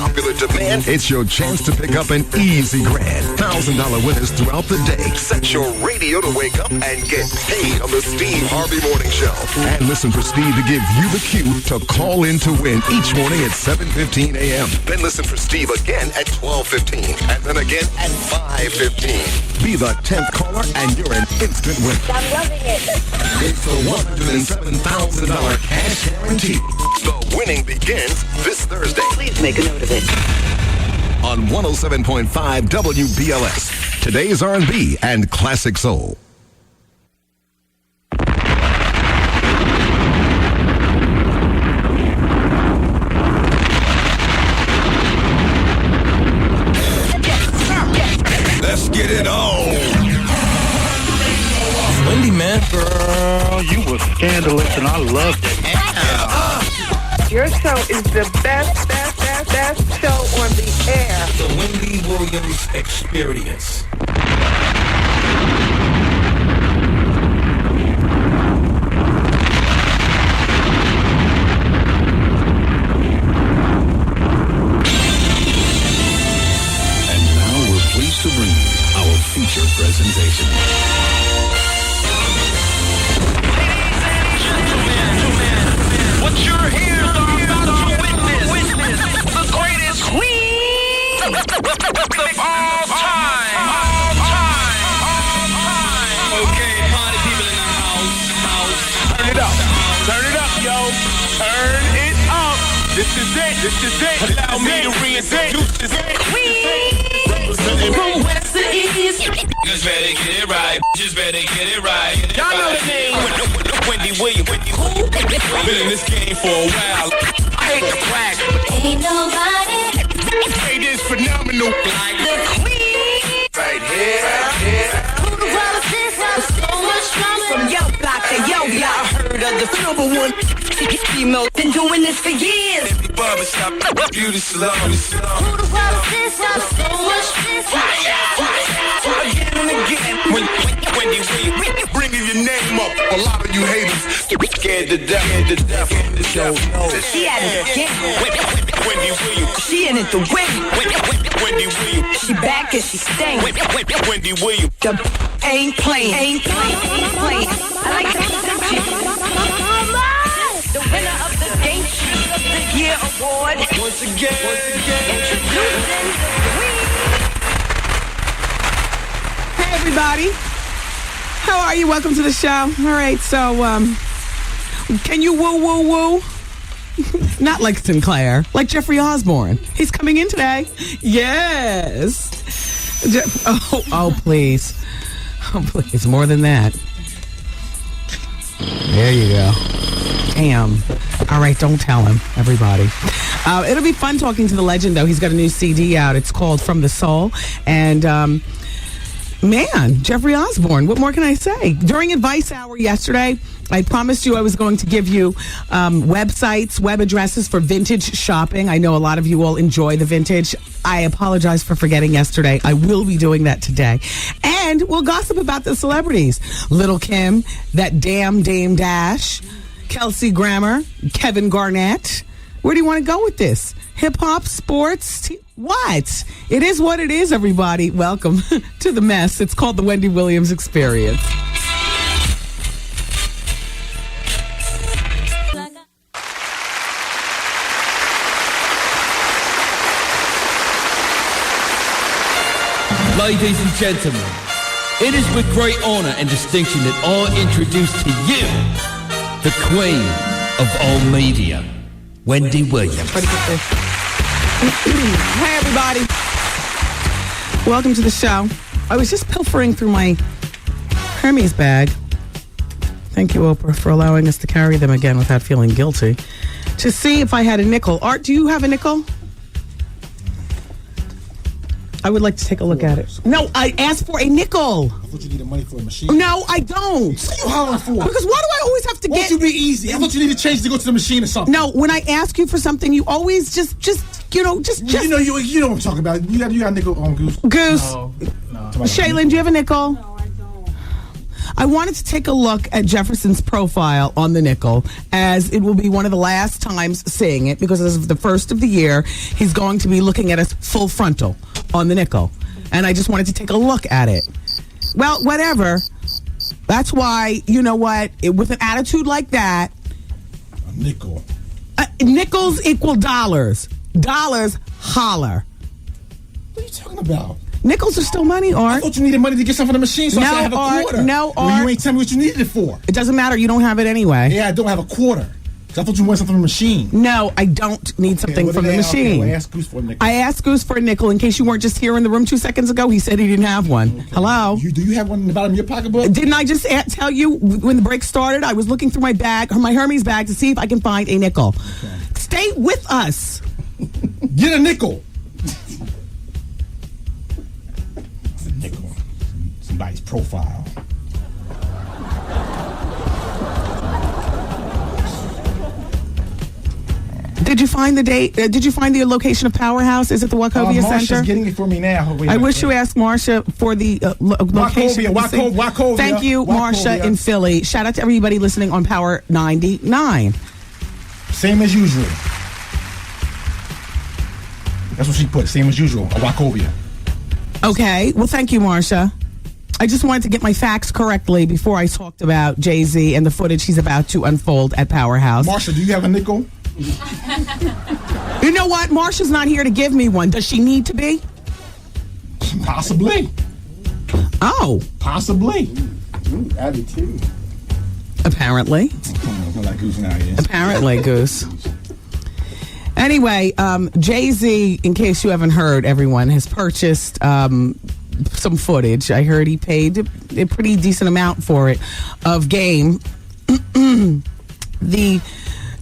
popular demand, it's your chance to pick up an easy grand. $1,000 winners throughout the day. Set your radio to wake up and get paid on the Steve Harvey Morning Show. And listen for Steve to give you the cue to call in to win each morning at 7:15 a.m. Then listen for Steve again at 12:15 and then again at 5:15. Be the 10th caller and you're an instant winner. I'm loving it. It's the $107,000 cash guarantee. The winning begins this Thursday. Please make a note of it. On 107.5 WBLS. Today's R&B and classic soul. Let's get it on. Wendy, man. Girl, you were scandalous and I loved it. Your show is the best show on the air. The Wendy Williams Experience. And now we're pleased to bring you our feature presentation. What you're here are about to witness the greatest queen of all time. Okay, party people in the house. Turn it up, yo. Turn it up. This is it. Allow me to reintroduce this Queen from west to east. Just better get it right. Y'all know the name. Wendy Williams. Been in this game for a while. I hate to brag. Ain't nobody It is phenomenal. Like the queen. Right here. who the world is this so much drama. From yo block to yo block. Heard of the number one female. Been doing this for years. Barbershop, beauty salon. Who the world is this so much this Again and again. Wendy Williams. Bringing your name up. A lot of you haters scared to death. She at it again. Wendy Williams. She in it to win. Wendy Williams. She back and she staying. Wendy Williams. The ain't playing. I like to present you. The winner of the Game Shoot of the Year award. Once again. Introducing the queen. Hey, everybody. How are you? Welcome to the show. All right, so, can you woo? Not like Sinclair, like Jeffrey Osborne. He's coming in today. Yes. Oh, please. Oh, please. More than that. There you go. Damn. All right, don't tell him, everybody. It'll be fun talking to the legend, though. He's got a new CD out. It's called From the Soul. And, man, Jeffrey Osborne, what more can I say? During Advice Hour yesterday, I promised you I was going to give you websites, web addresses for vintage shopping. I know a lot of you all enjoy the vintage. I apologize for forgetting yesterday. I will be doing that today. And we'll gossip about the celebrities. Little Kim, that damn Dame Dash, Kelsey Grammer, Kevin Garnett. Where do you want to go with this? Hip-hop, sports, what? It is what it is, everybody. Welcome to the mess. It's called the Wendy Williams Experience. Ladies and gentlemen, it is with great honor and distinction that I introduce to you the queen of all media, Wendy Williams. Hey, everybody. Welcome to the show. I was just pilfering through my Hermes bag. Thank you, Oprah, for allowing us to carry them again without feeling guilty. To see if I had a nickel. Art, do you have a nickel? I would like to take a look at it. No, I asked for a nickel. I thought you needed money for a machine. No, I don't. What are you hollering for? Because why do I always have to Won't get... you be easy? I thought you needed change to go to the machine or something. No, when I ask you for something, you always just. You know what I'm talking about. You got a nickel on Goose. Goose. No. Shaylin, do you have a nickel? No, I don't. I wanted to take a look at Jefferson's profile on the nickel, as it will be one of the last times seeing it, because as of the first of the year, he's going to be looking at us full frontal on the nickel. And I just wanted to take a look at it. Well, whatever. That's why, you know what, with an attitude like that, A nickel. Nickels equal dollars. Dollars holler. What are you talking about? Nickels are still money, I Art. thought you needed money to get something from the machine, so I said I have a quarter. No, Well, Art. you ain't tell me what you needed it for. It doesn't matter. You don't have it anyway. Yeah, I don't have a quarter. So I thought you wanted something from the machine. No, I don't need something from the machine. Okay, ask Goose for a nickel. I asked Goose for a nickel in case you weren't just here in the room 2 seconds ago. He said he didn't have one. Okay. Hello? Do you have one in the bottom of your pocketbook? Didn't I just tell you when the break started? I was looking through my bag, my Hermes bag, to see if I can find a nickel. Okay. Stay with us. Get a nickel. That's a nickel. Somebody's profile. Did you find the date? Did you find the location of Powerhouse? Is it the Wachovia Marsha's Center? getting it for me now. I wish you asked Marsha for the location. Wachovia. Thank you, Marsha in Philly. Shout out to everybody listening on Power 99. Same as usual. That's what she put. Same as usual. A Wachovia. Okay. Well, thank you, Marsha. I just wanted to get my facts correctly before I talked about Jay-Z and the footage he's about to unfold at Powerhouse. Marsha, do you have a nickel? You know what? Marsha's not here to give me one. Does she need to be? Possibly. Oh. Possibly. Attitude. Apparently. Like Goose now, yeah. Apparently, Goose. Anyway, Jay-Z, in case you haven't heard, everyone, has purchased some footage. I heard he paid a pretty decent amount for it of Game.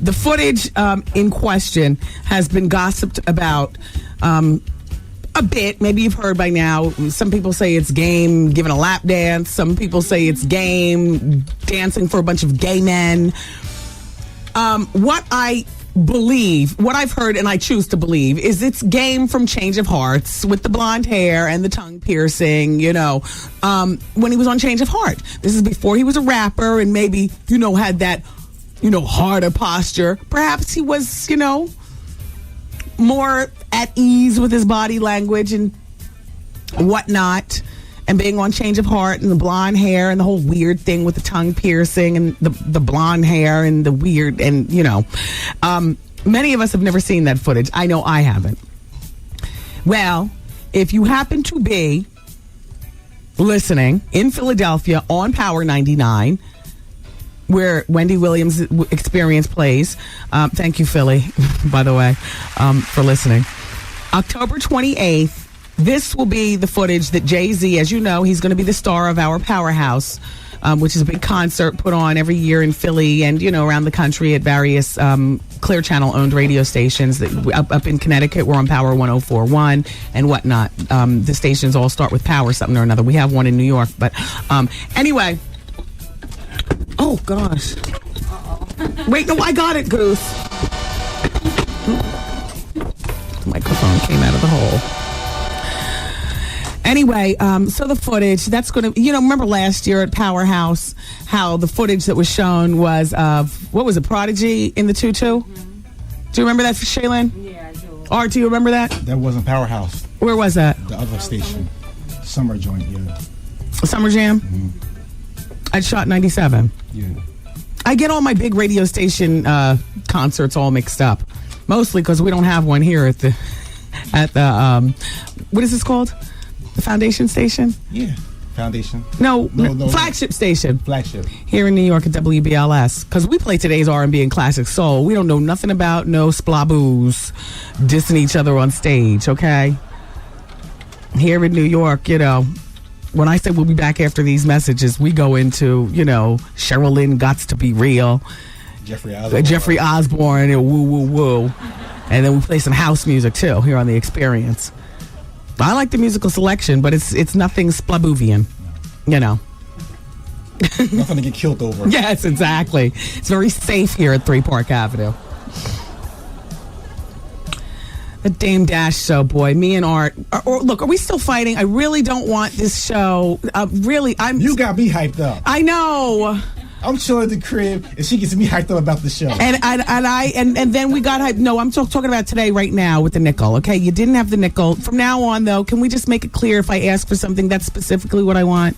The footage in question has been gossiped about a bit. Maybe you've heard by now. Some people say it's Game giving a lap dance. Some people say it's Game dancing for a bunch of gay men. What I believe, what I've heard and I choose to believe, is it's Game from Change of Hearts with the blonde hair and the tongue piercing, you know, when he was on Change of Heart. This is before he was a rapper and maybe, you know, had that, you know, harder posture. Perhaps he was, you know, more at ease with his body language and whatnot, and being on Change of Heart and the blonde hair and the whole weird thing with the tongue piercing and the blonde hair and the weird, and, you know, many of us have never seen that footage. I know I haven't. Well, if you happen to be listening in Philadelphia on Power 99, where Wendy Williams' Experience plays. Thank you, Philly, by the way, for listening. October 28th, this will be the footage that Jay-Z, as you know, he's going to be the star of our Powerhouse, which is a big concert put on every year in Philly and, you know, around the country at various Clear Channel-owned radio stations. Up in Connecticut, we're on Power 104.1 and whatnot. The stations all start with Power something or another. We have one in New York. But anyway... Oh, gosh. Wait, no, I got it, Goose. The microphone came out of the hole. Anyway, so the footage, that's going to, you know, remember last year at Powerhouse, how the footage that was shown was of, what was it, Prodigy in the tutu? Mm-hmm. Do you remember that, Shaylin? Yeah, I do. Art, do you remember that? That wasn't Powerhouse. Where was that? The other station. Summer joint, yeah. Summer Jam? Mm-hmm. I shot 97. Yeah. I get all my big radio station concerts all mixed up, mostly because we don't have one here at the what is this called? The Foundation Station? Yeah, Foundation. No, Flagship Station. Flagship. Here in New York at WBLS, because we play today's R&B and classic soul. We don't know nothing about no splaboos dissing each other on stage. Okay. Here in New York, you know. When I say we'll be back after these messages, we go into, you know, Cheryl Lynn Gots to Be Real. Jeffrey Osborne and woo, woo, woo. And then we play some house music, too, here on The Experience. I like the musical selection, but it's nothing splaboovian, you know. Nothing to get killed over. Yes, exactly. It's very safe here at 3 Park Avenue. The Dame Dash show, boy. Me and Art. Look, are we still fighting? I really don't want this show. You got me hyped up. I know. I'm chilling at the crib, and she gets me hyped up about the show. And then we got hyped. No, I'm talking about today, right now, with the nickel. Okay, you didn't have the nickel. From now on, though, can we just make it clear if I ask for something, that's specifically what I want,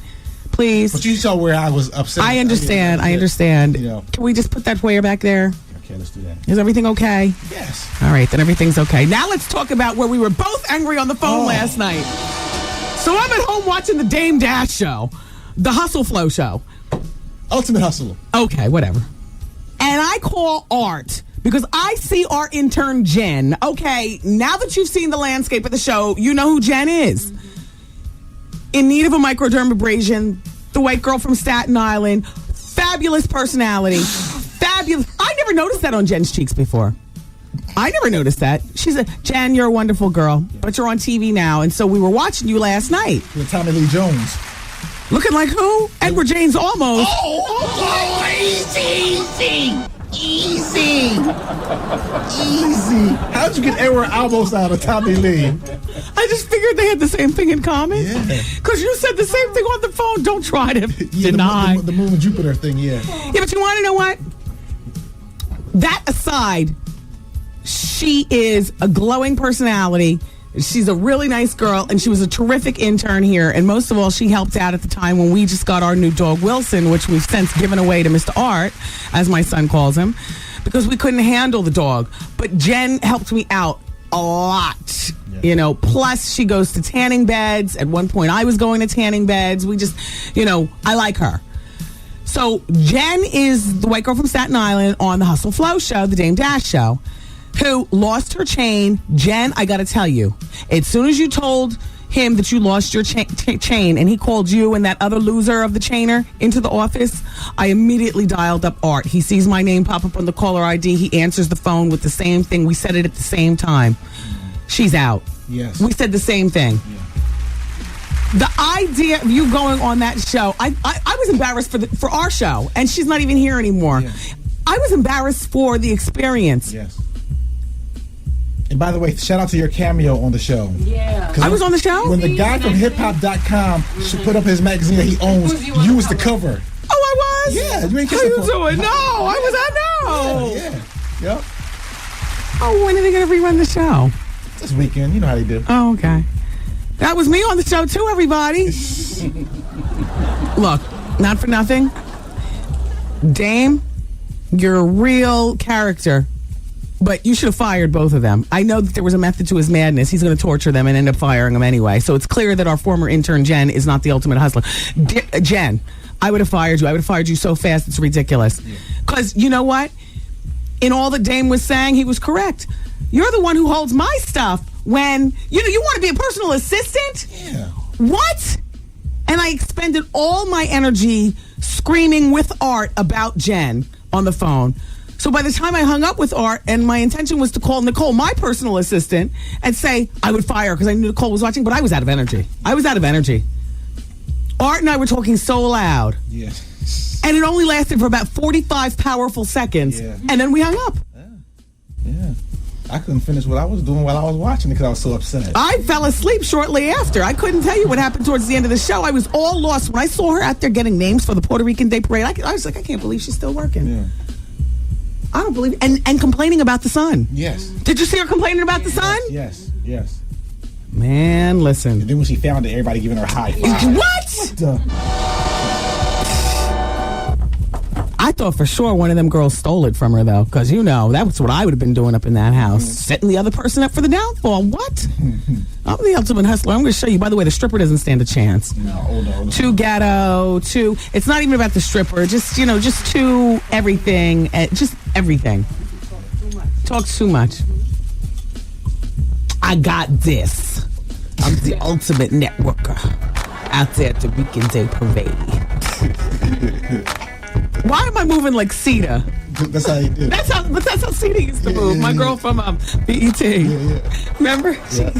please? But you saw where I was upset. I understand. I understand. You know. Can we just put that Hoyer back there? Okay, let's do that. Is everything okay? Yes. All right, then everything's okay. Now let's talk about where we were both angry on the phone last night. So I'm at home watching the Dame Dash show, the Hustle Flow show. Ultimate Hustle. Okay, whatever. And I call Art because I see our intern Jen. Okay, now that you've seen the landscape of the show, you know who Jen is. In need of a microdermabrasion, the white girl from Staten Island, fabulous personality, fabulous. I never noticed that on Jen's cheeks before. I never noticed that. She said, Jen, you're a wonderful girl, but you're on TV now, and so we were watching you last night. With Tommy Lee Jones. Looking like who? Edward James almost. Easy. How'd you get Edward almost out of Tommy Lee? I just figured they had the same thing in common. Yeah. Because you said the same thing on the phone. Don't try to deny. The Moon and Jupiter thing, yeah. Yeah, but you want to know what? That aside, she is a glowing personality. She's a really nice girl, and she was a terrific intern here. And most of all, she helped out at the time when we just got our new dog, Wilson, which we've since given away to Mr. Art, as my son calls him, because we couldn't handle the dog. But Jen helped me out a lot, you know. Plus, she goes to tanning beds. At one point, I was going to tanning beds. We just, I like her. So Jen is the white girl from Staten Island on the Hustle Flow show, the Dame Dash show, who lost her chain. Jen, I got to tell you, as soon as you told him that you lost your chain and he called you and that other loser of the chainer into the office, I immediately dialed up Art. He sees my name pop up on the caller ID. He answers the phone with the same thing. We said it at the same time. She's out. Yes. We said the same thing. Yeah. The idea of you going on that show, I was embarrassed for our show, and she's not even here anymore. Yeah. I was embarrassed for the experience. Yes. And by the way, shout out to your cameo on the show. Yeah. I was on the show? When the guy from hiphop.com put up his magazine that he owns, you was the cover. Oh, I was? Yeah. You ain't How you doing? No, I was. Yeah. Yep. Oh, when are they going to rerun the show? This weekend. You know how they do. Oh, okay. That was me on the show, too, everybody. Look, not for nothing. Dame, you're a real character. But you should have fired both of them. I know that there was a method to his madness. He's going to torture them and end up firing them anyway. So it's clear that our former intern, Jen, is not the ultimate hustler. Jen, I would have fired you. I would have fired you so fast, it's ridiculous. Because you know what? In all that Dame was saying, he was correct. You're the one who holds my stuff when, you want to be a personal assistant? Yeah. What? And I expended all my energy screaming with Art about Jen on the phone. So by the time I hung up with Art, and my intention was to call Nicole, my personal assistant, and say I would fire her because I knew Nicole was watching, but I was out of energy. Art and I were talking so loud. Yes. And it only lasted for about 45 powerful seconds. Yeah. And then we hung up. Yeah. I couldn't finish what I was doing while I was watching it because I was so upset. I fell asleep shortly after. I couldn't tell you what happened towards the end of the show. I was all lost. When I saw her out there getting names for the Puerto Rican Day Parade, I was like, I can't believe she's still working. Yeah. I don't believe it. And complaining about the sun. Yes. Did you see her complaining about the sun? Yes. Man, listen. And then when she found it, everybody giving her a high five. What? I thought for sure one of them girls stole it from her, though, because, that's what I would have been doing up in that house. Setting the other person up for the downfall. What? I'm the ultimate hustler. I'm going to show you. By the way, the stripper doesn't stand a chance. No. Too ghetto, it's not even about the stripper. Just too everything. Just everything. Talks too much. I got this. I'm the ultimate networker out there at the Weekend Day Parade. Why am I moving like Sita? That's how you do. That's how Sita used to move. My girl from BET. Yeah. Remember? Yeah.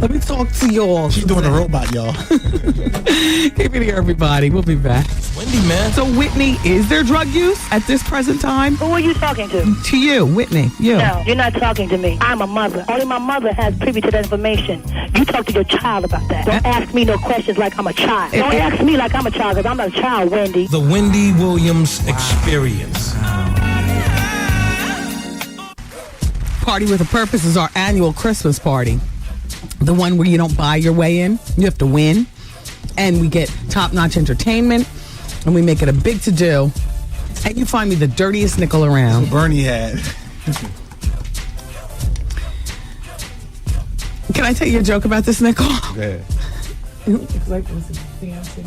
Let me talk to y'all. She's doing a robot, y'all. Keep it here, everybody. We'll be back. Wendy Wendy, man. So, Whitney, is there drug use at this present time? Who are you talking to? To you, Whitney. You. No, you're not talking to me. I'm a mother. Only my mother has privy to that information. You talk to your child about that. Don't ask me no questions like I'm a child. Don't ask me like I'm a child, because I'm not a child, Wendy. The Wendy Williams Experience. Party with a Purpose is our annual Christmas party. The one where you don't buy your way in. You have to win. And we get top-notch entertainment. And we make it a big to-do. And you find me the dirtiest nickel around. That's what Bernie had. Can I tell you a joke about this nickel? Yeah. It's like this is dancing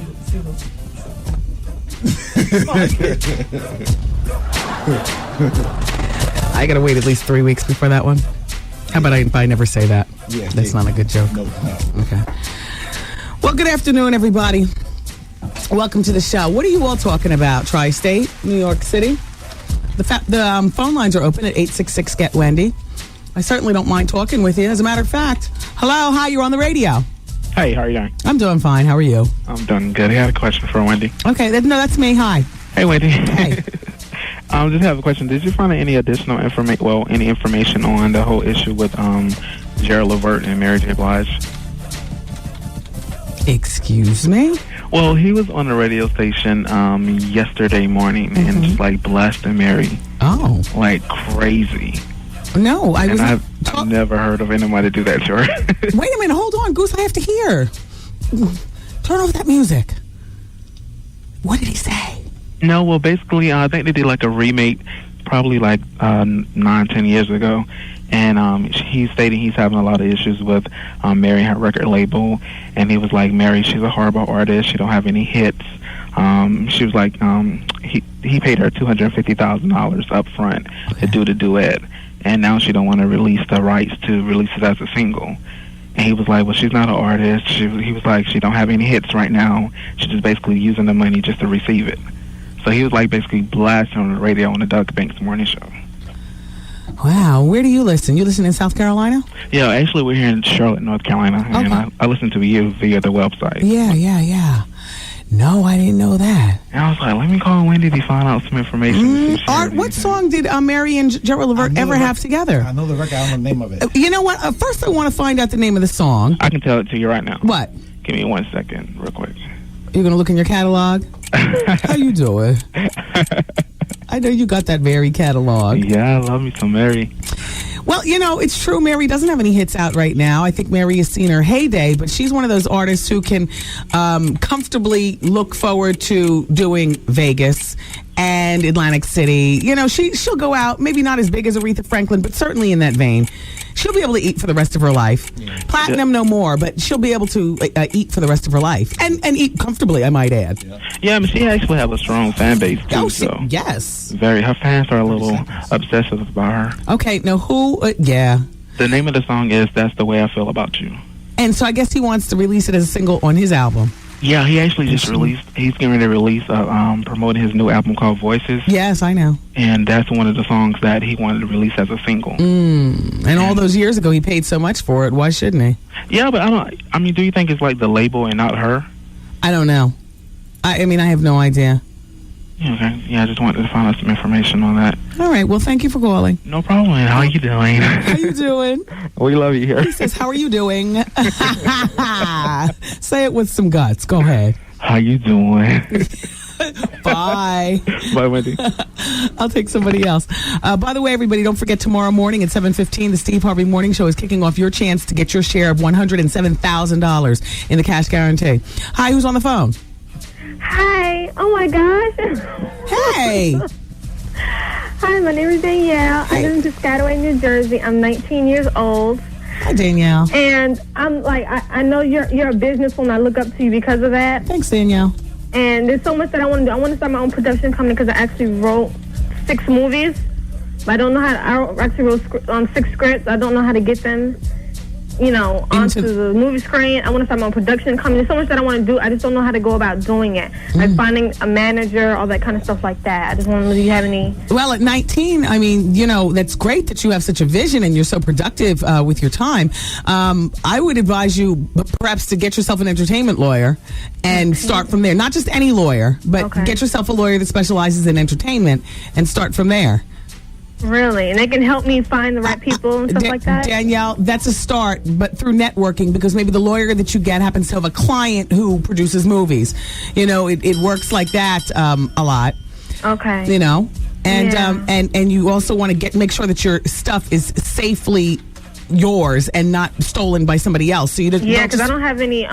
I gotta wait at least 3 weeks before that one. How about if I never say that? Yeah, that's not a good joke. No. Okay. Well, good afternoon, everybody. Welcome to the show. What are you all talking about? Tri-State, New York City. The phone lines are open at 866-GET-WENDY. I certainly don't mind talking with you. As a matter of fact, hello, hi, you're on the radio. Hey, how are you doing? I'm doing fine. How are you? I'm doing good. I had a question for Wendy. Okay, that's me. Hi. Hey, Wendy. Hey. Just have a question. Did you find any additional information? Well, any information on the whole issue with Gerald Levert and Mary J. Blige? Excuse me? Well, he was on the radio station yesterday morning and just like blasting Mary. Oh. Like crazy. No, I've never heard of anybody do that to her. Wait a minute, hold on, Goose. I have to hear. Turn off that music. What did he say? No, well, basically, I think they did like a remake probably like 9-10 years ago. And he's stating he's having a lot of issues with Mary and her record label. And he was like, Mary, she's a horrible artist. She don't have any hits. She was like, he paid her $250,000 up front to do the duet. And now she don't want to release the rights to release it as a single. And he was like, well, she's not an artist. He was like, she don't have any hits right now. She's just basically using the money just to receive it. So he was like basically blasting on the radio on the Doug Banks Morning Show. Wow. Where do you listen? You listen in South Carolina? Yeah, actually we're here in Charlotte, North Carolina. Okay. And I listen to you via the website. Yeah. No, I didn't know that. And I was like, let me call Wendy to find out some information. Art, what song did Mary and Gerald Levert ever have together? I know the record. I don't know the name of it. You know what? First, I want to find out the name of the song. I can tell it to you right now. What? Give me 1 second, real quick. You're going to look in your catalog? How you doing? I know you got that Mary catalog. Yeah, I love me some Mary. Well, you know, it's true. Mary doesn't have any hits out right now. I think Mary has seen her heyday, but she's one of those artists who can comfortably look forward to doing Vegas and Atlantic City. You know, she'll go out, maybe not as big as Aretha Franklin, but certainly in that vein. She'll be able to eat for the rest of her life. Yeah. Platinum, no more, but she'll be able to eat for the rest of her life. And eat comfortably, I might add. Yeah, I mean, she actually has a strong fan base, too. Yes. Her fans are a little obsessive about her. Okay, now who, yeah. The name of the song is That's the Way I Feel About You. And so I guess he wants to release it as a single on his album. Yeah, he actually just released, he's getting ready to release, promoting his new album called Voices. Yes, I know. And that's one of the songs that he wanted to release as a single. And all those years ago, he paid so much for it. Why shouldn't he? Yeah, but I mean, do you think it's like the label and not her? I don't know. I mean, I have no idea. Okay. Yeah, I just wanted to find out some information on that. All right. Well, thank you for calling. No problem. How are you doing? How you doing? We love you here. He says, how are you doing? Say it with some guts. Go ahead. How you doing? Bye. Bye, Wendy. I'll take somebody else. By the way, everybody, don't forget tomorrow morning at 7:15, the Steve Harvey Morning Show is kicking off your chance to get your share of $107,000 in the cash guarantee. Hi, who's on the phone? Hi. Oh, my gosh. Hey. Hi, my name is Danielle. Hey. I live in Piscataway, New Jersey. I'm 19 years old. Hi, Danielle. And I'm like, I know you're a businesswoman. I look up to you because of that. Thanks, Danielle. And there's so much that I want to do. I want to start my own production company because I actually wrote 6 movies. But I don't know how to, I actually wrote 6 scripts. I don't know how to get them onto the movie screen. I want to start my own production company. There's so much that I want to do. I just don't know how to go about doing it. Like finding a manager, all that kind of stuff like that. I just want to know, do you have any? Well, at 19, I mean, that's great that you have such a vision and you're so productive with your time. I would advise you perhaps to get yourself an entertainment lawyer and start from there. Not just any lawyer, but get yourself a lawyer that specializes in entertainment and start from there. Really? And they can help me find the right people and stuff like that? Danielle, that's a start, but through networking, because maybe the lawyer that you get happens to have a client who produces movies. It works like that a lot. Okay. And you also want to make sure that your stuff is safely yours and not stolen by somebody else. So because I don't have any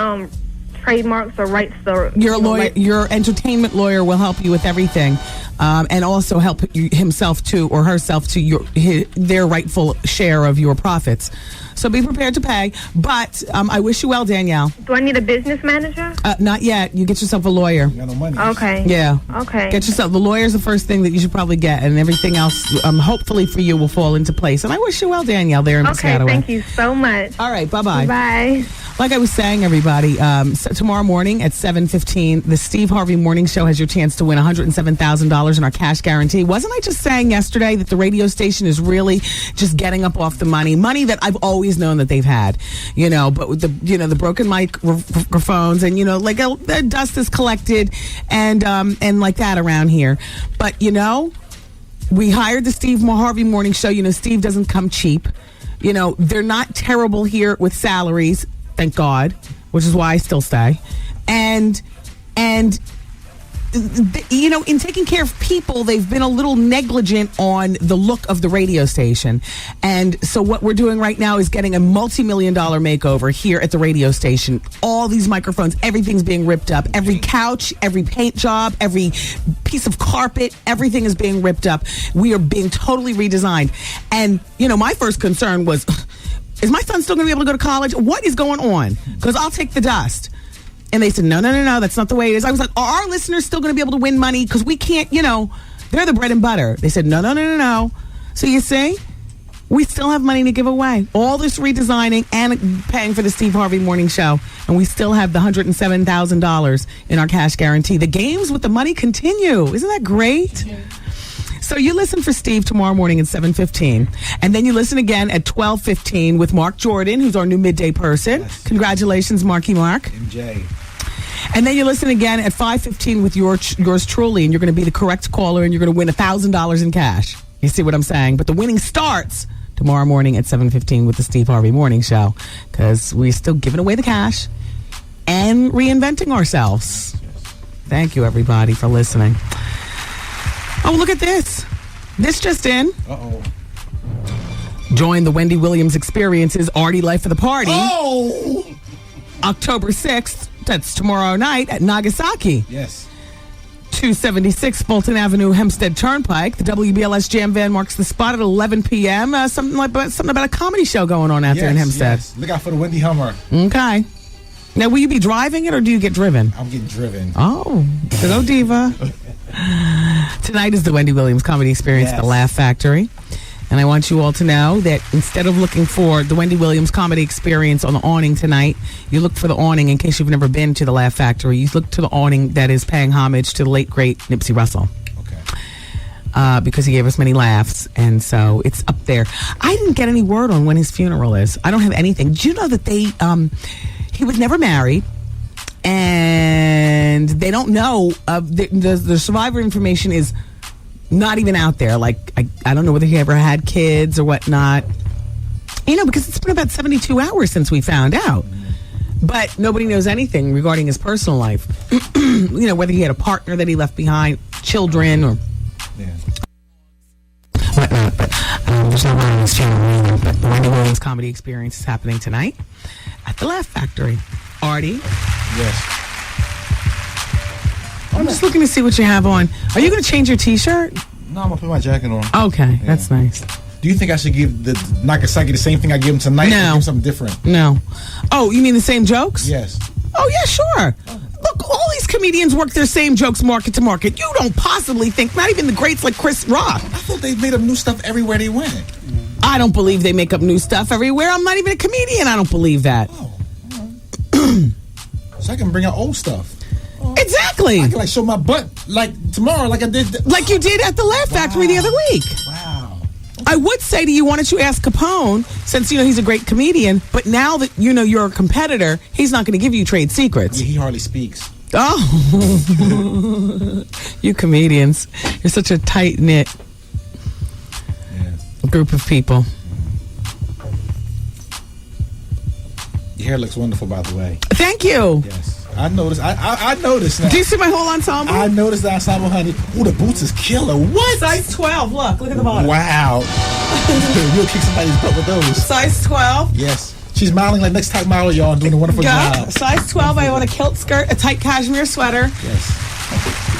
trademarks or rights. Your lawyer, your entertainment lawyer, will help you with everything, and also help himself to or herself to their rightful share of your profits. So be prepared to pay. But I wish you well, Danielle. Do I need a business manager? Not yet. You get yourself a lawyer. You got no money. Okay. Yeah. Okay. Get yourself the lawyer's the first thing that you should probably get, and everything else, hopefully for you, will fall into place. And I wish you well, Danielle. There in Piscataway. Okay. Thank you so much. All right. Bye-bye. Bye. Like I was saying, everybody, so tomorrow morning at 7:15, the Steve Harvey Morning Show has your chance to win $107,000 in our cash guarantee. Wasn't I just saying yesterday that the radio station is really just getting up off the money that I've always known that they've had, but with the broken microphones and the dust is collected and like that around here. But we hired the Steve Harvey Morning Show. Steve doesn't come cheap. They're not terrible here with salaries. Thank God, which is why I still stay. And in taking care of people, they've been a little negligent on the look of the radio station. And so what we're doing right now is getting a multi-million-dollar makeover here at the radio station. All these microphones, everything's being ripped up. Every couch, every paint job, every piece of carpet, everything is being ripped up. We are being totally redesigned. And, my first concern was, is my son still going to be able to go to college? What is going on? Because I'll take the dust. And they said, no, that's not the way it is. I was like, are our listeners still going to be able to win money? Because we can't, they're the bread and butter. They said, no. So you see, we still have money to give away. All this redesigning and paying for the Steve Harvey Morning Show. And we still have the $107,000 in our cash guarantee. The games with the money continue. Isn't that great? Yeah. So you listen for Steve tomorrow morning at 7:15. And then you listen again at 12:15 with Mark Jordan, who's our new midday person. Yes. Congratulations, Marky Mark. MJ. And then you listen again at 5:15 with yours truly, and you're going to be the correct caller, and you're going to win $1,000 in cash. You see what I'm saying? But the winning starts tomorrow morning at 7:15 with the Steve Harvey Morning Show, because we're still giving away the cash and reinventing ourselves. Thank you, everybody, for listening. Oh, look at this. This just in. Uh-oh. Join the Wendy Williams Experience's Artie Life of the Party. Oh! October 6th. That's tomorrow night at Nagasaki. Yes. 276 Fulton Avenue, Hempstead Turnpike. The WBLS Jam Van marks the spot at 11 p.m. Something about a comedy show going on out there in Hempstead. Yes. Look out for the Wendy Hummer. Okay. Now, will you be driving it or do you get driven? I'm getting driven. Oh, go diva. Tonight is the Wendy Williams Comedy Experience at the Laugh Factory. And I want you all to know that instead of looking for the Wendy Williams Comedy Experience on the awning tonight, you look for the awning, in case you've never been to the Laugh Factory, you look to the awning that is paying homage to the late, great Nipsey Russell. Okay. Because he gave us many laughs, and so it's up there. I didn't get any word on when his funeral is. I don't have anything. Do you know that he was never married? And they don't know. The survivor information is not even out there. Like, I don't know whether he ever had kids or whatnot. Because it's been about 72 hours since we found out. But nobody knows anything regarding his personal life. Whether he had a partner that he left behind, children, or whatnot. But there's no word on his funeral. But the Wendy Williams Comedy Experience is happening tonight at the Laugh Factory. Artie? Yes. I'm just looking to see what you have on. Are you going to change your T-shirt? No, I'm going to put my jacket on. Okay, that's nice. Do you think I should give the Nagasaki the same thing I give him tonight? No. Or give him something different? No. Oh, you mean the same jokes? Yes. Oh, yeah, sure. Look, all these comedians work their same jokes market to market. You don't possibly think, not even the greats like Chris Rock. I thought they made up new stuff everywhere they went. I don't believe they make up new stuff everywhere. I'm not even a comedian. I don't believe that. So I can bring out old stuff. Exactly. I can like show my butt like tomorrow, like I did. Like you did at the Laugh Factory the other week. Wow. I would say to you, why don't you ask Capone, since you know he's a great comedian, but now that you know you're a competitor, he's not going to give you trade secrets. Yeah, he hardly speaks. Oh. You comedians. You're such a tight-knit group of people. Your hair looks wonderful, by the way. Thank you. Yes. I noticed. I noticed now. Do you see my whole ensemble? I noticed the ensemble, honey. Ooh, the boots is killer. What? Size 12. Look at the bottom. Wow. You'll kick somebody's butt with those. Size 12. Yes. She's modeling like next type model, y'all, and doing a wonderful job. Size 12. I own a kilt skirt, a tight cashmere sweater.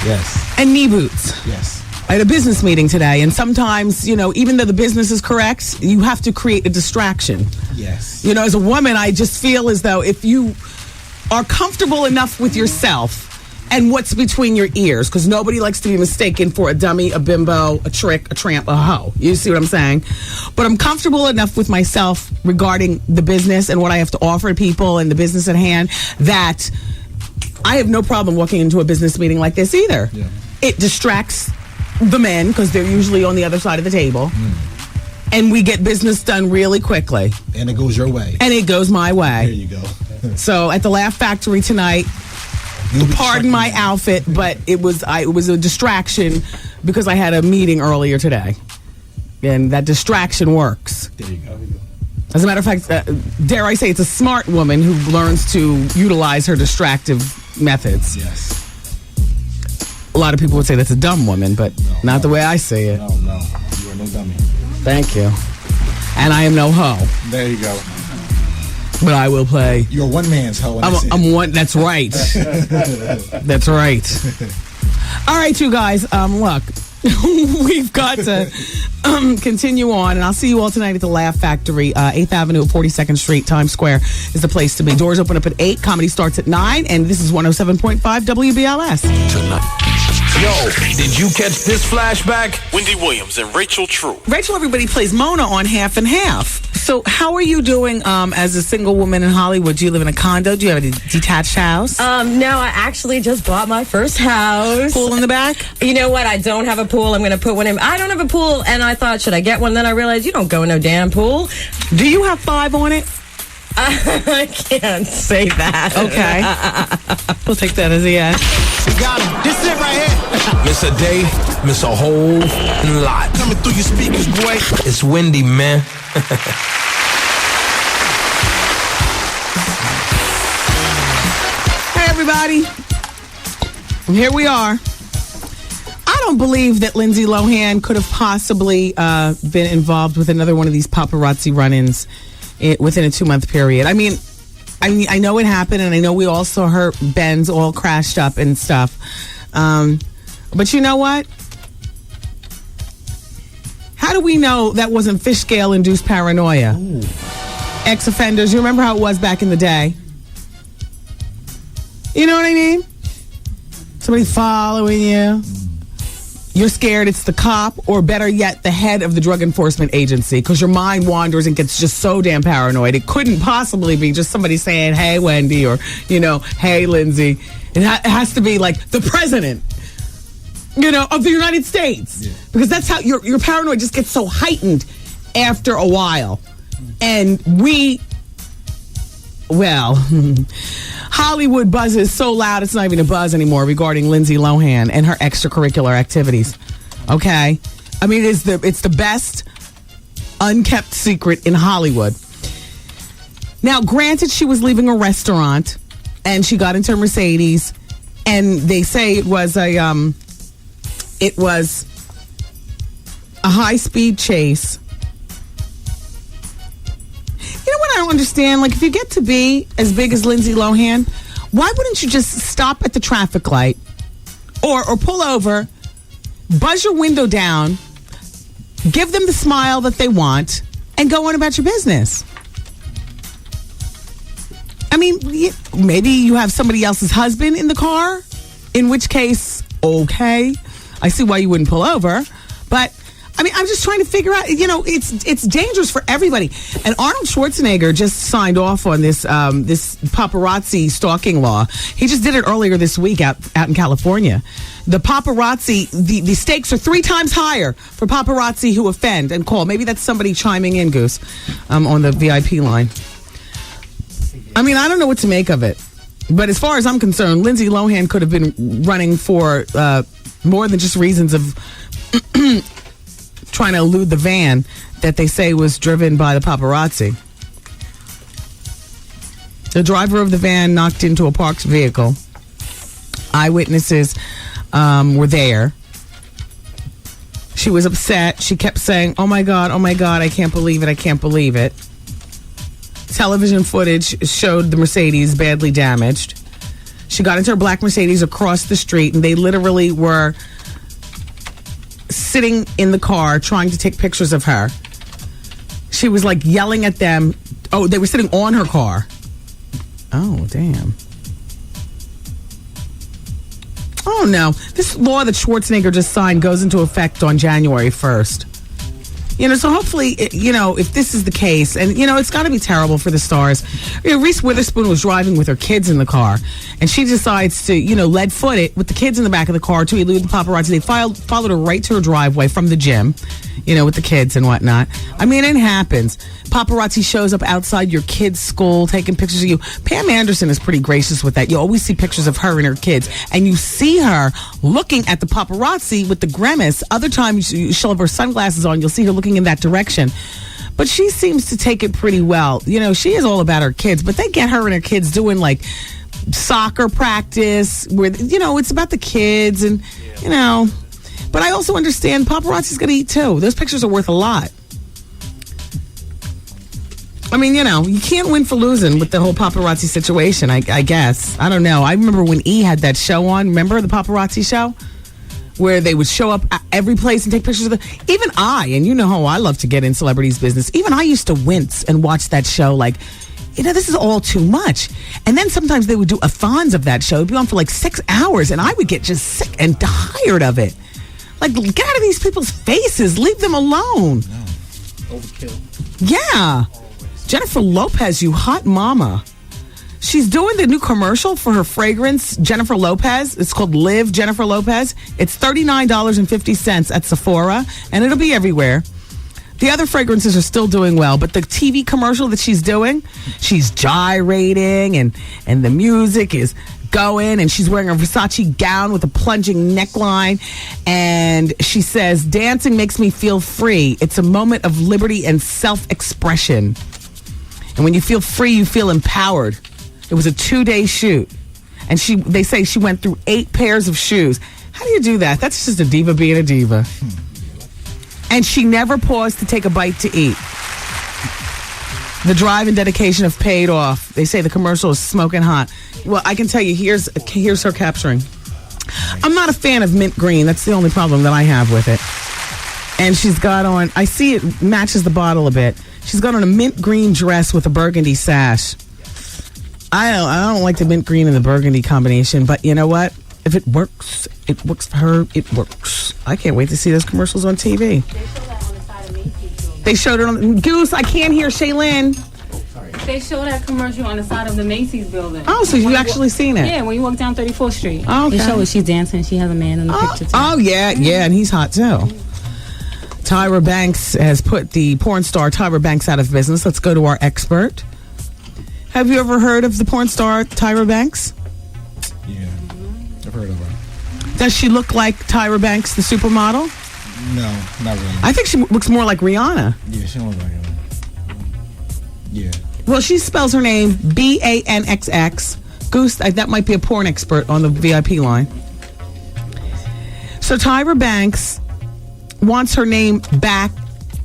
Yes. And knee boots. Yes. I had a business meeting today, and sometimes, you know, even though the business is correct, you have to create a distraction. Yes. You know, as a woman, I just feel as though if you are comfortable enough with yourself and what's between your ears, because nobody likes to be mistaken for a dummy, a bimbo, a trick, a tramp, a hoe. You see what I'm saying? But I'm comfortable enough with myself regarding the business and what I have to offer people and the business at hand that I have no problem walking into a business meeting like this either. Yeah. It distracts the men because they're usually on the other side of the table. And we get business done really quickly. And it goes your way. And it goes my way. There you go. So at the Laugh Factory tonight, pardon my outfit, but it was a distraction because I had a meeting earlier today. And that distraction works. There you go. As a matter of fact, dare I say it's a smart woman who learns to utilize her distractive methods. Yes. A lot of people would say that's a dumb woman, but not the way I see it. No. You are no dummy. Thank you. And I am no hoe. There you go. But I will play. You're one man's hoe. I'm one. That's right. That's right. All right, you guys. Look, we've got to continue on, and I'll see you all tonight at the Laugh Factory, 8th Avenue, 42nd Street, Times Square is the place to be. Doors open up at 8. Comedy starts at 9, and this is 107.5 WBLS. Tonight. Yo, did you catch this flashback? Wendy Williams and Rachel True. Rachel, everybody plays Mona on Half and Half. So how are you doing as a single woman in Hollywood? Do you live in a condo? Do you have a detached house? No, I actually just bought my first house. Pool in the back? You know what? I don't have a pool. I'm going to put one in. I don't have a pool, and I thought, should I get one? Then I realized you don't go in no damn pool. Do you have 5 on it? I can't say that. Okay. We'll take that as a yes. We got him. This is it right here. Miss a day, miss a whole lot. Coming through your speakers, boy. It's Wendy, man. Hey, everybody. Here we are. I don't believe that Lindsay Lohan could have possibly been involved with another one of these paparazzi run-ins within a 2-month period. I mean, I know it happened, and I know we all saw her Benz all crashed up and stuff. But you know what? How do we know that wasn't fish scale-induced paranoia? Ooh. Ex-offenders, you remember how it was back in the day? You know what I mean? Somebody following you. You're scared it's the cop, or better yet, the head of the drug enforcement agency, because your mind wanders and gets just so damn paranoid. It couldn't possibly be just somebody saying, hey, Wendy, or, hey, Lindsay. It has to be like the president, of the United States. Yeah. Because that's how your paranoia just gets so heightened after a while. And Hollywood buzz is so loud it's not even a buzz anymore regarding Lindsay Lohan and her extracurricular activities. Okay? I mean, it's the best unkept secret in Hollywood. Now, granted, she was leaving a restaurant and she got into a Mercedes, and they say it was a high-speed chase. You know what I don't understand? Like, if you get to be as big as Lindsay Lohan, why wouldn't you just stop at the traffic light or pull over, buzz your window down, give them the smile that they want, and go on about your business? I mean, maybe you have somebody else's husband in the car, in which case, okay, I see why you wouldn't pull over. But I mean, I'm just trying to figure out, it's dangerous for everybody. And Arnold Schwarzenegger just signed off on this this paparazzi stalking law. He just did it earlier this week out in California. The paparazzi, the stakes are 3 times higher for paparazzi who offend and call. Maybe that's somebody chiming in, Goose, on the VIP line. I mean, I don't know what to make of it. But as far as I'm concerned, Lindsay Lohan could have been running for more than just reasons of trying to elude the van that they say was driven by the paparazzi. The driver of the van knocked into a parked vehicle. Eyewitnesses were there. She was upset. She kept saying, oh my God, I can't believe it, I can't believe it. Television footage showed the Mercedes badly damaged. She got into her black Mercedes across the street, and they literally were sitting in the car trying to take pictures of her. She was like yelling at them. Oh, they were sitting on her car. Oh, damn. Oh, no. This law that Schwarzenegger just signed goes into effect on January 1st. So hopefully, if this is the case, and, it's got to be terrible for the stars. Reese Witherspoon was driving with her kids in the car, and she decides to, lead foot it with the kids in the back of the car to elude the paparazzi. They followed her right to her driveway from the gym, with the kids and whatnot. I mean, it happens. Paparazzi shows up outside your kid's school taking pictures of you. Pam Anderson is pretty gracious with that. You always see pictures of her and her kids, and you see her looking at the paparazzi with the grimace. Other times, she'll have her sunglasses on. You'll see her looking in that direction. But she seems to take it pretty well. She is all about her kids, but they get her and her kids doing like soccer practice where, it's about the kids and, But I also understand paparazzi's going to eat too. Those pictures are worth a lot. I mean, you can't win for losing with the whole paparazzi situation, I guess. I don't know. I remember when E! had that show on. Remember the paparazzi show? Where they would show up at every place and take pictures of them. Even and you know how I love to get in celebrities' business. Even I used to wince and watch that show like, this is all too much. And then sometimes they would do a-thons of that show. It would be on for like 6 hours, and I would get just sick and tired of it. Like, get out of these people's faces. Leave them alone. No. Overkill. Yeah. Jennifer Lopez, you hot mama. She's doing the new commercial for her fragrance, Jennifer Lopez. It's called Live Jennifer Lopez. It's $39.50 at Sephora, and it'll be everywhere. The other fragrances are still doing well, but the TV commercial that she's doing, she's gyrating, and the music is going, and she's wearing a Versace gown with a plunging neckline, and she says, dancing makes me feel free. It's a moment of liberty and self-expression. And when you feel free, you feel empowered. It was a 2-day shoot. And they say she went through 8 pairs of shoes. How do you do that? That's just a diva being a diva. And she never paused to take a bite to eat. The drive and dedication have paid off. They say the commercial is smoking hot. Well, I can tell you, here's her capturing. I'm not a fan of mint green. That's the only problem that I have with it. And she's got on, I see it matches the bottle a bit. She's got on a mint green dress with a burgundy sash. I don't like the mint green and the burgundy combination, but you know what? If it works for her, it works. I can't wait to see those commercials on TV. They showed it on Goose. I can't hear Shaylin. They showed that commercial on the side of the Macy's building. Oh, so you actually seen it? Yeah, when you walk down 34th Street. Oh, okay. They show it. She's dancing. She has a man in the picture, too. Oh, yeah, and he's hot, too. Tyra Banks has put the porn star Tyra Banks out of business. Let's go to our expert. Have you ever heard of the porn star Tyra Banks? Yeah, I've heard of her. Does she look like Tyra Banks, the supermodel? No, not really. I think she looks more like Rihanna. Yeah, she don't look like her. Yeah. Well, she spells her name Banxx. Goose, that might be a porn expert on the VIP line. So Tyra Banks wants her name back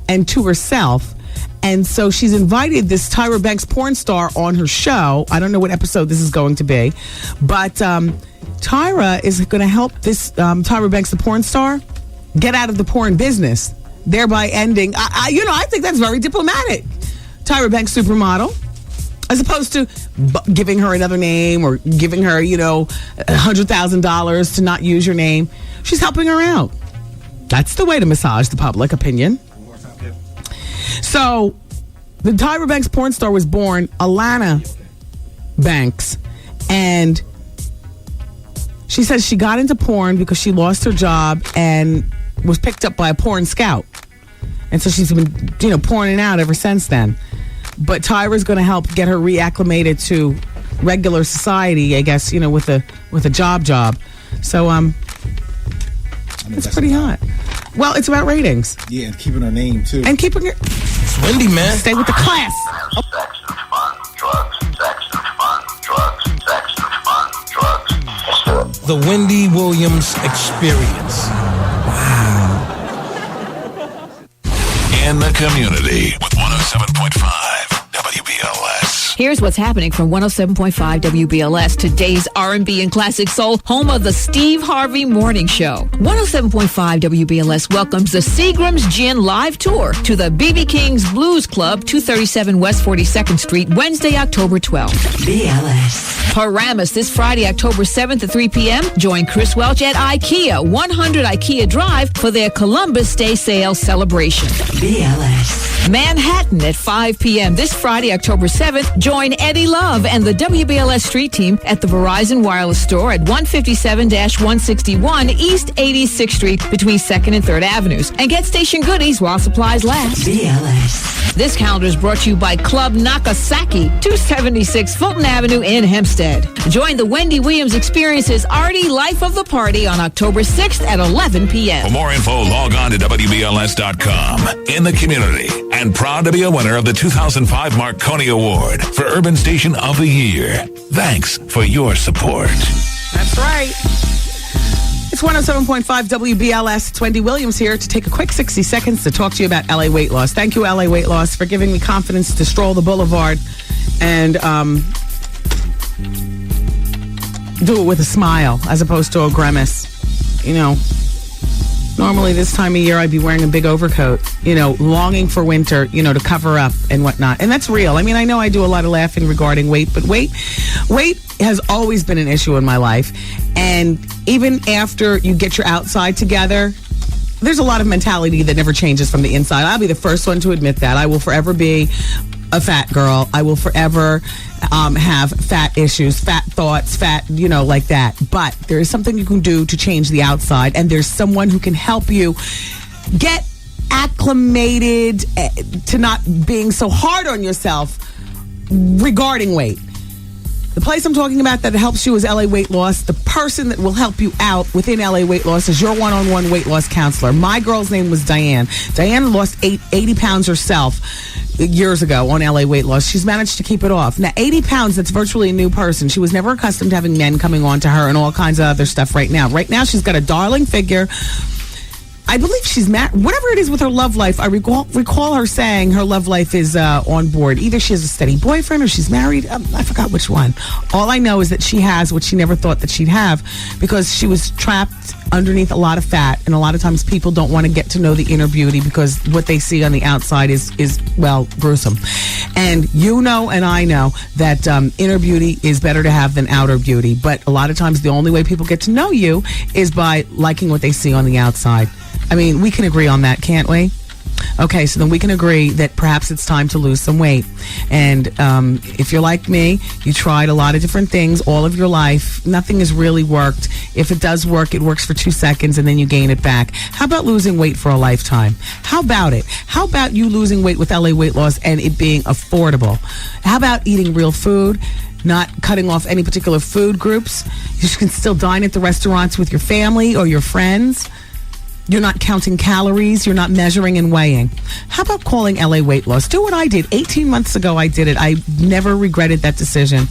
and to herself. And so she's invited this Tyra Banks porn star on her show. I don't know what episode this is going to be. But Tyra is going to help this Tyra Banks, the porn star, get out of the porn business, thereby ending. I think that's very diplomatic. Tyra Banks, supermodel, as opposed to giving her another name or giving her, $100,000 to not use your name. She's helping her out. That's the way to massage the public opinion. So, the Tyra Banks porn star was born Alana Banks, and she says she got into porn because she lost her job and was picked up by a porn scout. And so she's been, porning out ever since then. But Tyra's going to help get her reacclimated to regular society, I guess, with a job. So, it's pretty hot. Well, it's about ratings. Yeah, and keeping her name, too. And keeping her... It's Wendy, man. Stay with the class. The Wendy Williams Experience. Wow. In the community with 107.5 WBLS. Here's what's happening from 107.5 WBLS, today's R&B and classic soul, home of the Steve Harvey Morning Show. 107.5 WBLS welcomes the Seagram's Gin live tour to the BB King's Blues Club, 237 West 42nd Street, Wednesday, October 12th. BLS. Paramus this Friday, October 7th at 3 p.m. Join Chris Welch at IKEA, 100 IKEA Drive, for their Columbus Day sale celebration. BLS. Manhattan at 5 p.m. this Friday, October 7th. Join Eddie Love and the WBLS Street Team at the Verizon Wireless Store at 157-161 East 86th Street between 2nd and 3rd Avenues. And get station goodies while supplies last. BLS. This calendar is brought to you by Club Nakasaki, 276 Fulton Avenue in Hempstead. Join the Wendy Williams Experience's Artie Life of the Party on October 6th at 11 p.m. For more info, log on to WBLS.com. In the community, and proud to be a winner of the 2005 Marconi Award for Urban Station of the Year. Thanks for your support. That's right. It's 107.5 WBLS. It's Wendy Williams here to take a quick 60 seconds to talk to you about LA Weight Loss. Thank you, LA Weight Loss, for giving me confidence to stroll the boulevard and do it with a smile as opposed to a grimace. Normally this time of year I'd be wearing a big overcoat, longing for winter, to cover up and whatnot. And that's real. I mean, I know I do a lot of laughing regarding weight, but weight has always been an issue in my life. And even after you get your outside together, there's a lot of mentality that never changes from the inside. I'll be the first one to admit that. I will forever be a fat girl. I will forever have fat issues, fat thoughts, like that. But there is something you can do to change the outside, and there's someone who can help you get acclimated to not being so hard on yourself regarding weight. The place I'm talking about that helps you is LA Weight Loss. The person that will help you out within LA Weight Loss is your one-on-one weight loss counselor. My girl's name was Diane. Diane lost 80 pounds herself years ago on LA Weight Loss. She's managed to keep it off. Now, 80 pounds, that's virtually a new person. She was never accustomed to having men coming on to her and all kinds of other stuff right now. Right now, she's got a darling figure. I believe she's married. Whatever it is with her love life, I recall her saying her love life is on board. Either she has a steady boyfriend or she's married. I forgot which one. All I know is that she has what she never thought that she'd have, because she was trapped underneath a lot of fat. And a lot of times people don't want to get to know the inner beauty because what they see on the outside is gruesome. And and I know that inner beauty is better to have than outer beauty. But a lot of times the only way people get to know you is by liking what they see on the outside. I mean, we can agree on that, can't we? Okay, so then we can agree that perhaps it's time to lose some weight. And if you're like me, you tried a lot of different things all of your life. Nothing has really worked. If it does work, it works for 2 seconds and then you gain it back. How about losing weight for a lifetime? How about it? How about you losing weight with LA Weight Loss and it being affordable? How about eating real food? Not cutting off any particular food groups. You can still dine at the restaurants with your family or your friends. You're not counting calories. You're not measuring and weighing. How about calling LA Weight Loss? Do what I did. 18 months ago, I did it. I never regretted that decision.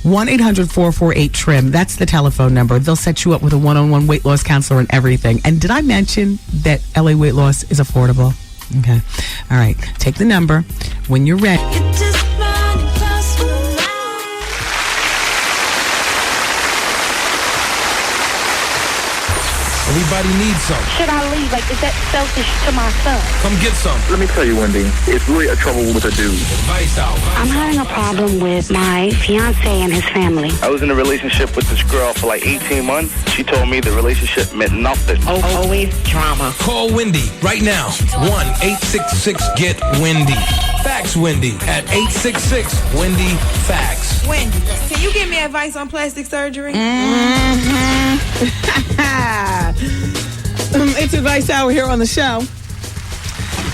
1-800-448-TRIM. That's the telephone number. They'll set you up with a one-on-one weight loss counselor and everything. And did I mention that LA Weight Loss is affordable? Okay. All right. Take the number when you're ready. Everybody needs some. Should I leave? Like, is that selfish to my son? Come get some. Let me tell you, Wendy, it's really a trouble with a dude. Advice out. I'm having a problem with my fiance and his family. I was in a relationship with this girl for like 18 months. She told me the relationship meant nothing. Always drama. Call Wendy right now. 1-866-GET-WENDY. Fax Wendy at 866-WENDY-FAX. Wendy, can you give me advice on plastic surgery? It's Advice Hour here on the show.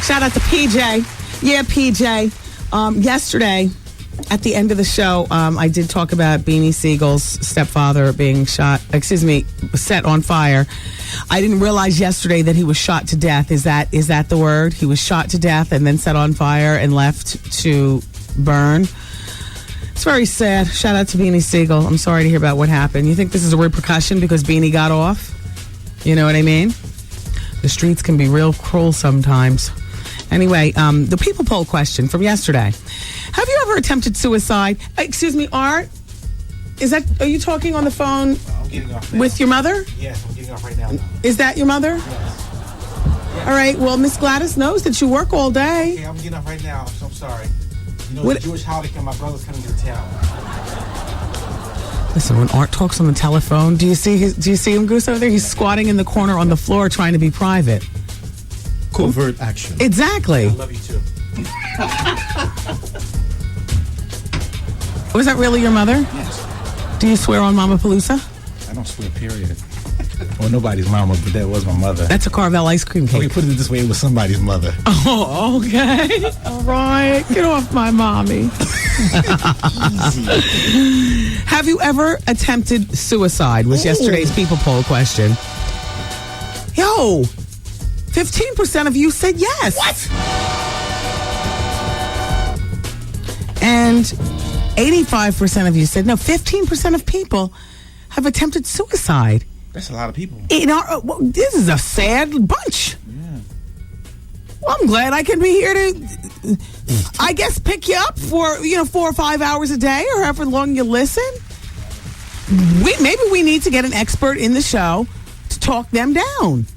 Shout out to PJ. Yeah, PJ. Yesterday, at the end of the show, I did talk about Beanie Siegel's stepfather being set on fire. I didn't realize yesterday that he was shot to death. Is that the word? He was shot to death and then set on fire and left to burn. It's very sad. Shout out to Beanie Siegel. I'm sorry to hear about what happened. You think this is a repercussion because Beanie got off? You know what I mean? The streets can be real cruel sometimes. Anyway, the people poll question from yesterday. Have you ever attempted suicide? Excuse me, Art? Are you talking on the phone I'm getting off now. with your mother? Yes, I'm getting off right now. Is that your mother? Yes. All right, well, Miss Gladys knows that you work all day. Okay, I'm getting off right now. I'm so sorry. You know, What- the Jewish holiday coming, my brother's coming to town. Listen, when Art talks on the telephone, do you see him, Goose, over there? He's squatting in the corner on the floor trying to be private. Covert action. Exactly. I love you too. Was that really your mother? Yes. Do you swear on Mama Palooza? I don't swear, period. Well, nobody's mama, but that was my mother. That's a Carvel ice cream cake. Okay, put it this way, it was somebody's mother. Oh, okay. All right. Get off my mommy. Have you ever attempted suicide? Was yesterday's people poll question. Yo, 15% of you said yes. What? And 85% of you said no. 15% of people have attempted suicide. That's a lot of people. This is a sad bunch. Yeah. Well, I'm glad I can be here to, I guess, pick you up for 4 or 5 hours a day or however long you listen. Maybe we need to get an expert in the show to talk them down.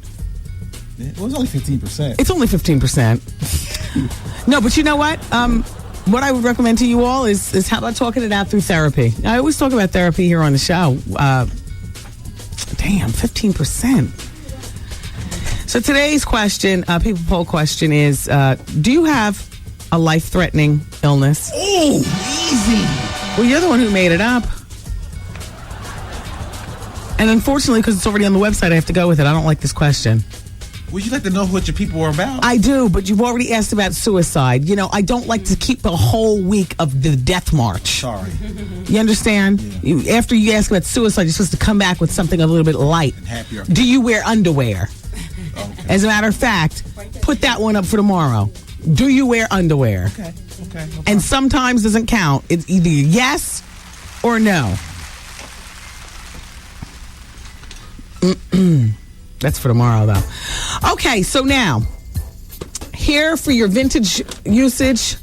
Yeah, it was only 15%. It's only 15%. No, but you know what? What I would recommend to you all is how about talking it out through therapy? I always talk about therapy here on the show. Damn, 15%. So today's question, people poll question is, do you have a life-threatening illness? Oh, easy. Well, you're the one who made it up. And unfortunately, because it's already on the website, I have to go with it. I don't like this question. Would you like to know what your people are about? I do, but you've already asked about suicide. I don't like to keep a whole week of the death march. Sorry. You understand? Yeah. After you ask about suicide, you're supposed to come back with something a little bit light. And happier. Do you wear underwear? Okay. As a matter of fact, put that one up for tomorrow. Do you wear underwear? Okay. No and sometimes doesn't count. It's either yes or no. That's for tomorrow, though. Okay, so now, here for your vintage usage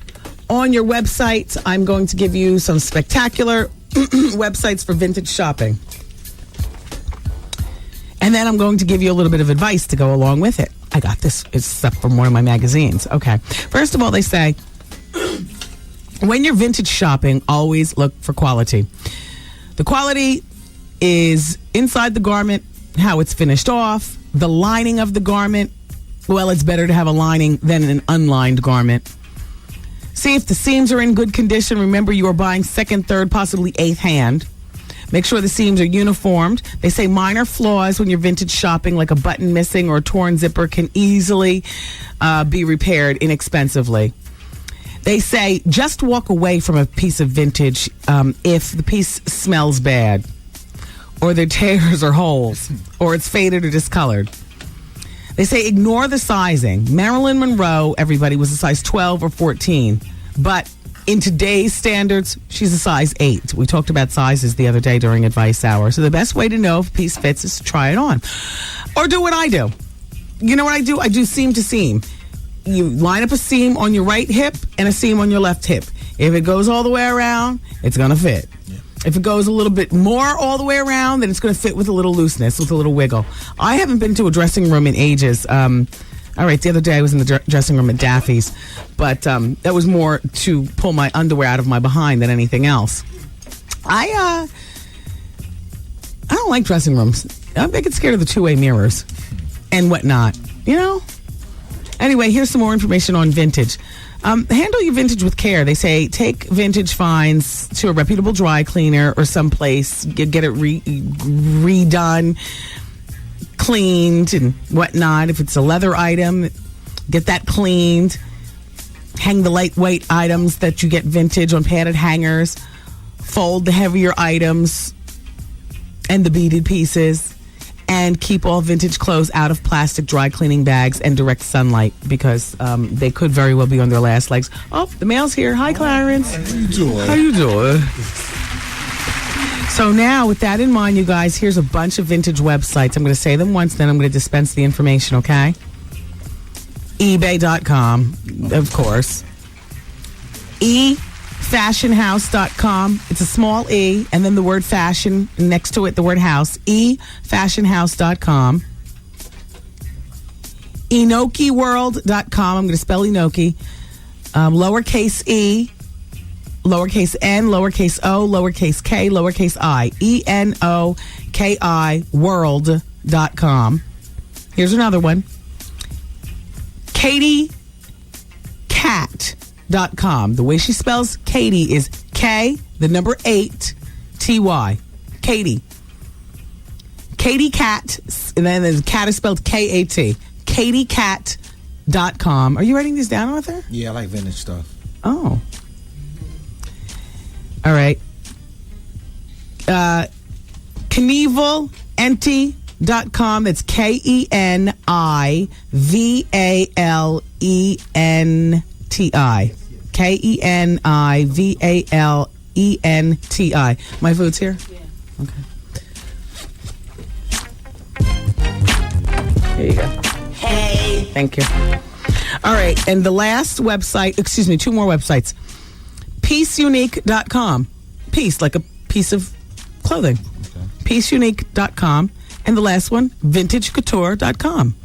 on your website, I'm going to give you some spectacular websites for vintage shopping. And then I'm going to give you a little bit of advice to go along with it. I got this. It's stuff from one of my magazines. Okay. First of all, they say, when you're vintage shopping, always look for quality. The quality is inside the garment, how it's finished off, the lining of the garment. Well, it's better to have a lining than an unlined garment. See if the seams are in good condition. Remember, you are buying second, third, possibly eighth hand. Make sure the seams are uniformed. They say minor flaws when you're vintage shopping, like a button missing or a torn zipper, can easily be repaired inexpensively. They say just walk away from a piece of vintage if the piece smells bad, or there are tears or holes, or it's faded or discolored. They say ignore the sizing. Marilyn Monroe, everybody, was a size 12 or 14. But in today's standards, she's a size 8. We talked about sizes the other day during Advice Hour. So the best way to know if a piece fits is to try it on. Or do what I do. You know what I do? I do seam to seam. You line up a seam on your right hip and a seam on your left hip. If it goes all the way around, it's going to fit. Yeah. If it goes a little bit more all the way around, then it's going to fit with a little looseness, with a little wiggle. I haven't been to a dressing room in ages. All right, the other day I was in the dressing room at Daffy's, but that was more to pull my underwear out of my behind than anything else. I don't like dressing rooms. I get scared of the two-way mirrors and whatnot, you know? Anyway, here's some more information on vintage. Handle your vintage with care. They say take vintage finds to a reputable dry cleaner or someplace. Get it redone, cleaned, and whatnot. If it's a leather item, get that cleaned. Hang the lightweight items that you get vintage on padded hangers. Fold the heavier items and the beaded pieces. And keep all vintage clothes out of plastic dry cleaning bags and direct sunlight because they could very well be on their last legs. Oh, the mail's here. Hi, Clarence. How you doing? How you doing? So now, with that in mind, you guys, here's a bunch of vintage websites. I'm going to say them once, then I'm going to dispense the information, okay? eBay.com, of course. eFashionhouse.com. It's a small e, and then the word fashion, next to it, the word house. eFashionhouse.com. EnokiWorld.com. I'm going to spell Enoki. Lowercase e, lowercase n, lowercase o, lowercase k, lowercase I. ENOKI world.com. Here's another one. KatieCat.com. The way she spells Katie is K, the number 8, T-Y. Katie. Katie Cat, and then the cat is spelled K-A-T. KatieCat.com. Are you writing these down, Arthur? Yeah, I like vintage stuff. Oh. All right. Knievelenti.com. It's KENIVALENTI. KENIVALENTI. My food's here? Yeah. Okay. Here you go. Hey. Thank you. All right. And the last website, excuse me, 2 more websites. PeaceUnique.com. Peace, like a piece of clothing. Okay. PeaceUnique.com. And the last one, VintageCouture.com.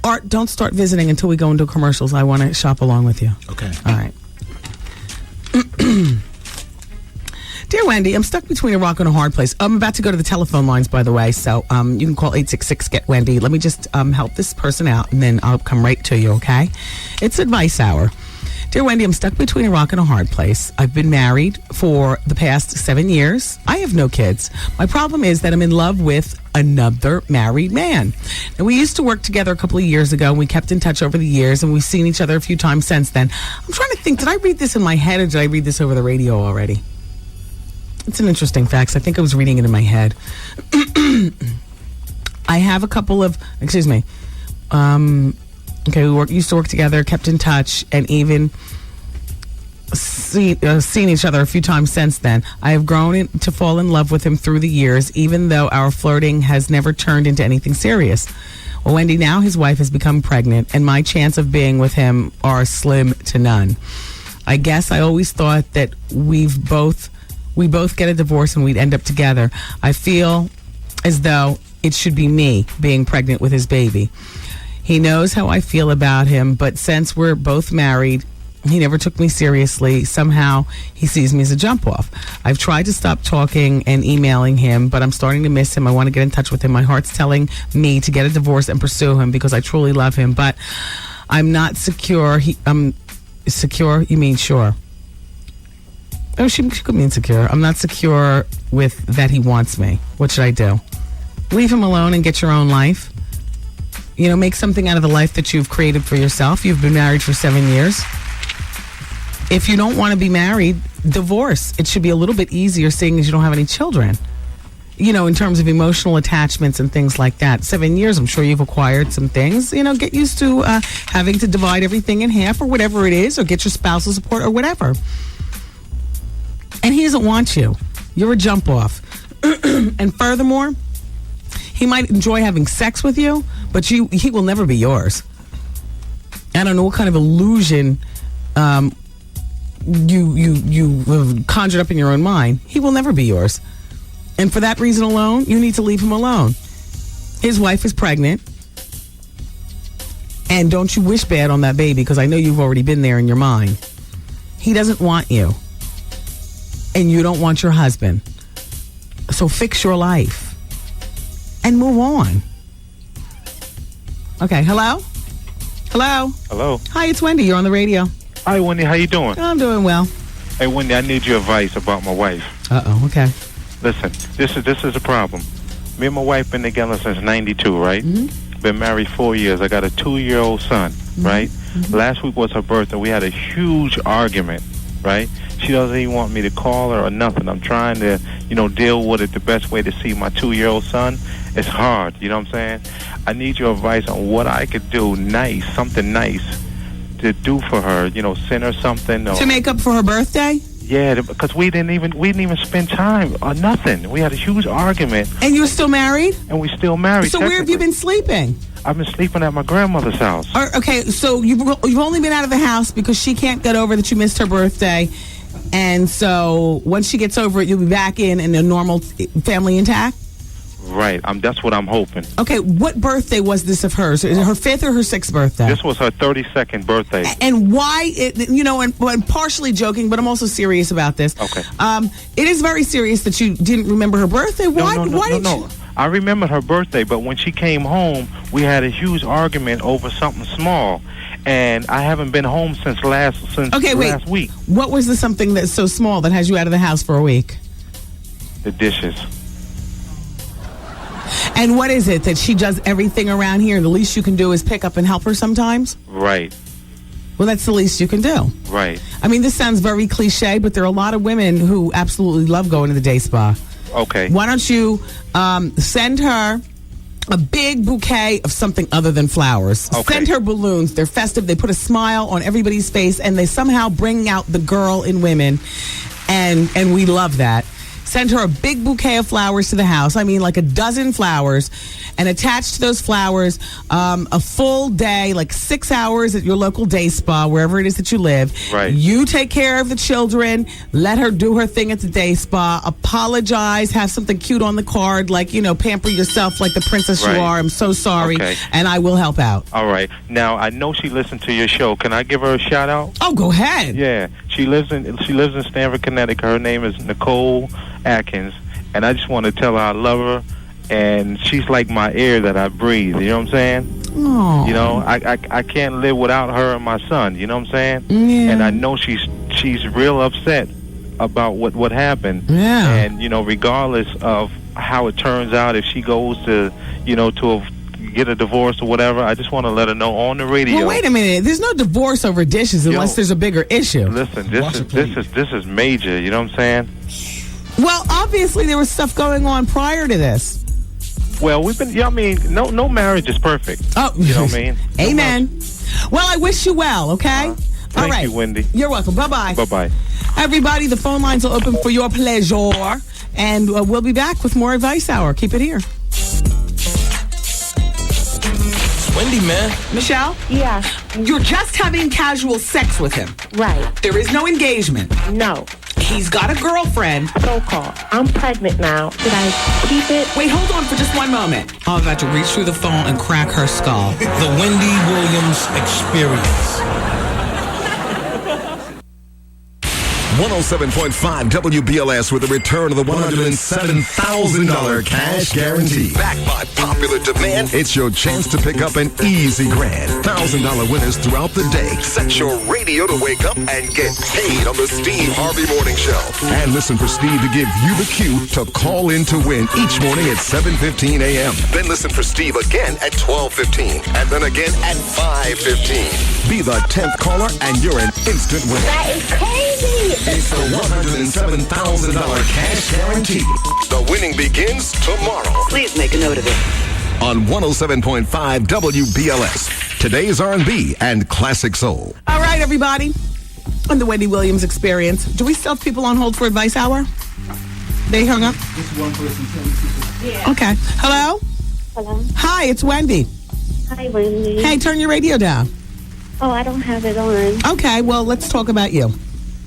Art, don't start visiting until we go into commercials. I want to shop along with you. Okay. All right. Dear Wendy, I'm stuck between a rock and a hard place. I'm about to go to the telephone lines, by the way, so you can call 866-GET-WENDY. Let me just help this person out, and then I'll come right to you, okay? It's Advice Hour. Dear Wendy, I'm stuck between a rock and a hard place. I've been married for the past 7 years. I have no kids. My problem is that I'm in love with another married man. And we used to work together a couple of years ago, and we kept in touch over the years, and we've seen each other a few times since then. I'm trying to think, did I read this in my head, or did I read this over the radio already? It's an interesting fact. I think I was reading it in my head. I have a couple of, okay, we used to work together, kept in touch, and even seen each other a few times since then. I have grown to fall in love with him through the years, even though our flirting has never turned into anything serious. Well, Wendy, now his wife has become pregnant, and my chance of being with him are slim to none. I guess I always thought that we both get a divorce and we'd end up together. I feel as though it should be me being pregnant with his baby. He knows how I feel about him, but since we're both married, he never took me seriously. Somehow he sees me as a jump off. I've tried to stop talking and emailing him, but I'm starting to miss him. I want to get in touch with him. My heart's telling me to get a divorce and pursue him because I truly love him, but I'm not secure. Secure? You mean sure? Oh, she could mean secure. I'm not secure with that he wants me. What should I do? Leave him alone and get your own life. You know, make something out of the life that you've created for yourself. You've been married for 7 years. If you don't want to be married, divorce. It should be a little bit easier seeing as you don't have any children. You know, in terms of emotional attachments and things like that. 7 years, I'm sure you've acquired some things. You know, get used to having to divide everything in half or whatever it is, or get your spousal support or whatever. And he doesn't want you. You're a jump off. And furthermore, he might enjoy having sex with you, but he will never be yours. I don't know what kind of illusion you conjured up in your own mind, he will never be yours. And for that reason alone, you need to leave him alone. His wife is pregnant. And don't you wish bad on that baby, because I know you've already been there in your mind. He doesn't want you. And you don't want your husband. So fix your life. And move on. Okay, hello? Hello? Hello. Hi, it's Wendy. You're on the radio. Hi, Wendy. How you doing? I'm doing well. Hey, Wendy, I need your advice about my wife. Uh-oh, okay. Listen, this is a problem. Me and my wife been together since 92, right? Mm-hmm. Been married 4 years. I got a 2-year-old son, right? Mm-hmm. Last week was her birthday. We had a huge argument, right? She doesn't even want me to call her or nothing. I'm trying to, deal with it the best way to see my 2-year-old son. It's hard, you know what I'm saying? I need your advice on what I could do something nice to do for her, send her something. Or, to make up for her birthday? Yeah, because we didn't even spend time or nothing. We had a huge argument. And you're still married? And we're still married. So where have you been sleeping? I've been sleeping at my grandmother's house. Okay, so you've only been out of the house because she can't get over that you missed her birthday. And so once she gets over it, you'll be back in a normal family intact? Right. That's what I'm hoping. Okay, what birthday was this of hers? Is it her 5th or her 6th birthday? This was her 32nd birthday. And why, I'm partially joking, but I'm also serious about this. Okay. It is very serious that you didn't remember her birthday. Why did you? I remember her birthday, but when she came home, we had a huge argument over something small. And I haven't been home since last week. What was the something that's so small that has you out of the house for a week? The dishes. And what is it that she does everything around here and the least you can do is pick up and help her sometimes? Right. Well, that's the least you can do. Right. I mean, this sounds very cliche, but there are a lot of women who absolutely love going to the day spa. Okay. Why don't you send her a big bouquet of something other than flowers. Okay. Send her balloons. They're festive. They put a smile on everybody's face, and they somehow bring out the girl in women, and we love that. Send her a big bouquet of flowers to the house. I mean, like a dozen flowers. And attached to those flowers, a full day, like 6 hours at your local day spa, wherever it is that you live. Right. You take care of the children. Let her do her thing at the day spa. Apologize. Have something cute on the card, like, pamper yourself like the princess you are. I'm so sorry. Okay. And I will help out. All right. Now, I know she listened to your show. Can I give her a shout out? Oh, go ahead. Yeah. She lives in Stamford, Connecticut. Her name is Nicole Atkins, and I just want to tell her I love her, and she's like my air that I breathe. You know what I'm saying? Aww. I can't live without her and my son. You know what I'm saying? Yeah. And I know she's real upset about what happened. Yeah. And regardless of how it turns out, if she goes to get a divorce or whatever, I just want to let her know on the radio. Well, wait a minute. There's no divorce over dishes unless there's a bigger issue. Listen, this is major. You know what I'm saying? Well, obviously there was stuff going on prior to this. Well, we've been. Yeah, I mean, no marriage is perfect. Oh, you know what I mean? Amen. Well, I wish you well. Okay. Thank you, Wendy. You're welcome. Bye bye. Bye bye. Everybody, the phone lines are open for your pleasure, and we'll be back with more Advice Hour. Keep it here. Wendy, man. Michelle? Yeah. You're just having casual sex with him. Right. There is no engagement. No. He's got a girlfriend. So-called. I'm pregnant now. Should I keep it? Wait, hold on for just one moment. I'm about to reach through the phone and crack her skull. The Wendy Williams Experience. 107.5 WBLS with a return of the $107,000 cash guarantee. Backed by popular demand, it's your chance to pick up an easy grand. $1,000 winners throughout the day. Set your radio to wake up and get paid on the Steve Harvey Morning Show. And listen for Steve to give you the cue to call in to win each morning at 7:15 a.m. Then listen for Steve again at 12:15 and then again at 5:15. Be the 10th caller and you're an instant winner. That is crazy. It's the $107,000 cash guarantee. The winning begins tomorrow. Please make a note of it. On 107.5 WBLS. Today's R&B and classic soul. All right, everybody. On the Wendy Williams Experience. Do we still have people on hold for Advice Hour? They hung up? Just one person. Yeah. Okay. Hello? Hello. Hi, it's Wendy. Hi, Wendy. Hey, turn your radio down. Oh, I don't have it on. Okay, well, let's talk about you.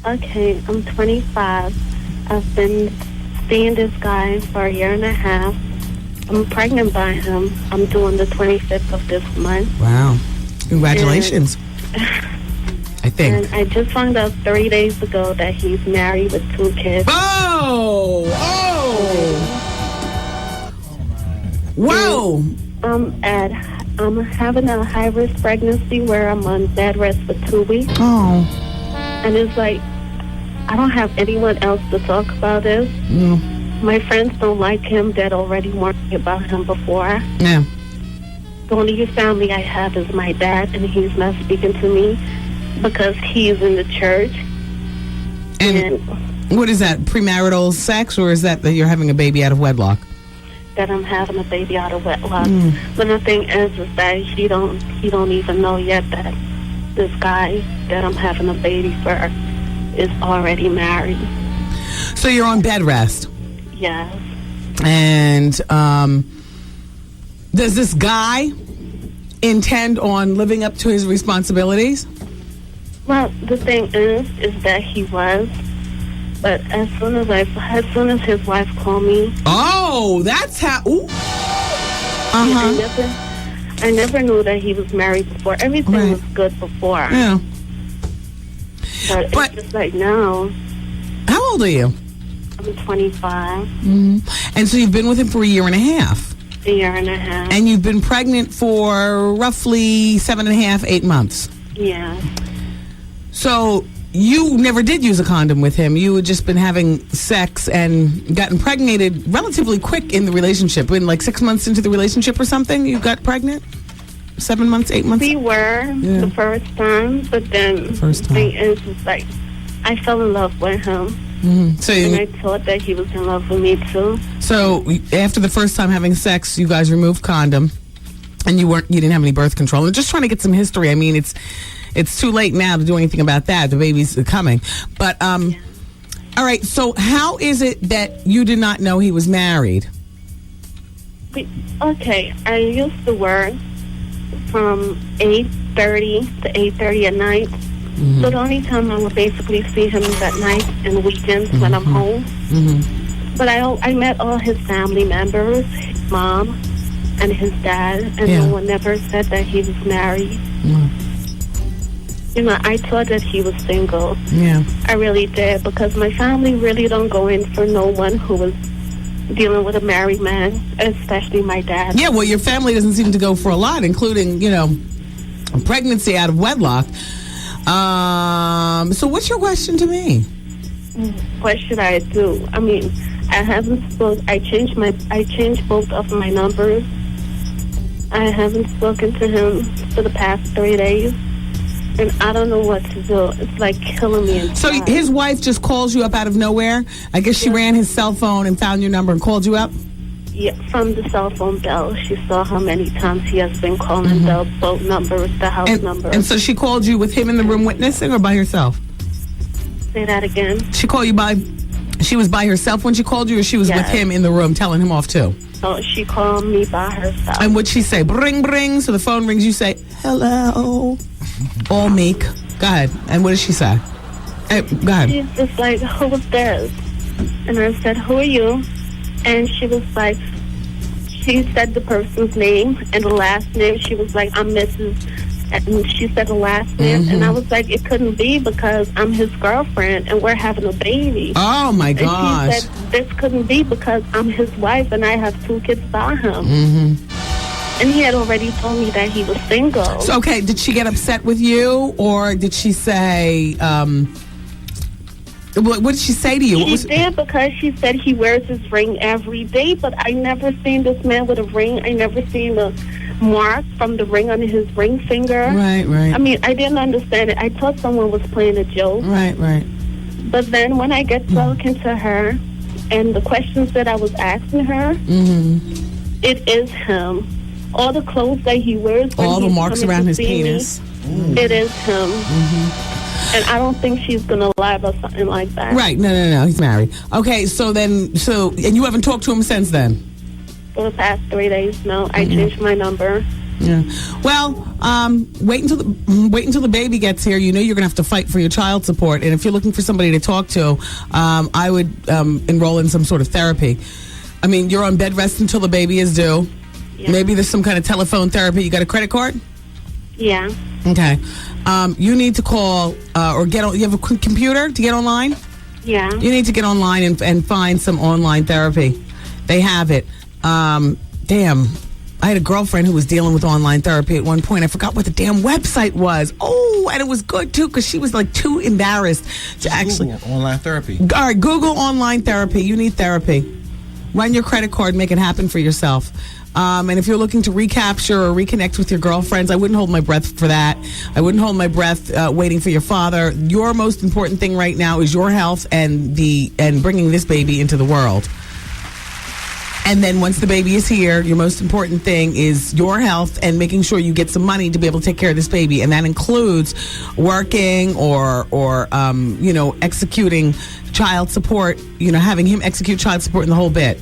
Okay, I'm 25. I've been seeing this guy for a year and a half. I'm pregnant by him. I'm doing the 25th of this month. Wow. Congratulations. I think. And I just found out 3 days ago that he's married with 2 kids. Oh! Whoa! I'm having a high-risk pregnancy where I'm on bed rest for 2 weeks. Oh. And it's like, I don't have anyone else to talk about this. My friends don't like him that already warned me about him before. Yeah. The only family I have is my dad, and he's not speaking to me because he's in the church. And what is that, premarital sex, or is that you're having a baby out of wedlock? That I'm having a baby out of wedlock. But the thing is that he don't even know yet that this guy that I'm having a baby for is already married. So you're on bed rest? Yes. And does this guy intend on living up to his responsibilities? Well, the thing is that he was, but as soon as his wife called me. Oh, that's how. Ooh. I never knew that he was married before. Everything was good before. Yeah. But it's just like now. How old are you? I'm 25. And so you've been with him for a year and a half. A year and a half. And you've been pregnant for roughly 7.5, 8 months. Yeah. So you never did use a condom with him. You had just been having sex and got impregnated relatively quick in the relationship. In like 6 months into the relationship or something, you got pregnant? 7 months, 8 months? We were the first time, but then the thing is like, I fell in love with him. So and I thought that he was in love with me too. So after the first time having sex, you guys removed condom, and you didn't have any birth control. I'm just trying to get some history. I mean, it's too late now to do anything about that. The baby's coming. But all right. So how is it that you did not know he was married? Okay, I used to work from 8:30 to 8:30 at night. So the only time I would basically see him is at night and weekends when I'm home. But I met all his family members, his mom and his dad, and no one never said that he was married. You know, I thought that he was single. Yeah. I really did, because my family really don't go in for no one who was dealing with a married man, especially my dad. Yeah, well, your family doesn't seem to go for a lot, including, you know, a pregnancy out of wedlock. So what's your question to me? What should I do? I mean, I haven't spoke. I changed both of my numbers. I haven't spoken to him for the past 3 days, and I don't know what to do. It's like killing me inside. So his wife just calls you up out of nowhere? I guess she ran his cell phone and found your number and called you up? Yeah, from the cell phone bell. She saw how many times he has been calling the boat numbers, the house number. And so she called you with him in the room witnessing, or by herself? Say that again. She was by herself when she called you, or she was with him in the room telling him off too? Oh, she called me by herself. And what'd she say? Bring, bring. So the phone rings, you say, hello. All meek. Go ahead. And what did she say? Hey, go ahead. She's just like, who was this? And I said, who are you? And she was like, she said the person's name and the last name. She was like, I'm Mrs. And she said the last name. And I was like, it couldn't be, because I'm his girlfriend and we're having a baby. Oh, my gosh. And she said, this couldn't be, because I'm his wife and I have 2 kids by him. And he had already told me that he was single. So, okay, did she get upset with you, or did she say... What did she say to you? She did, because she said he wears his ring every day, but I never seen this man with a ring. I never seen the mark from the ring on his ring finger. Right. I mean, I didn't understand it. I thought someone was playing a joke. Right. But then when I get talking to her, and the questions that I was asking her, it is him. All the clothes that he wears, all the marks around his penis. It is him. And I don't think she's going to lie about something like that. Right. No. He's married. Okay, and you haven't talked to him since then? For the past 3 days, no. I changed my number. Yeah. Well, wait until the baby gets here. You know you're going to have to fight for your child support, and if you're looking for somebody to talk to, I would enroll in some sort of therapy. I mean, you're on bed rest until the baby is due. Yeah. Maybe there's some kind of telephone therapy. You got a credit card? Yeah. Okay. You need to call or get on. You have a computer to get online? Yeah. You need to get online and find some online therapy. They have it. Damn. I had a girlfriend who was dealing with online therapy at one point. I forgot what the damn website was. Oh, and it was good, too, because she was, like, too embarrassed to actually... Google online therapy. All right, Google online therapy. You need therapy. Run your credit card. Make it happen for yourself. And if you're looking to recapture or reconnect with your girlfriends, I wouldn't hold my breath for that. I wouldn't hold my breath waiting for your father. Your most important thing right now is your health and bringing this baby into the world. And then once the baby is here, your most important thing is your health and making sure you get some money to be able to take care of this baby. And that includes working or executing child support, having him execute child support in the whole bit.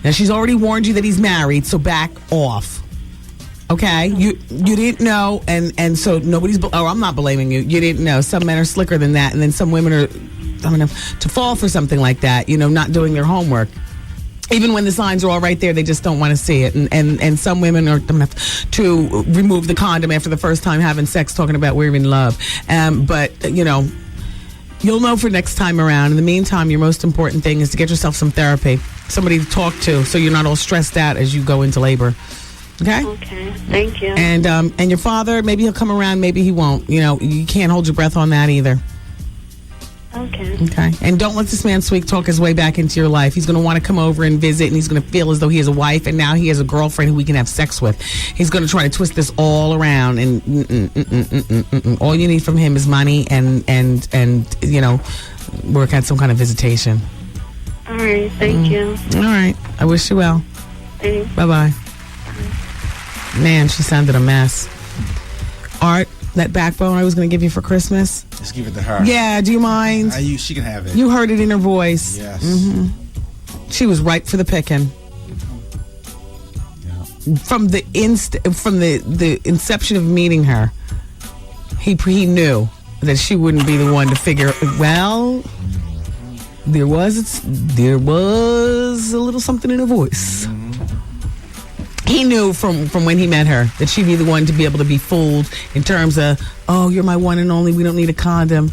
Now, she's already warned you that he's married, so back off. Okay? You didn't know, and so nobody's... I'm not blaming you. You didn't know. Some men are slicker than that, and then some women are dumb enough to fall for something like that, not doing their homework. Even when the signs are all right there, they just don't want to see it. And some women are dumb enough to remove the condom after the first time having sex, talking about we're in love. But, you'll know for next time around. In the meantime, your most important thing is to get yourself some therapy, somebody to talk to, so you're not all stressed out as you go into labor. Okay? Okay. Thank you. And your father, maybe he'll come around, maybe he won't. You can't hold your breath on that either. Okay. And don't let this man sweet talk his way back into your life. He's going to want to come over and visit, and he's going to feel as though he has a wife, and now he has a girlfriend who he can have sex with. He's going to try to twist this all around, and all you need from him is money and work out some kind of visitation. All right. Thank you. All right. I wish you well. Thanks. Bye-bye. Man, she sounded a mess. Art, that backbone I was going to give you for Christmas. Just give it to her. Yeah, do you mind? She can have it. You heard it in her voice. Yes. Mm-hmm. She was ripe for the picking. Yeah. From the inception of meeting her, he knew that she wouldn't be the one to figure. Well, there was a little something in her voice. He knew from when he met her that she'd be the one to be able to be fooled in terms of, oh, you're my one and only. We don't need a condom.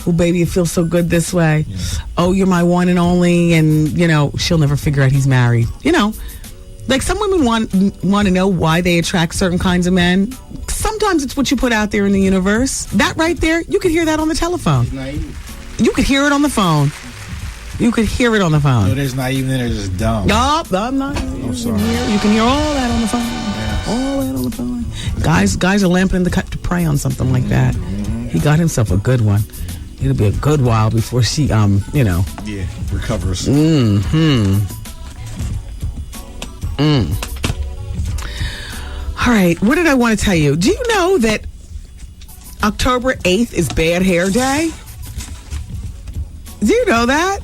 Oh, baby, it feels so good this way. Yeah. Oh, you're my one and only. And, she'll never figure out he's married. Like some women want to know why they attract certain kinds of men. Sometimes it's what you put out there in the universe. That right there, you could hear that on the telephone. You could hear it on the phone. You could hear it on the phone. No, there's naive and there's just dumb. No, I'm not. I'm sorry. You can hear all that on the phone. Yes. All that on the phone. Guys are lamping in the cut to pray on something like that. Mm-hmm. He got himself a good one. It'll be a good while before she, Yeah, recovers. All right, what did I want to tell you? Do you know that October 8th is Bad Hair Day? Do you know that?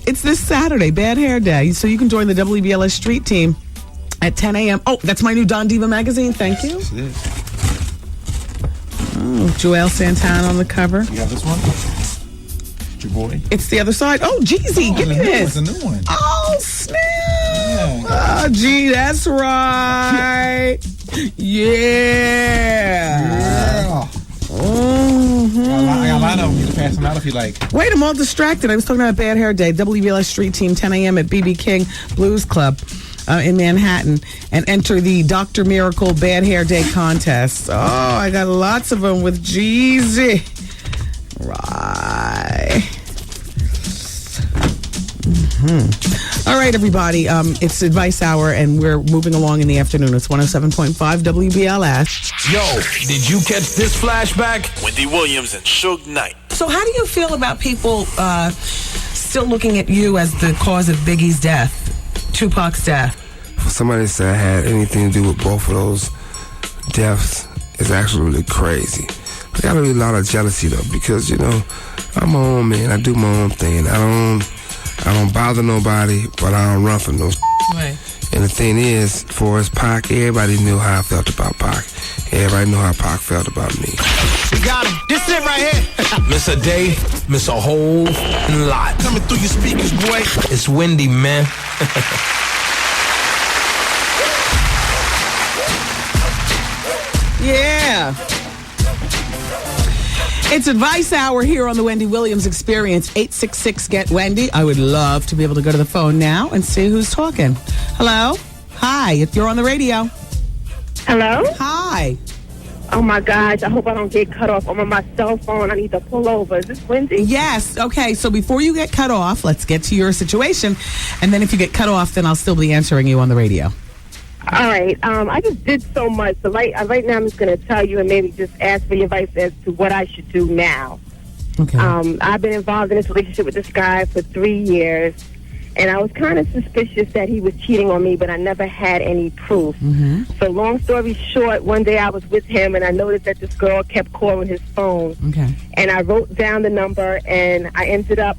It's this Saturday, Bad Hair Day. So you can join the WBLS Street Team at 10 a.m. Oh, that's my new Don Diva magazine. Thank you. Oh, Joel Santana on the cover. You have this one? It's your boy. It's the other side. Oh, Jeezy, give me this. It's a new one. Oh, snap. Yeah. Oh, gee, that's right. Yeah. Mm-hmm. I got a line of them. You can pass them out if you like. Wait, I'm all distracted. I was talking about Bad Hair Day. WBLS Street Team, 10 a.m. at BB King Blues Club in Manhattan. And enter the Dr. Miracle Bad Hair Day contest. Oh, I got lots of them with Jeezy. Right. Mm-hmm. All right, everybody. It's Advice Hour, and we're moving along in the afternoon. It's 107.5 WBLS. Yo, did you catch this flashback? Wendy Williams and Suge Knight. So how do you feel about people still looking at you as the cause of Biggie's death, Tupac's death? For somebody to say I had anything to do with both of those deaths is actually really crazy. I got a lot of jealousy, though, because, I'm my own man. I do my own thing. I I don't bother nobody, but I don't run from no. Right. And the thing is, for as Pac, everybody knew how I felt about Pac. Everybody knew how Pac felt about me. We got him. This is it right here. Miss a day, miss a whole lot. Coming through your speakers, boy. It's Wendy, man. Yeah. It's Advice Hour here on the Wendy Williams Experience. 866-GET-WENDY. I would love to be able to go to the phone now and see who's talking. Hello? Hi, if you're on the radio. Hello? Hi. Oh, my gosh. I hope I don't get cut off. I'm on my cell phone. I need to pull over. Is this Wendy? Yes. Okay, so before you get cut off, let's get to your situation. And then if you get cut off, then I'll still be answering you on the radio. All right. I just did so much. So right now I'm just going to tell you and maybe just ask for your advice as to what I should do now. Okay. I've been involved in this relationship with this guy for 3 years. And I was kind of suspicious that he was cheating on me, but I never had any proof. Mm-hmm. So long story short, one day I was with him, and I noticed that this girl kept calling his phone. Okay. And I wrote down the number, and I ended up,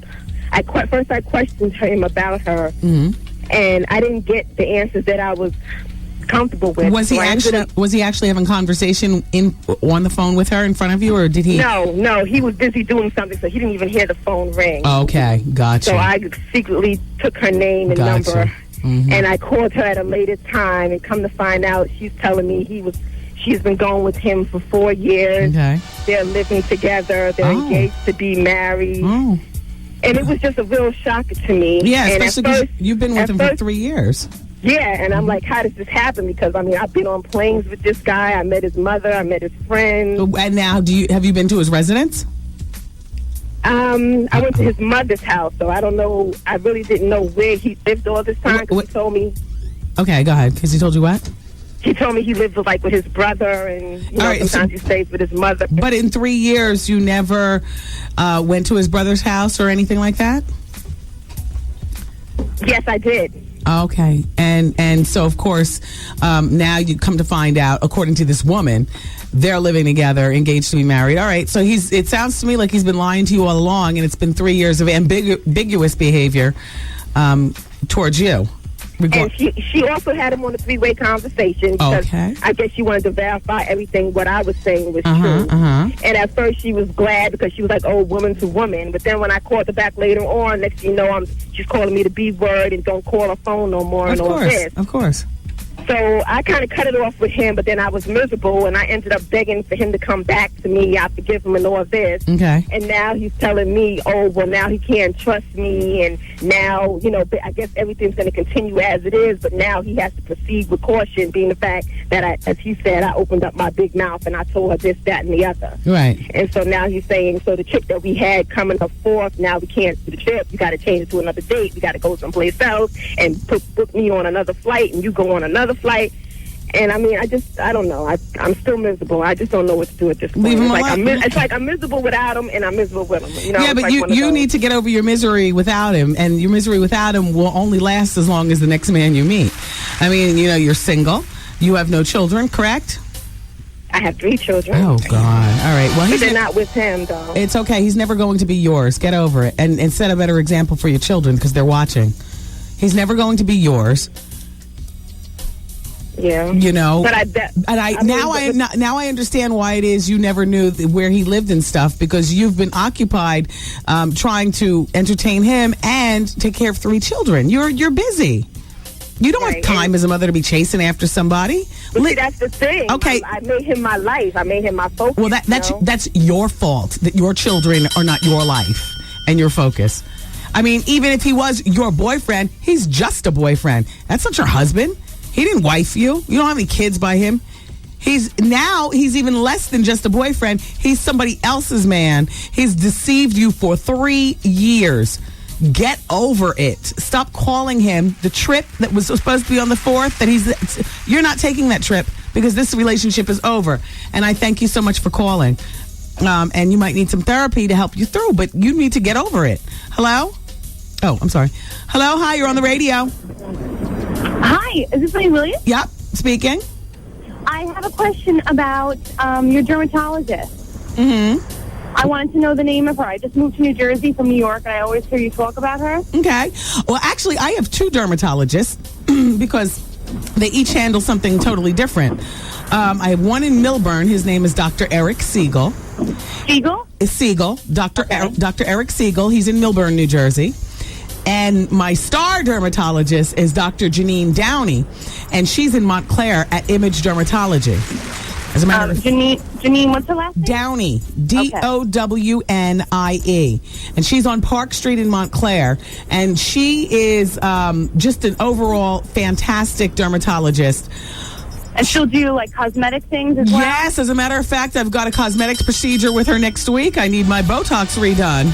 first I questioned him about her, and I didn't get the answers that I was comfortable with. Was he actually having conversation on the phone with her in front of you, or did he? No, he was busy doing something, so he didn't even hear the phone ring. Okay, gotcha. So I secretly took her name and number, and I called her at a later time, and come to find out, she's telling me she's been going with him for 4 years. Okay. They're living together. They're engaged to be married. Oh. And it was just a real shock to me. Yeah, and especially because you've been with him for 3 years. Yeah, and I'm like, how does this happen? Because, I mean, I've been on planes with this guy. I met his mother. I met his friends. And now, have you been to his residence? I went to his mother's house, so I don't know. I really didn't know where he lived all this time, because he told me. Okay, go ahead. Because he told you what? He told me he lived with his brother, and sometimes he stays with his mother. But in 3 years, you never went to his brother's house or anything like that? Yes, I did. Okay, and so of course, now you come to find out, according to this woman, they're living together, engaged to be married. All right, so it sounds to me like he's been lying to you all along, and it's been 3 years of ambiguous behavior towards you. And she also had him on a three-way conversation because I guess she wanted to verify everything what I was saying was true. And at first she was glad because she was like, oh, woman to woman. But then when I called her back later on, next thing you know, she's calling me the B word and don't call her phone no more and all this. Of course. So I kind of cut it off with him, but then I was miserable, and I ended up begging for him to come back to me. I forgive him and all this. Okay. And now he's telling me, oh, well, now he can't trust me, and now, I guess everything's going to continue as it is, but now he has to proceed with caution, being the fact that, as he said, I opened up my big mouth, and I told her this, that, and the other. Right. And so now he's saying, so the trip that we had coming up forth, now we can't do the trip. You got to change it to another date. We got to go someplace else and book me on another flight, and you go on another flight. And I mean, I don't know. I'm still miserable. I just don't know what to do at this point. It's like I'm miserable without him, and I'm miserable with him. Yeah, but you need to get over your misery without him, and your misery without him will only last as long as the next man you meet. I mean, you're single. You have no children, correct? I have 3 children. Oh, God. All right. Well, but they're not with him, though. It's okay. He's never going to be yours. Get over it. And set a better example for your children because they're watching. He's never going to be yours. Yeah. But now I understand why it is you never knew where he lived and stuff, because you've been occupied trying to entertain him and take care of 3 children. You're busy. You don't have time as a mother to be chasing after somebody. But see, that's the thing. Okay. I made him my life. I made him my focus. Well, that's your fault that your children are not your life and your focus. I mean, even if he was your boyfriend, he's just a boyfriend. That's not your husband. He didn't wife you. You don't have any kids by him. He's even less than just a boyfriend. He's somebody else's man. He's deceived you for 3 years. Get over it. Stop calling him. The trip that was supposed to be on the 4th, you're not taking that trip because this relationship is over. And I thank you so much for calling. And you might need some therapy to help you through, but you need to get over it. Hello? Oh, I'm sorry. Hello? Hi, you're on the radio. Hi, is this Wendy Williams? Yep, speaking. I have a question about your dermatologist. Mm-hmm. I wanted to know the name of her. I just moved to New Jersey from New York, and I always hear you talk about her. Okay. Well, actually, I have 2 dermatologists because they each handle something totally different. I have one in Millburn. His name is Dr. Eric Siegel. Siegel? Siegel. Dr. Eric Siegel. He's in Millburn, New Jersey. And my star dermatologist is Dr. Janine Downey, and she's in Montclair at Image Dermatology. As a matter of Janine, what's her last name? Downey, Downie, and she's on Park Street in Montclair, and she is just an overall fantastic dermatologist. And she'll do like cosmetic things as well? Yes, as a matter of fact, I've got a cosmetics procedure with her next week. I need my Botox redone.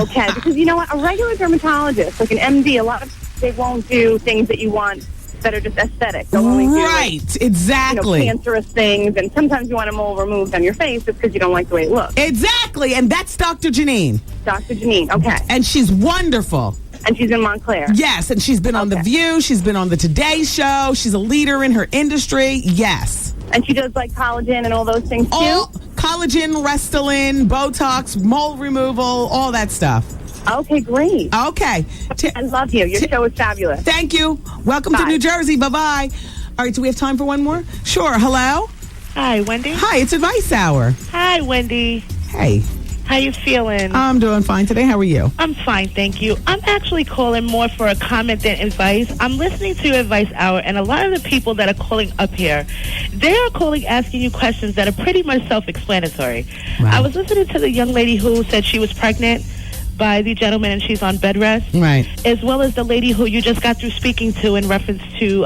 Okay, because you know what? A regular dermatologist, like an MD, a lot of they won't do things that you want that are just aesthetic. They'll only do, right, exactly. Cancerous things, and sometimes you want a mole removed on your face just because you don't like the way it looks. Exactly, and that's Dr. Janine. Dr. Janine, okay. And she's wonderful. And she's in Montclair. Yes, and she's been on The View. She's been on the Today Show. She's a leader in her industry. Yes. And she does like collagen and all those things too? Collagen, Restylane, Botox, mole removal, all that stuff. Okay, great. Okay. I love you. Your show is fabulous. Thank you. Welcome to New Jersey. Bye-bye. All right, do we have time for one more? Sure. Hello? Hi, Wendy. Hi, it's Advice Hour. Hi, Wendy. Hey. How you feeling? I'm doing fine today. How are you? I'm fine, thank you. I'm actually calling more for a comment than advice. I'm listening to your Advice Hour, and a lot of the people that are calling up here, they are calling asking you questions that are pretty much self-explanatory. Wow. I was listening to the young lady who said she was pregnant by the gentleman and she's on bed rest. Right. As well as the lady who you just got through speaking to in reference to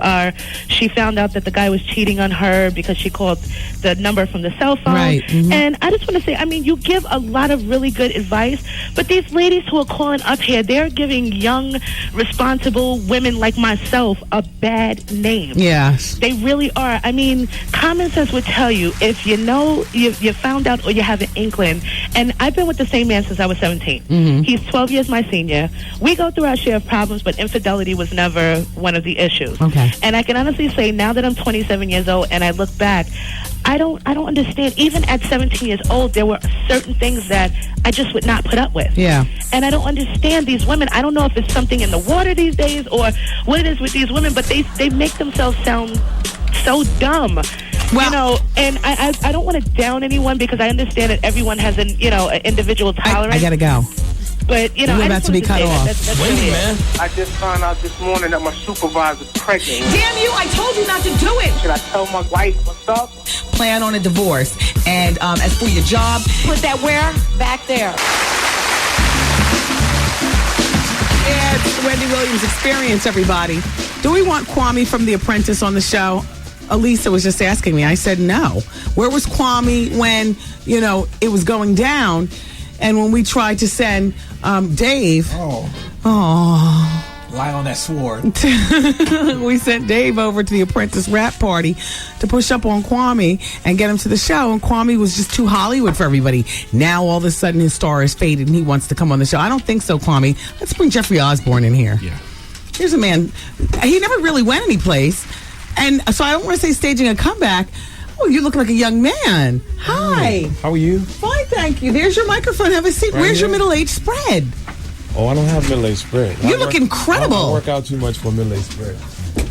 she found out that the guy was cheating on her because she called the number from the cell phone. Right. Mm-hmm. And I just want to say, I mean, you give a lot of really good advice, but these ladies who are calling up here, they're giving young, responsible women like myself a bad name. Yes. They really are. I mean, common sense would tell you if you know, you found out or you have an inkling, and I've been with the same man since I was 17. Mm-hmm. He's 12 years my senior. We go through our share of problems, but infidelity was never one of the issues. Okay. And I can honestly say now that I'm 27 years old and I look back, I don't understand. Even at 17 years old, there were certain things that I just would not put up with. Yeah. And I don't understand these women. I don't know if it's something in the water these days or what it is with these women, but they make themselves sound so dumb. Well, you know, and I don't want to down anyone because I understand that everyone has an individual tolerance. I gotta go. But, you know, We're about to be cut off. That's Wendy, man. I just found out this morning that my supervisor's pregnant. Damn you, I told you not to do it. Should I tell my wife what's up? Plan on a divorce. And as for your job, Put that where? Back there. it's Wendy Williams Experience, everybody. Do we want Kwame from The Apprentice on the show? Elisa was just asking me. I said no. Where was Kwame when, it was going down? And when we tried to send Dave, Lie on that sword. we sent Dave over to the Apprentice rap party to push up on Kwame and get him to the show. And Kwame was just too Hollywood for everybody. Now all of a sudden his star is faded and he wants to come on the show. I don't think so, Kwame. Let's bring Jeffrey Osborne in here. Yeah. Here's a man. He never really went anyplace. And so I don't want to say staging a comeback. Oh, you look like a young man. Hi. How are you? Fine, thank you. There's your microphone. Have a seat. Right Where's here? your middle-aged spread? Oh, I don't have middle-aged spread. You look incredible. I don't work out too much for middle-aged spread.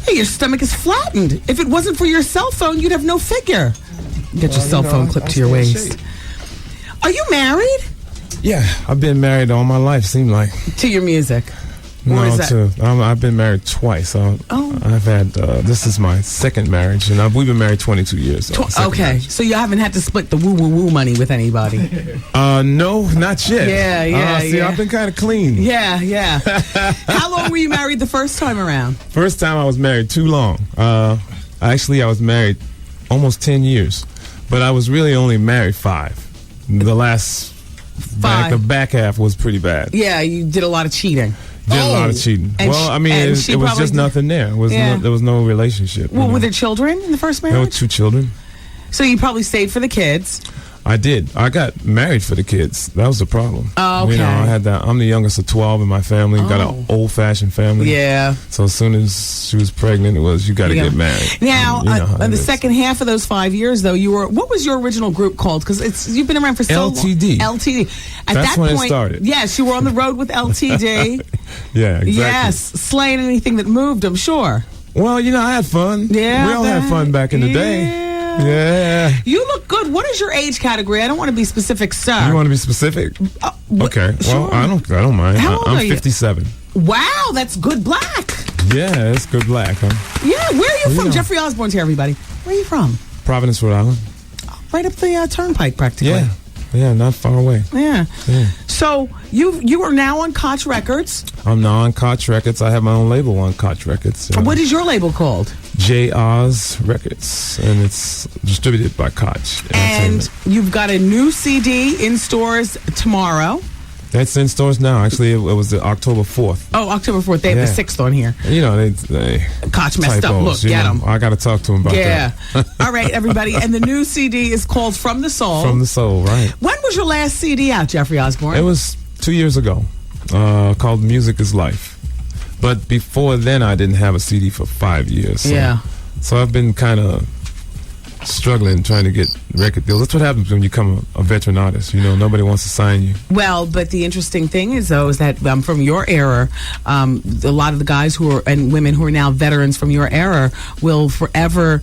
Hey, your stomach is flattened. If it wasn't for your cell phone, you'd have no figure. Get your cell phone clipped to your waist. Are you married? Yeah, I've been married all my life, seemed like. To your music? No, Or is that- I've been married twice. I've had, this is my second marriage, and we've been married 22 years. So Okay, marriage. so you haven't had to split the woo-woo-woo money with anybody? No, not yet. Yeah. I've been kind of clean. Yeah. How long were you married the first time around? First time I was married too long. Actually, I was married almost 10 years, but I was really only married 5. The last 5. The back half was pretty bad. Yeah, you did a lot of cheating. Did a lot of cheating. And Well, I mean, and it she was probably just did- nothing there. There was no relationship. Well, were there children in the first There were marriage? 2 children. So you probably stayed for the kids. I did. I got married for the kids. That was the problem. Oh, okay. You know, I had that. I'm the youngest of 12 in my family. Got an old-fashioned family. Yeah. So as soon as she was pregnant, it was, you got to get married. Now, You know how in it the is. second half of those 5 years, though, what was your original group called? Because you've been around for so LTD. long. LTD. At That's that when it point, started. yes, you were on the road with LTD. Yeah, exactly. Yes, slaying anything that moved, I'm sure. Well, you know, I had fun. Yeah, we all had fun back in the day. Yeah. You look good. What is your age category? I don't want to be specific, sir. You want to be specific? Okay. sure. Well, I don't mind. How old I'm are you? 57. Wow, that's good black. Yeah, it's good black, huh? Yeah, where are you from? Yeah. Jeffrey Osborne's here, everybody. Where are you from? Providence, Rhode Island. Right up the turnpike, practically. Yeah. Yeah, not far away. Yeah. Yeah. So you are now on Koch Records. I'm now on Koch Records. I have my own label on Koch Records. What is your label called? J. Oz Records, and it's distributed by Koch. And you've got a new CD in stores tomorrow. That's in stores now. Actually, it was the October 4th. Oh, October 4th. They have the 6th on here. You know, they Koch messed up. typos, Look, you get know. them. I got to talk to him about Yeah. that. All right, everybody. And the new CD is called From the Soul. From the Soul, right. When was your last CD out, Jeffrey Osborne? It was 2 years ago, called Music is Life. But before then, I didn't have a CD for 5 years. So, Yeah. So I've been kind of struggling trying to get record deals. That's what happens when you become a veteran artist. You know, nobody wants to sign you. Well, but the interesting thing is, though, is that from your era, a lot of the guys who are and women who are now veterans from your era will forever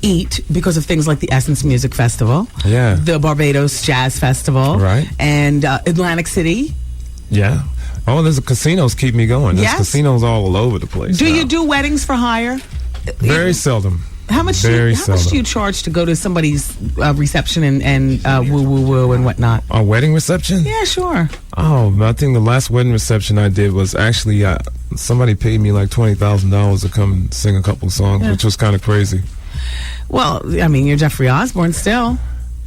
eat because of things like the Essence Music Festival, Yeah. the Barbados Jazz Festival, Right. and Atlantic City. Yeah. Oh, there's casinos keep me going. There's Yes. casinos all over the place. Do now. you do weddings for hire? Very seldom. How much? Very How much seldom. do you charge to go to somebody's reception and woo woo woo and whatnot? A wedding reception? Yeah, sure. Oh, I think the last wedding reception I did was actually somebody paid me like $20,000 to come and sing a couple songs, Yeah. which was kind of crazy. Well, I mean, you're Jeffrey Osborne still.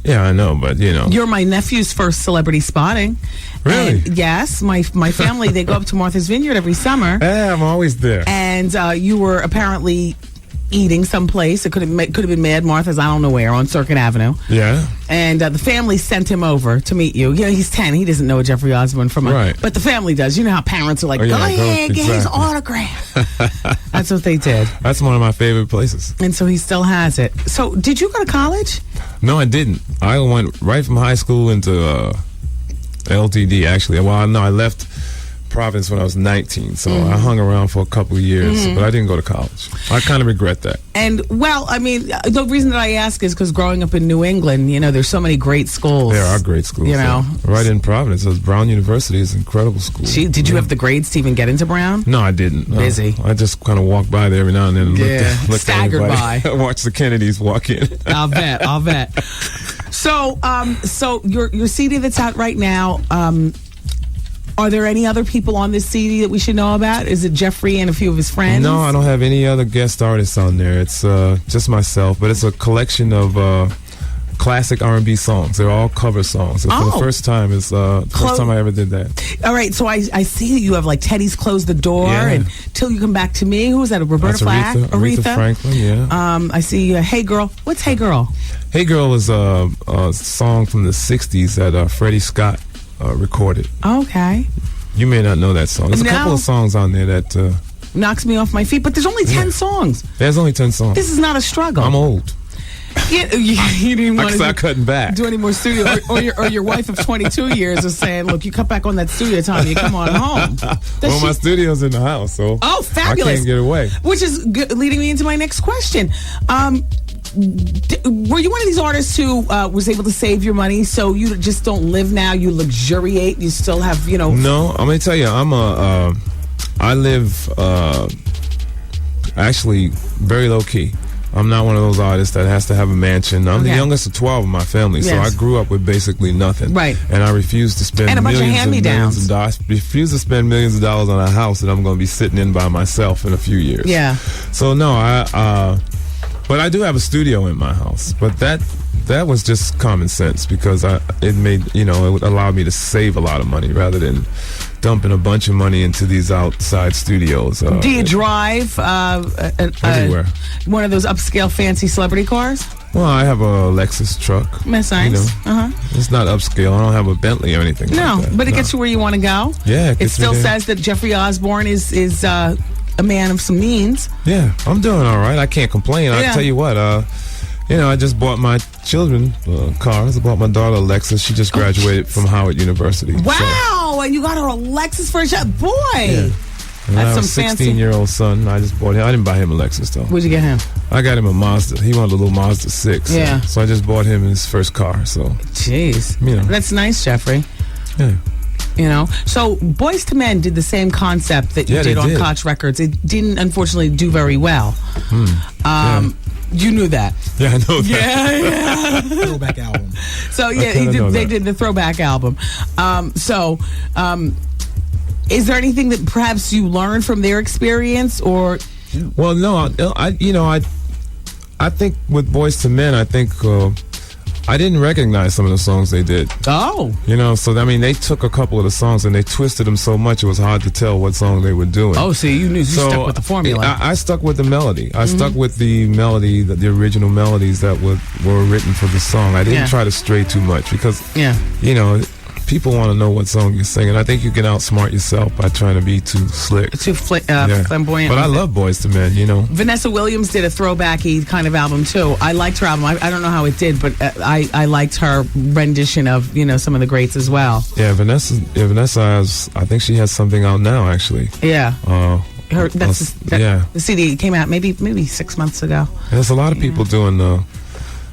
Yeah, I know, but you know. You're my nephew's first celebrity spotting. Really? And yes, my family, they go up to Martha's Vineyard every summer. Yeah, I'm always there. And you were apparently eating someplace. It could have been Mad Martha's, I don't know where, on Circuit Avenue. Yeah. And the family sent him over to meet you. You know, he's 10. He doesn't know Jeffrey Osborne from Right. But the family does. You know how parents are like, Oh, yeah, go ahead, get his exactly. autograph. That's what they did. That's one of my favorite places. And so he still has it. So did you go to college? No, I didn't. I went right from high school into LTD, actually. Well, no, I left Providence when I was 19, so I hung around for a couple of years, but I didn't go to college. I kind of regret that. And, well, I mean, the reason that I ask is because growing up in New England, you know, there's so many great schools. There are great schools. You know. Right in Providence. Brown University is an incredible school. Did you have the grades to even get into Brown? No, I didn't. Busy. I just kind of walked by there every now and then and looked staggered at everybody. Watched the Kennedys walk in. I'll bet. So, so your CD that's out right now, are there any other people on this CD that we should know about? Is it Jeffrey and a few of his friends? No, I don't have any other guest artists on there. It's just myself, but it's a collection of classic R&B songs. They're all cover songs. So for the first time, it's the first time I ever did that. All right, so I see that you have like Teddy's Close the Door and Till You Come Back to Me. Who was that? Roberta That's Flack? Aretha Franklin, yeah. I see Hey Girl. What's Hey Girl? Hey Girl is a song from the 60s that Freddie Scott recorded. Okay. You may not know that song. There's a couple of songs on there that knocks me off my feet, but there's only 10 songs. There's only 10 songs. This is not a struggle. I'm old. You didn't want to start cutting back. Do any more studio, or your wife of 22 years is saying, "Look, you cut back on that studio time. You come on home." Well, my studio's in the house, so fabulous! I can't get away. Which is leading me into my next question. Were you one of these artists who was able to save your money so you just don't live now? You luxuriate. You still have, you know. No, I'm gonna tell you, I live actually very low key. I'm not one of those artists that has to have a mansion. I'm the youngest of 12 in my family, so I grew up with basically nothing. Right. And I refuse to spend and a bunch of millions and millions hand-me-downs. of dollars. Refuse to spend millions of dollars on a house that I'm going to be sitting in by myself in a few years. Yeah. So no, but I do have a studio in my house. But that was just common sense because it would allow me to save a lot of money rather than dumping a bunch of money into these outside studios. Do you drive everywhere? One of those upscale fancy celebrity cars? Well, I have a Lexus truck. That's nice. You know, it's not upscale. I don't have a Bentley or anything. No, like that. but it gets you where you want to go. Yeah, it still says that Jeffrey Osborne is a man of some means. Yeah, I'm doing all right. I can't complain. I tell you what. I just bought my children cars. I bought my daughter a Lexus. She just graduated from Howard University. Wow, and you got her a Lexus for a shot. Boy. Yeah. And That's I have some a fancy. 16-year-old son. I just bought him. I didn't buy him a Lexus, though. What'd you get him? I got him a Mazda. He wanted a little Mazda 6. Yeah. So I just bought him his first car. So. Jeez. You know. That's nice, Jeffrey. Yeah. You know, so Boys to Men did the same concept that you did on Koch Records. It didn't, unfortunately, do very well. You knew that. Yeah, I know that. Yeah. Throwback album. So yeah, they did the throwback album. Is there anything that perhaps you learned from their experience, or? Well, no, I think with Boys to Men, I think I didn't recognize some of the songs they did. Oh. So I mean, they took a couple of the songs and they twisted them so much it was hard to tell what song they were doing. Oh, so you stuck with the formula. I stuck with the melody. I stuck with the melody, the original melodies that were written for the song. I didn't try to stray too much because, people want to know what song you're singing. I think you can outsmart yourself by trying to be too slick. Too flamboyant. But I love Boys to Men, Vanessa Williams did a throwbacky kind of album, too. I liked her album. I don't know how it did, but I liked her rendition of, some of the greats as well. Yeah, Vanessa has, I think she has something out now, actually. Yeah. The CD came out maybe 6 months ago. There's a lot of people doing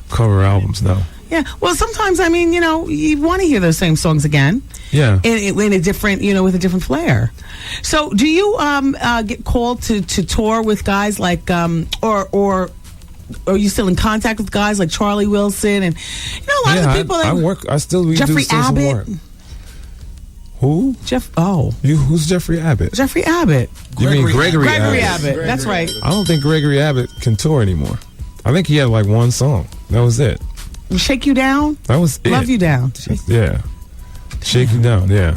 cover albums now. Yeah, well, sometimes, you want to hear those same songs again. Yeah. In a different, with a different flair. So, do you get called to tour with guys like, or are you still in contact with guys like Charlie Wilson and, a lot of the people that... I still do Jeffrey some Abbott. work. Who? Who's Jeffrey Abbott? Jeffrey Abbott. You mean Gregory Abbott. That's right. I don't think Gregory Abbott can tour anymore. I think he had like one song. That was it. Shake You Down? That was it. Love You Down. Yeah. Shake You Down, yeah.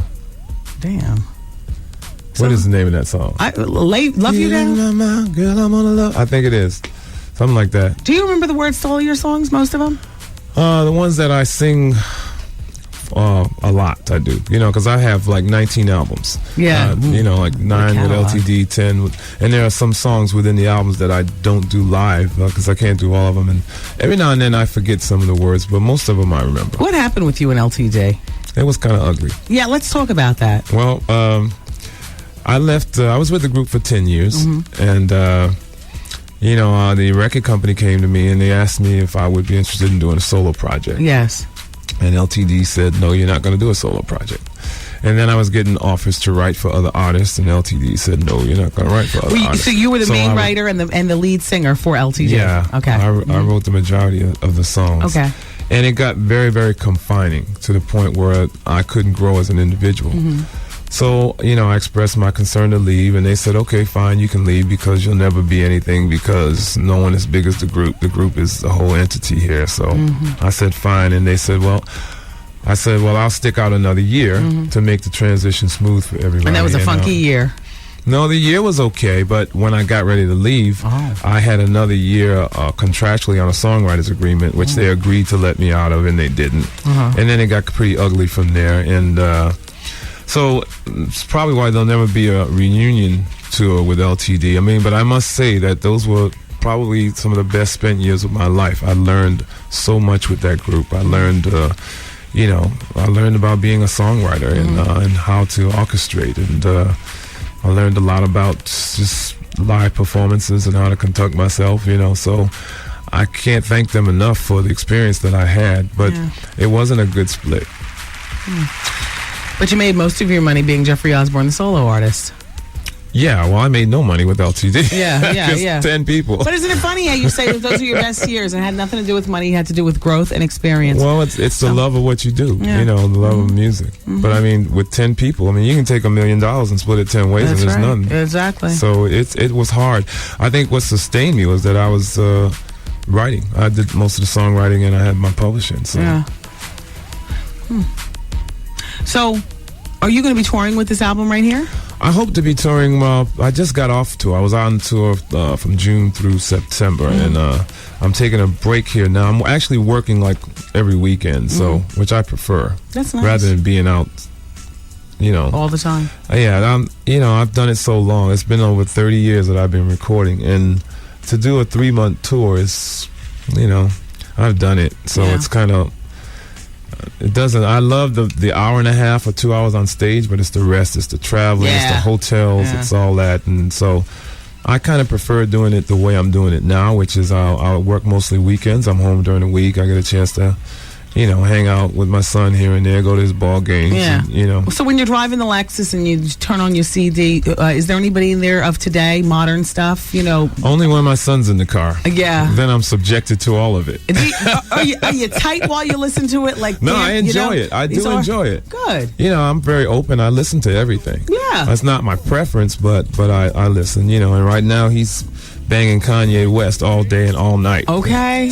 Damn. What is the name of that song? Love You Down? Girl, I'm on a love. I think it is. Something like that. Do you remember the words to all your songs, most of them? The ones that I sing a lot, I do. Because I have like 19 albums. Yeah. Like 9 with LTD, 10 and there are some songs within the albums that I don't do live because I can't do all of them. And every now and then I forget some of the words, but most of them I remember. What happened with you and LTD? It was kind of ugly. Yeah, let's talk about that. Well, I left, I was with the group for 10 years, and, the record company came to me and they asked me if I would be interested in doing a solo project. Yes. And LTD said, no, you're not going to do a solo project. And then I was getting offers to write for other artists, and LTD said, no, you're not going to write for other artists. So you were the main writer and the lead singer for LTD? Yeah. Okay. I wrote the majority of the songs. Okay. And it got very, very confining to the point where I couldn't grow as an individual. So, I expressed my concern to leave, and they said, okay, fine, you can leave because you'll never be anything because no one as big as the group. The group is the whole entity here. So I said, fine. And they said, well, I'll stick out another year to make the transition smooth for everybody. And that was a funky year. No, the year was okay, but when I got ready to leave, I had another year contractually on a songwriter's agreement, which they agreed to let me out of, and they didn't. And then it got pretty ugly from there. And so it's probably why there'll never be a reunion tour with LTD. But I must say that those were probably some of the best spent years of my life. I learned so much with that group. I learned, I learned about being a songwriter and how to orchestrate. And I learned a lot about just live performances and how to conduct myself, So I can't thank them enough for the experience that I had. But it wasn't a good split. But you made most of your money being Jeffrey Osborne, the solo artist. Yeah, well, I made no money with LTD. Yeah. 10 people. But isn't it funny how you say that those are your best years and it had nothing to do with money, it had to do with growth and experience? Well, it's the love of what you do, the love of music. But with 10 people, you can take $1 million and split it 10 ways and there's none. Exactly. So it was hard. I think what sustained me was that I was writing. I did most of the songwriting and I had my publishing. So. Yeah. So, are you going to be touring with this album right here? I hope to be touring. I just got off tour. I was on tour from June through September, and I'm taking a break here now. I'm actually working like every weekend, so which I prefer. That's nice. Rather than being out, all the time. Yeah, I've done it so long. It's been over 30 years that I've been recording, and to do a 3-month tour is, I've done it. So it's kind of. It doesn't. I love the hour and a half or 2 hours on stage, but it's the rest. It's the traveling, it's the hotels, it's all that, and so I kind of prefer doing it the way I'm doing it now, which is I'll work mostly weekends. I'm home during the week. I get a chance to, hang out with my son here and there, go to his ball games. Yeah. And, So when you're driving the Lexus and you turn on your CD, is there anybody in there of today, modern stuff? Only when my son's in the car. Yeah. Then I'm subjected to all of it. Are you tight while you listen to it? No, I enjoy it. I do enjoy it. Good. I'm very open. I listen to everything. Yeah. That's not my preference, but I listen. And right now he's banging Kanye West all day and all night. Okay.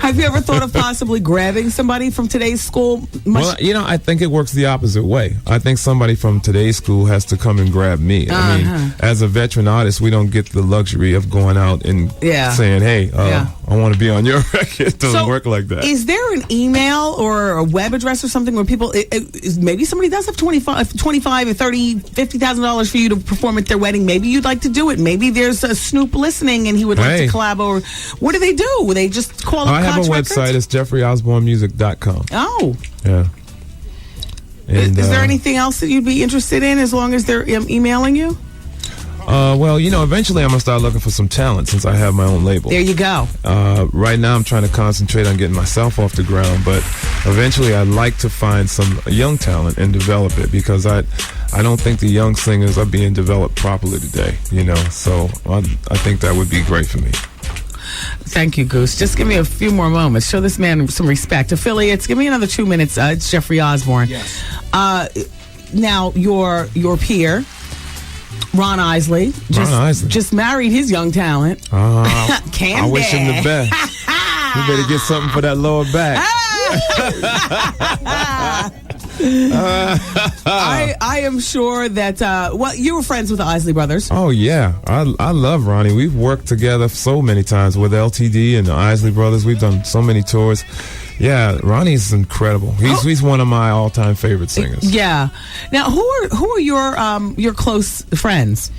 Have you ever thought of possibly grabbing somebody from today's school? Well, I think it works the opposite way. I think somebody from today's school has to come and grab me. I mean, as a veteran artist, we don't get the luxury of going out and saying, hey, I want to be on your record. It doesn't work like that. Is there an email or a web address or something where people, maybe somebody does have $25 or $30, $50,000 for you to perform at their wedding. Maybe you'd like to do it. Maybe there's a Snoop listening and he would like to collab. Or what do they do? They just call up I have a Records? website. It's jeffreyosbornemusic.com. Oh. Yeah. And, is there anything else that you'd be interested in as long as they're emailing you? Well, eventually I'm going to start looking for some talent since I have my own label. There you go. Right now I'm trying to concentrate on getting myself off the ground, but eventually I'd like to find some young talent and develop it because I don't think the young singers are being developed properly today, so I think that would be great for me. Thank you, Goose. Just give me a few more moments. Show this man some respect. Affiliates, give me another 2 minutes. It's Jeffrey Osborne. Yes. Now, your peer, Ron Isley, just married his young talent. Candy. I wish him the best. You better get something for that lower back. I am sure that, you were friends with the Isley brothers. Oh, yeah. I love Ronnie. We've worked together so many times with LTD and the Isley brothers. We've done so many tours. Yeah, Ronnie's incredible. He's one of my all-time favorite singers. Yeah. Now, who are your close friends?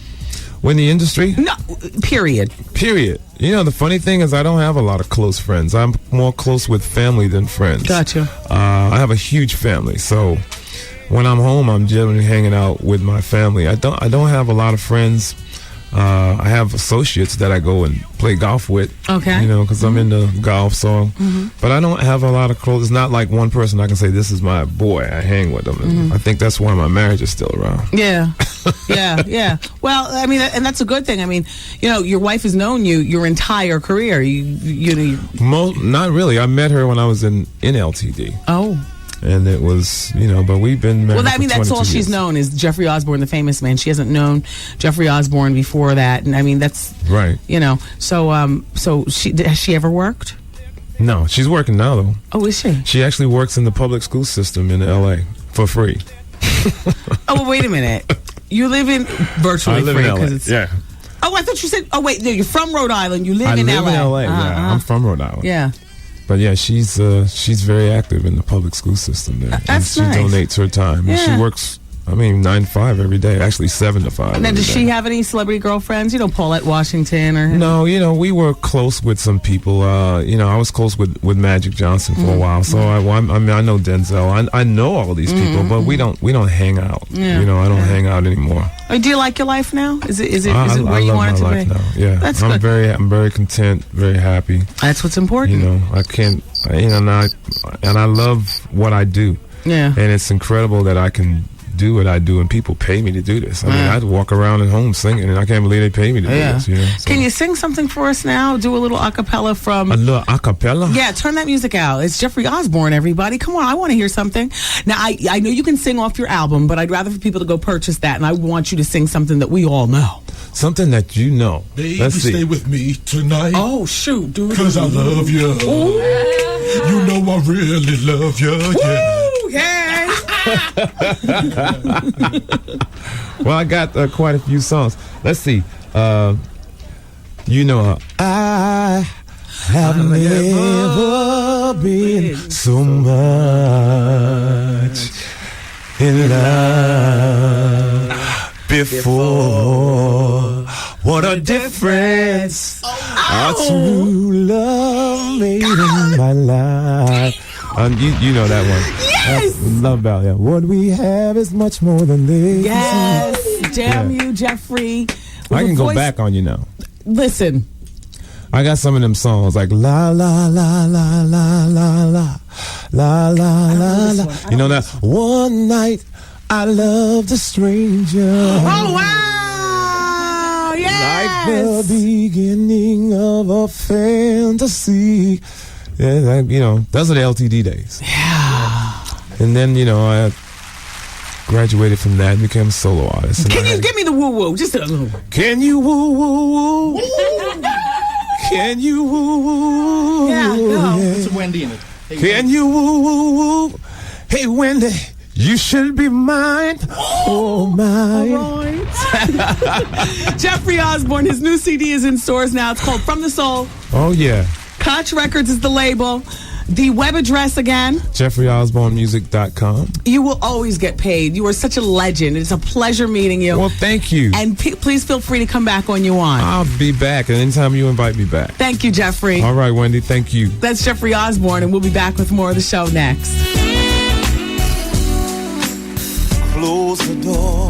In the industry? No, period. The funny thing is I don't have a lot of close friends. I'm more close with family than friends. Gotcha. I have a huge family, so when I'm home, I'm generally hanging out with my family. I don't have a lot of friends. I have associates that I go and play golf with. Okay. Because I'm into golf, so. But I don't have a lot of close. It's not like one person I can say, this is my boy. I hang with them. I think that's why my marriage is still around. Yeah. Yeah. Well, I mean, and that's a good thing. I mean, your wife has known you your entire career. Not really. I met her when I was in LTD. Oh. And it was, but we've been married. Well, I mean, that's all she's known is Jeffrey Osborne, the famous man. She hasn't known Jeffrey Osborne before that, and I mean, that's right. So has she ever worked? No, she's working now though. Oh, is she? She actually works in the public school system in LA for free. Oh, well, wait a minute. You live in virtually I live free in LA. Yeah. Oh, I thought you said. Oh, wait, no, you're from Rhode Island. You live in LA. I live in LA. Yeah, I'm from Rhode Island. Yeah. But yeah, she's very active in the public school system there. That's and she nice. donates her time. Yeah. And she works, 9 to 5 every day. Actually, 7 to 5. Now, does she have any celebrity girlfriends? Paulette Washington or? No, we were close with some people. I was close with Magic Johnson for a while. So I know Denzel. I know all these people, but we don't hang out. Yeah. I don't hang out anymore. Do you like your life now? Is it where you want it to be? I love my life now. Yeah, that's I'm good. I'm very content, very happy. That's what's important. I can't. And I love what I do. Yeah. And it's incredible that I can do what I do and people pay me to do this. I mean, I'd walk around at home singing and I can't believe they pay me to do this. So. Can you sing something for us now? Do a little acapella from... A little acapella? Yeah, turn that music out. It's Jeffrey Osborne, everybody. Come on, I want to hear something. Now, I know you can sing off your album, but I'd rather for people to go purchase that, and I want you to sing something that we all know. Something that you know. Baby, Let's see. Stay with me tonight. Oh, shoot. Do it. Because I love you. Ooh. You know I really love you. Woo, yeah. Well, I got quite a few songs. Let's see. You know, I have never been so much in love before. What a difference our true love made in my life. You know that one. Yes! Love ballad. Yeah. What we have is much more than this. Yes! Damn you, Jeffrey. I can go back on you now. Listen. I got some of them songs like la la la la la la la la la la la. You know that? One night I loved a stranger. Oh wow! Yes! Like the beginning of a fantasy. Yeah, you know, those are the LTD days. Yeah. And then, you know, I graduated from that and became a solo artist. Can you give me the woo woo? Just a little. Can you woo woo woo? Can you woo woo? Yeah, no. It's Wendy in it. Hey, Can you woo woo woo? Hey, Wendy, you should be mine. Oh, my. All right. Jeffrey Osborne, his new CD is in stores now. It's called From the Soul. Oh, yeah. Koch Records is the label. The web address again? JeffreyOsborneMusic.com. You will always get paid. You are such a legend. It's a pleasure meeting you. Well, thank you. And please feel free to come back when you want. I'll be back anytime you invite me back. Thank you, Jeffrey. All right, Wendy. Thank you. That's Jeffrey Osborne, and we'll be back with more of the show next. Close the door.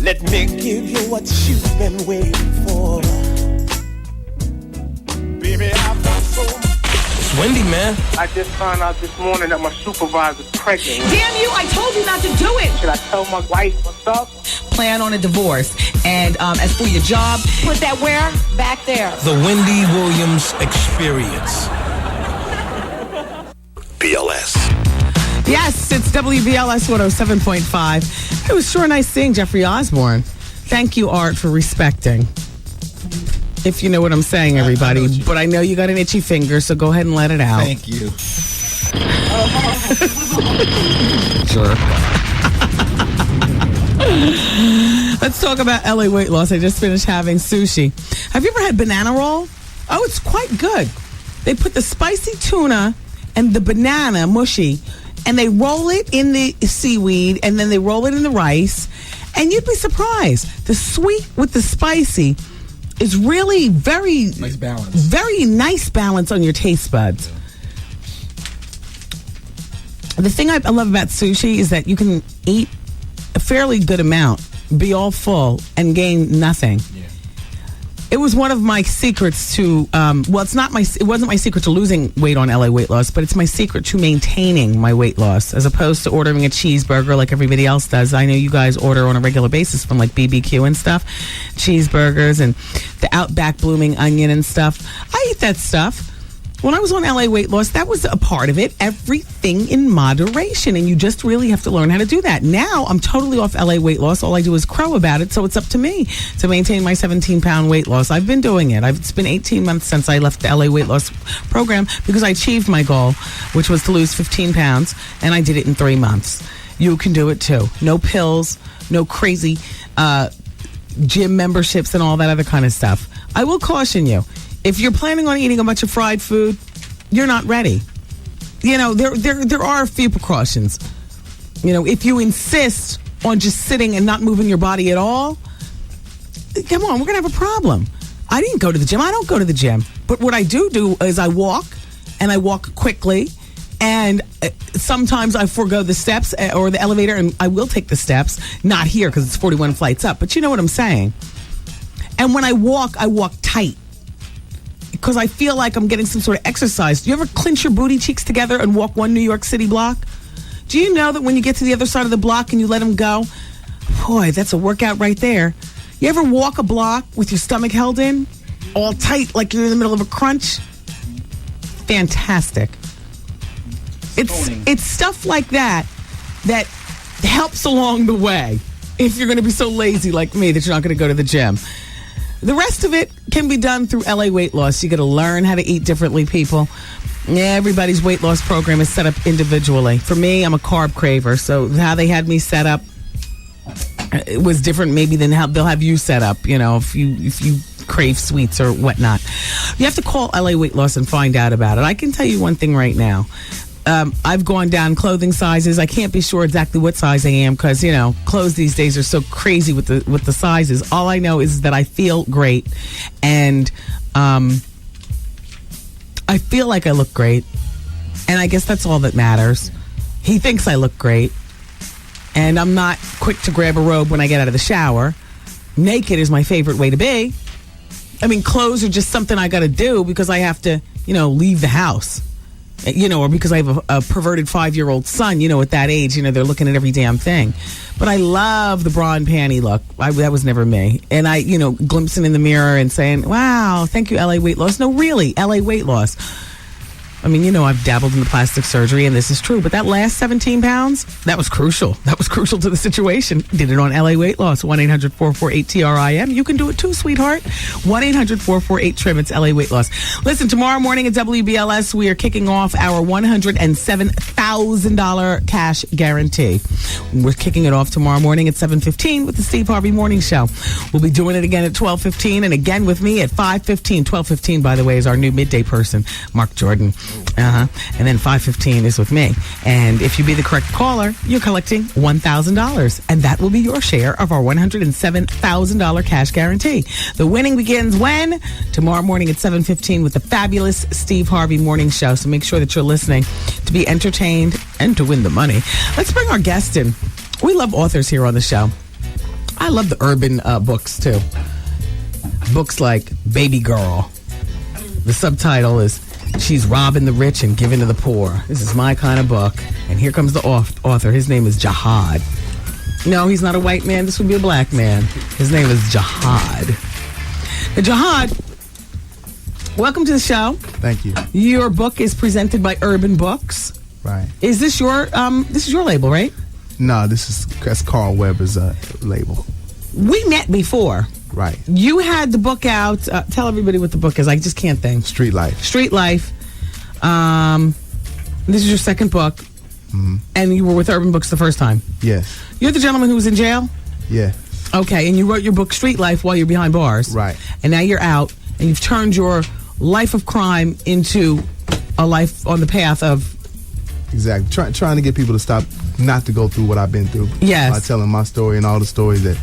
Let me give you what you've been waiting for. Baby, I've got so much. It's Wendy, man. I just found out this morning that my supervisor's pregnant. Damn you, I told you not to do it. Should I tell my wife what's up? Plan on a divorce. And as for your job, put that where? Back there. The Wendy Williams Experience. BLS. Yes, it's WBLS 107.5. It was sure nice seeing Jeffrey Osborne. Thank you, Art, for respecting. If you know what I'm saying, everybody. But I know you got an itchy finger, so go ahead and let it out. Thank you. Sure. Let's talk about LA weight loss. I just finished having sushi. Have you ever had banana roll? Oh, it's quite good. They put the spicy tuna and the banana mushy, and they roll it in the seaweed, and then they roll it in the rice, and you'd be surprised. The sweet with the spicy is really very nice balance. Very nice balance on your taste buds. The thing I love about sushi is that you can eat a fairly good amount, be all full, and gain nothing. Yeah. It was one of my secrets to, it wasn't my secret to losing weight on LA weight loss, but it's my secret to maintaining my weight loss, as opposed to ordering a cheeseburger like everybody else does. I know you guys order on a regular basis from like BBQ and stuff, cheeseburgers and the Outback blooming onion and stuff. I eat that stuff. When I was on LA weight loss, that was a part of it. Everything in moderation, and you just really have to learn how to do that. Now, I'm totally off LA weight loss. All I do is crow about it, so it's up to me to maintain my 17-pound weight loss. I've been doing it. It's been 18 months since I left the LA weight loss program because I achieved my goal, which was to lose 15 pounds, and I did it in 3 months. You can do it, too. No pills, no crazy gym memberships and all that other kind of stuff. I will caution you. If you're planning on eating a bunch of fried food, you're not ready. You know, there are a few precautions. You know, if you insist on just sitting and not moving your body at all, come on, we're going to have a problem. I didn't go to the gym. I don't go to the gym. But what I do is I walk, and I walk quickly, and sometimes I forego the steps or the elevator, and I will take the steps. Not here because it's 41 flights up, but you know what I'm saying. And when I walk tight, because I feel like I'm getting some sort of exercise. Do you ever clench your booty cheeks together and walk one New York City block? Do you know that when you get to the other side of the block and you let them go, boy, that's a workout right there. You ever walk a block with your stomach held in, all tight, like you're in the middle of a crunch? Fantastic. It's stuff like that helps along the way if you're going to be so lazy like me that you're not going to go to the gym. The rest of it can be done through LA weight loss. You got to learn how to eat differently, people. Yeah, everybody's weight loss program is set up individually. For me, I'm a carb craver, so how they had me set up, it was different maybe than how they'll have you set up, you know, if you crave sweets or whatnot. You have to call LA Weight Loss and find out about it. I can tell you one thing right now. I've gone down clothing sizes. I can't be sure exactly what size I am because, you know, clothes these days are so crazy with the sizes. All I know is that I feel great, and I feel like I look great, and I guess that's all that matters. He thinks I look great, and I'm not quick to grab a robe when I get out of the shower. Naked is my favorite way to be. I mean, clothes are just something I got to do because I have to, you know, leave the house. You know, or because I have a perverted 5-year-old son, you know, at that age, you know, they're looking at every damn thing. But I love the bra and panty look. That was never me. And I, you know, glimpsing in the mirror and saying, wow, thank you, LA Weight Loss. No, really, LA Weight Loss. I mean, you know, I've dabbled in the plastic surgery, and this is true. But that last 17 pounds, that was crucial. That was crucial to the situation. Did it on LA Weight Loss, 1-800-448-TRIM. You can do it too, sweetheart. 1-800-448-TRIM. It's LA Weight Loss. Listen, tomorrow morning at WBLS, we are kicking off our $107,000 cash guarantee. We're kicking it off tomorrow morning at 7:15 with the Steve Harvey Morning Show. We'll be doing it again at 12:15 and again with me at 5:15. 12:15, by the way, is our new midday person, Mark Jordan. And then 5:15 is with me. And if you be the correct caller, you're collecting $1,000. And that will be your share of our $107,000 cash guarantee. The winning begins when? Tomorrow morning at 7:15 with the fabulous Steve Harvey Morning Show. So make sure that you're listening to be entertained and to win the money. Let's bring our guest in. We love authors here on the show. I love the urban books, too. Books like Baby Girl. The subtitle is She's Robbing the Rich and Giving to the Poor. This is my kind of book. And here comes the author. His name is Jihad. No, he's not a white man. This would be a black man. His name is Jihad. Now, Jihad, welcome to the show. Thank you. Your book is presented by Urban Books. Right. Is this your label, right? No, that's Carl Weber's label. We met before. Right. You had the book out. Tell everybody what the book is. I just can't think. Street Life. Street Life. This is your second book. Mm-hmm. And you were with Urban Books the first time. Yes. You're the gentleman who was in jail? Yeah. Okay, and you wrote your book Street Life while you're behind bars. Right. And now you're out, and you've turned your life of crime into a life on the path of... Exactly. Trying to get people to stop, not to go through what I've been through. Yes. By telling my story and all the stories that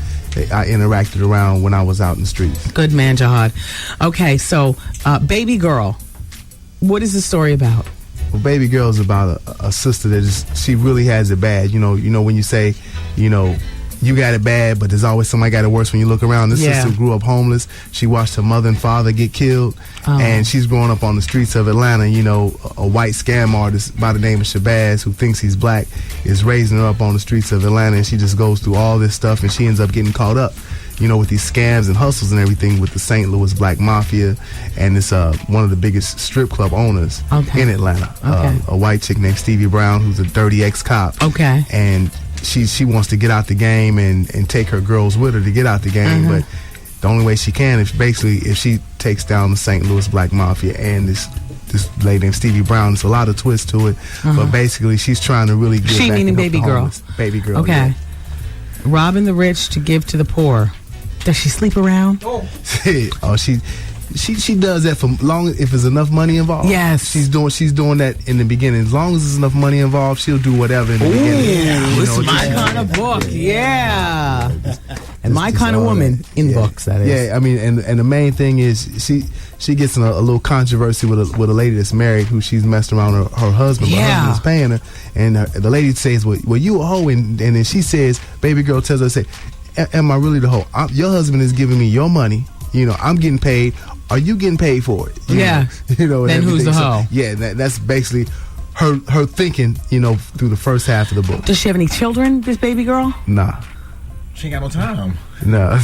I interacted around when I was out in the streets. Good man, Jihad. Okay, so Baby Girl, what is the story about? Well, Baby Girl is about a sister that she really has it bad. You know when you say, you know, you got it bad, but there's always somebody got it worse when you look around. This sister grew up homeless. She watched her mother and father get killed, and she's growing up on the streets of Atlanta. You know, a white scam artist by the name of Shabazz, who thinks he's black, is raising her up on the streets of Atlanta, and she just goes through all this stuff, and she ends up getting caught up, you know, with these scams and hustles and everything with the St. Louis Black Mafia, and it's one of the biggest strip club owners in Atlanta. A white chick named Stevie Brown, who's a dirty ex-cop. Okay. And she wants to get out the game and take her girls with her to get out the game, but the only way she can is basically if she takes down the St. Louis Black Mafia and this lady named Stevie Brown. There's a lot of twists to it, but basically she's trying to really get She back meaning Baby Girl. Baby Girl. Okay. Yeah. Robbing the rich to give to the poor. Does she sleep around? Oh, she does that for long if there's enough money involved. Yes, she's doing that in the beginning. As long as there's enough money involved, she'll do whatever in the beginning. This is my kind of book. Yeah, and my kind of woman in books. That is. Yeah, I mean, and the main thing is she gets in a little controversy with a lady that's married who she's messed around her husband. But her husband's paying her, and the lady says, "Well, you a hoe," and then she says, "Baby Girl tells her, say, am I really the hoe? Your husband is giving me your money. You know, I'm getting paid. Are you getting paid for it?" You know, then who's the hoe? So, yeah, that's basically her thinking, you know, through the first half of the book. Does she have any children, this Baby Girl? Nah. She ain't got no time. No.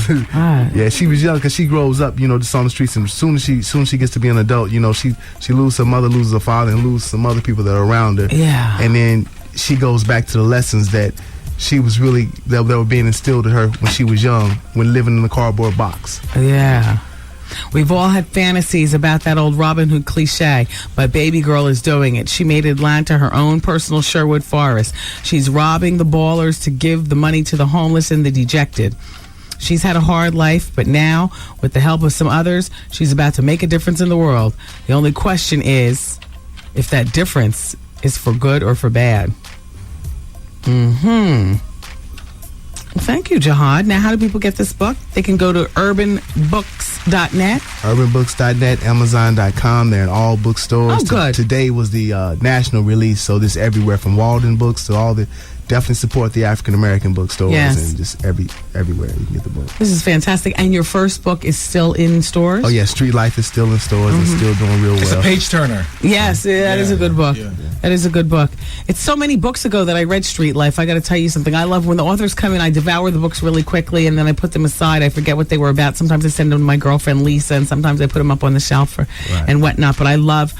Yeah, she was young because she grows up, you know, just on the streets, and as soon as she gets to be an adult, you know, she loses her mother, loses her father, and loses some other people that are around her. Yeah. And then she goes back to the lessons that she was really that were being instilled in her when she was young, when living in a cardboard box. Yeah. We've all had fantasies about that old Robin Hood cliche, but baby girl is doing it. She made Atlanta her own personal Sherwood Forest. She's robbing the ballers to give the money to the homeless and the dejected. She's had a hard life, but now, with the help of some others, she's about to make a difference in the world. The only question is if that difference is for good or for bad. Thank you, Jihad. Now, how do people get this book? They can go to urbanbooks.net. Urbanbooks.net, Amazon.com. They're in all bookstores. Oh, good. Today was the national release, so this everywhere from Walden Books to all the... Definitely support the African American bookstores and just everywhere you can get the book. This is fantastic. And your first book is still in stores? Oh, yeah. Street Life is still in stores and still doing real well. It's a page turner. Yes, that is a good book. Yeah. That is a good book. It's so many books ago that I read Street Life. I got to tell you something. I love when the authors come in, I devour the books really quickly, and then I put them aside. I forget what they were about. Sometimes I send them to my girlfriend, Lisa, and sometimes I put them up on the shelf and whatnot. But I love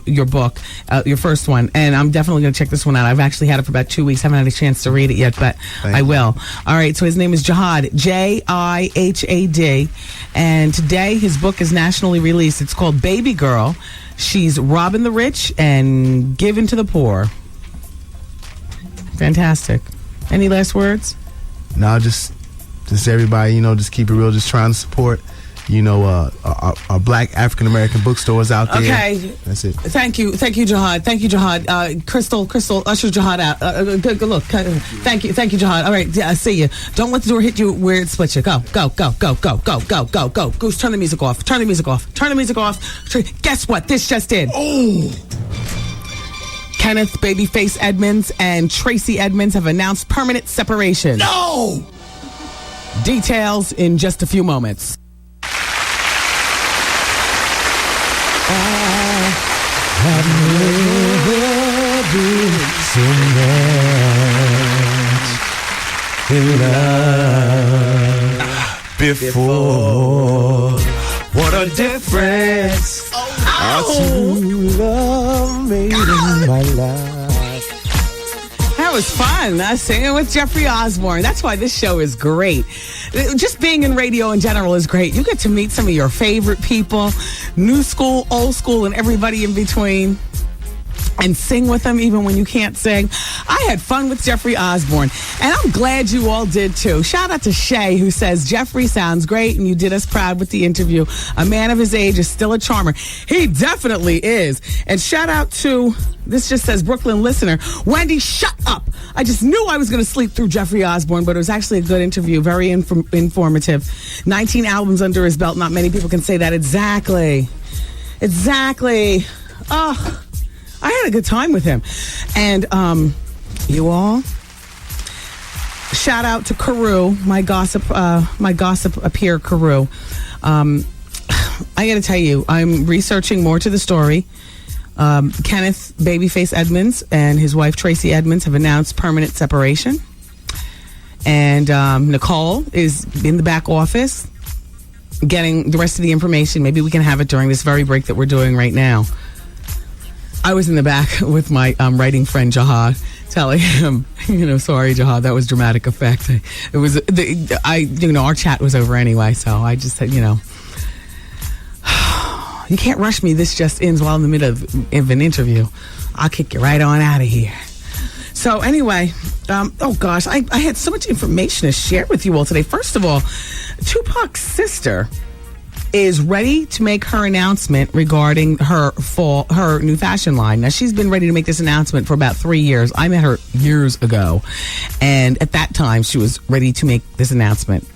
your book, your first one, and I'm definitely going to check this one out. I've actually had it for about 2 weeks. Haven't had a chance to read it yet, but I will. All right, so his name is Jihad, Jihad, and today his book is nationally released. It's called Baby Girl. She's robbing the rich and giving to the poor. Fantastic. Any last words? No, just everybody, just keep it real. Just trying to support, our black African American bookstores out there. Okay, that's it. Thank you, Jihad. Crystal, usher Jihad out. Good look. Thank you, Jihad. All right, I see you. Don't let the door hit you where it splits you. Go. Goose, turn the music off. Guess what? This just did. Oh. Kenneth Babyface Edmonds and Tracy Edmonds have announced permanent separation. No. Details in just a few moments. I've never been so much in love before. What a difference our true love made in my life. That was fun. Singing with Jeffrey Osborne. That's why this show is great. Just being in radio in general is great. You get to meet some of your favorite people, new school, old school, and everybody in between, and sing with them even when you can't sing. I had fun with Jeffrey Osborne, and I'm glad you all did too. Shout out to Shay, who says, Jeffrey sounds great, and you did us proud with the interview. A man of his age is still a charmer. He definitely is. And shout out to, this just says Brooklyn listener, Wendy, shut up. I just knew I was going to sleep through Jeffrey Osborne, but it was actually a good interview, very informative. 19 albums under his belt. Not many people can say that. Exactly. Oh, I had a good time with him. And you all, shout out to Carew, my gossip peer Carew. I got to tell you, I'm researching more to the story. Kenneth Babyface Edmonds and his wife Tracy Edmonds have announced permanent separation. And Nicole is in the back office getting the rest of the information. Maybe we can have it during this very break that we're doing right now. I was in the back with my writing friend Jihad, telling him, sorry Jihad, that was dramatic effect. It was our chat was over anyway, so I just said, you can't rush me. This just ends while in the middle of an interview. I'll kick you right on out of here. So anyway, oh gosh, I had so much information to share with you all today. First of all, Tupac's sister is ready to make her announcement regarding her new fashion line. Now, she's been ready to make this announcement for about 3 years. I met her years ago, and at that time, she was ready to make this announcement.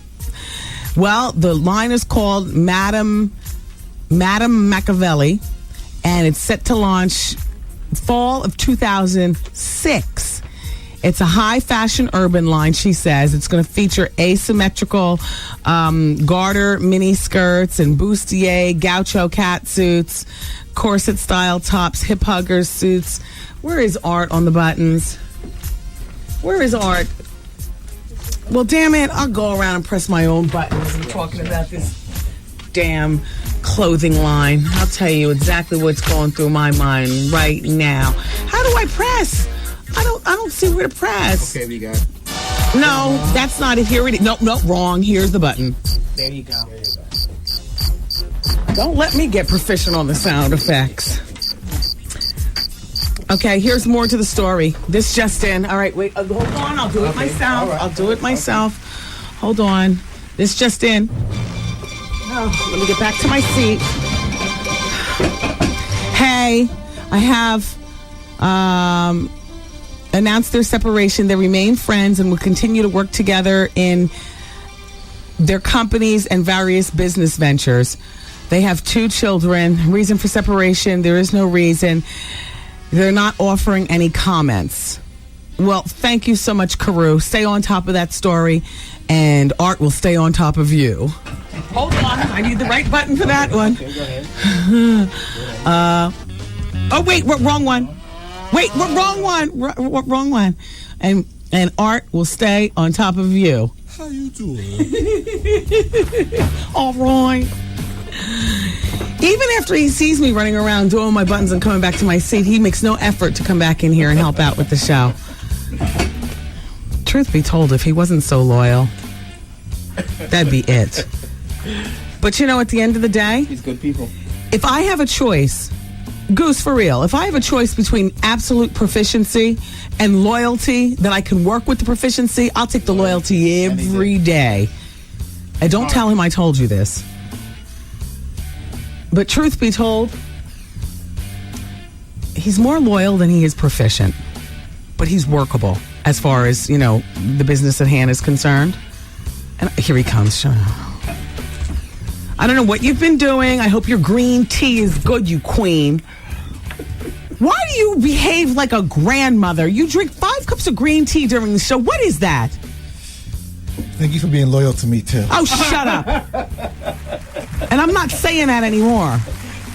Well, the line is called Madame Machiavelli, and it's set to launch fall of 2006. It's a high fashion urban line, she says. It's going to feature asymmetrical garter mini skirts and bustier gaucho cat suits, corset style tops, hip huggers suits. Where is Art on the buttons? Where is Art? Well, damn it, I'll go around and press my own buttons. I'm talking about this damn clothing line. I'll tell you exactly what's going through my mind right now. How do I press? I don't see where to press. Okay, we got it. No, that's not it. Here it is. No, wrong. Here's the button. There you go. Don't let me get proficient on the sound effects. Okay, here's more to the story. This just in. All right, wait, hold on. I'll do it myself. Right. I'll do it myself. Hold on. This just in. Oh, let me get back to my seat. Hey, I have announced their separation. They remain friends and will continue to work together in their companies and various business ventures. They have 2 children. Reason for separation, there is no reason. They're not offering any comments. Well, thank you so much, Carew. Stay on top of that story, and Art will stay on top of you. Hold on. I need the right button for that one. Okay, go ahead. Oh, wait, wrong one. Wait, wrong one. Wrong one. And Art will stay on top of you. How you doing? All right. Even after he sees me running around doing my buttons and coming back to my seat, he makes no effort to come back in here and help out with the show. Truth be told, if he wasn't so loyal, that'd be it. But you know, at the end of the day, he's good people. If I have a choice, Goose, for real, if I have a choice between absolute proficiency and loyalty, that I can work with the proficiency, I'll take the loyalty every day. And don't tell him I told you this. But truth be told, he's more loyal than he is proficient. But he's workable as far as, you know, the business at hand is concerned. And here he comes. I don't know what you've been doing. I hope your green tea is good, you queen. Why do you behave like a grandmother? You drink 5 cups of green tea during the show. What is that? Thank you for being loyal to me, too. Oh, shut up. And I'm not saying that anymore.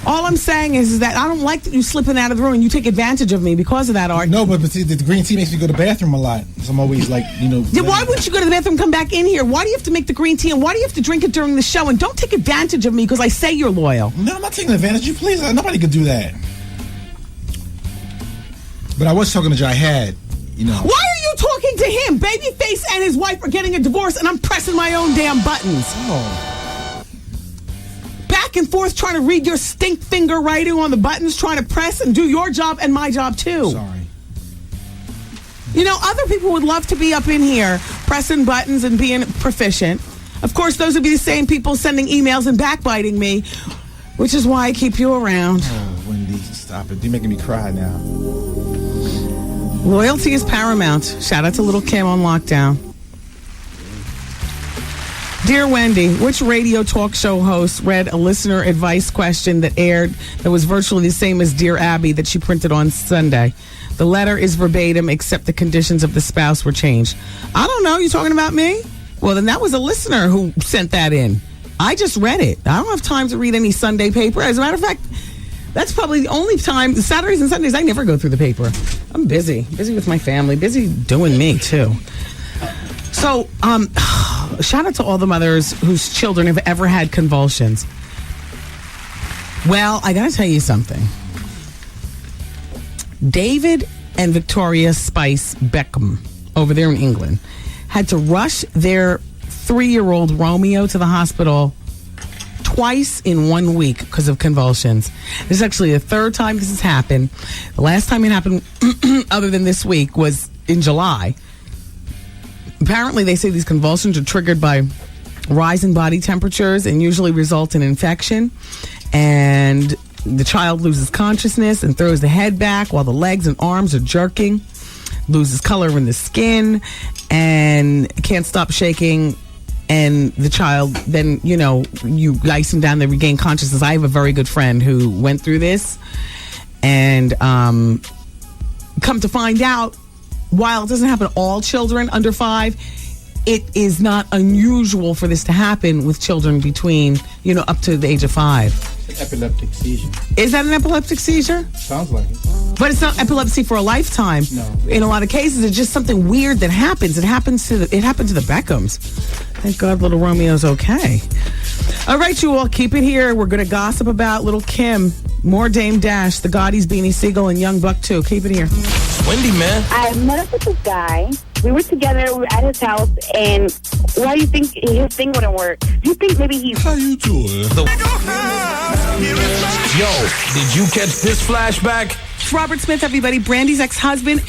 All I'm saying is that I don't like that you slipping out of the room and you take advantage of me because of that, Art. No, but see, the green tea makes me go to the bathroom a lot. So I'm always like, you know. Yeah, why wouldn't you go to the bathroom and come back in here? Why do you have to make the green tea and why do you have to drink it during the show? And don't take advantage of me because I say you're loyal. No, I'm not taking advantage of you. Please, nobody could do that. But I was talking to Jihad, you know. Why are you talking to him? Babyface and his wife are getting a divorce and I'm pressing my own damn buttons. Oh. Back and forth trying to read your stink finger writing on the buttons, trying to press and do your job and my job too. Sorry. You know, other people would love to be up in here pressing buttons and being proficient. Of course, those would be the same people sending emails and backbiting me, which is why I keep you around. Oh, Wendy, stop it. You're making me cry now. Loyalty is paramount. Shout out to Little Kim on lockdown. Dear Wendy, which radio talk show host read a listener advice question that aired that was virtually the same as Dear Abby that she printed on Sunday? The letter is verbatim except the conditions of the spouse were changed. I don't know. You talking about me? Well, then that was a listener who sent that in. I just read it. I don't have time to read any Sunday paper. As a matter of fact, that's probably the only time. Saturdays and Sundays, I never go through the paper. I'm busy with my family, busy doing me too. So, shout out to all the mothers whose children have ever had convulsions. Well, I gotta tell you something. David and Victoria Spice Beckham over there in England had to rush their 3-year-old Romeo to the hospital twice in 1 week because of convulsions. This is actually the 3rd time this has happened. The last time it happened, other than this week, was in July. Apparently, they say these convulsions are triggered by rising body temperatures and usually result in infection. And the child loses consciousness and throws the head back while the legs and arms are jerking, loses color in the skin, and can't stop shaking. And the child then, you know, you ice him down, they regain consciousness. I have a very good friend who went through this. And come to find out, while it doesn't happen to all children under 5, it is not unusual for this to happen with children between, you know, up to the age of 5. It's an epileptic seizure. Is that an epileptic seizure? Sounds like it. But it's not epilepsy for a lifetime. No. In a lot of cases, it's just something weird that happens. It happened to the Beckhams. Thank God little Romeo's okay. All right, you all, keep it here. We're going to gossip about little Kim, more Dame Dash, the Gaudis, Beanie Siegel, and Young Buck, too. Keep it here. Wendy, man. I met up with this guy. We were together. We were at his house, and Why do you think his thing wouldn't work? Do you think maybe he's... How you doing? Yo, did you catch this flashback? It's Robert Smith, everybody, Brandy's ex-husband.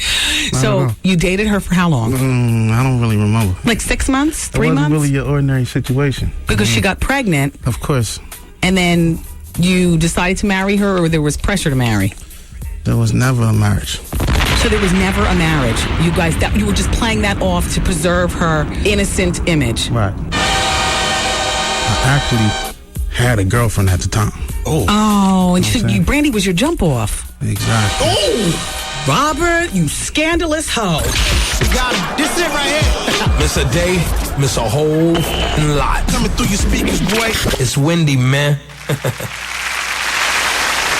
So you dated her for how long? I don't really remember. Like 6 months? 3 months? It wasn't really your ordinary situation. Because she got pregnant. Of course. And then you decided to marry her, or there was pressure to marry? There was never a marriage. So there was never a marriage. You guys, you were just playing that off to preserve her innocent image. Right. I actually had a girlfriend at the time. Oh, and Brandy was your jump off. Exactly. Oh, Robert, you scandalous hoe. Got him. This is it right here. Miss a day, miss a whole lot. Coming through your speakers, boy. It's Wendy, man.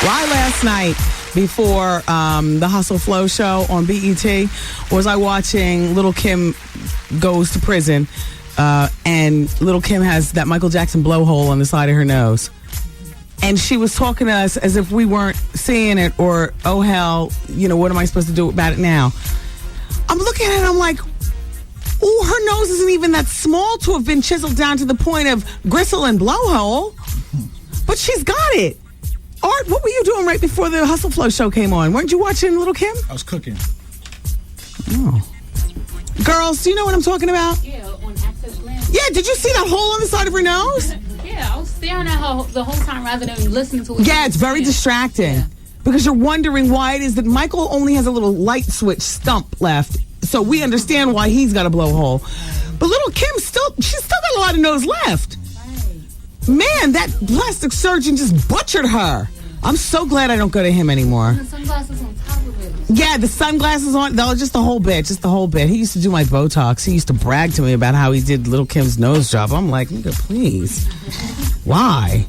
Why last night, before the Hustle Flow show on BET, was I watching Little Kim Goes to Prison, and Little Kim has that Michael Jackson blowhole on the side of her nose. And she was talking to us as if we weren't seeing it, or, oh, hell, what am I supposed to do about it now? I'm looking at it, I'm like, ooh, her nose isn't even that small to have been chiseled down to the point of gristle and blowhole. But she's got it. Art, what were you doing right before the Hustle Flow show came on? Weren't you watching Little Kim? I was cooking. Oh. Girls, do you know what I'm talking about? Yeah, on Access Lens. Yeah, did you see that hole on the side of her nose? Yeah, I was staring at her the whole time rather than listening to it. Yeah, it's very distracting. Yeah. Because you're wondering why it is that Michael only has a little light switch stump left. So we understand why he's got a blowhole. But Little Kim she's still got a lot of nose left. Man, that plastic surgeon just butchered her. I'm so glad I don't go to him anymore. And the sunglasses on top of it. Yeah, the sunglasses on. No, just the whole bit. He used to do my Botox. He used to brag to me about how he did Little Kim's nose job. I'm like, nigga, please. Why?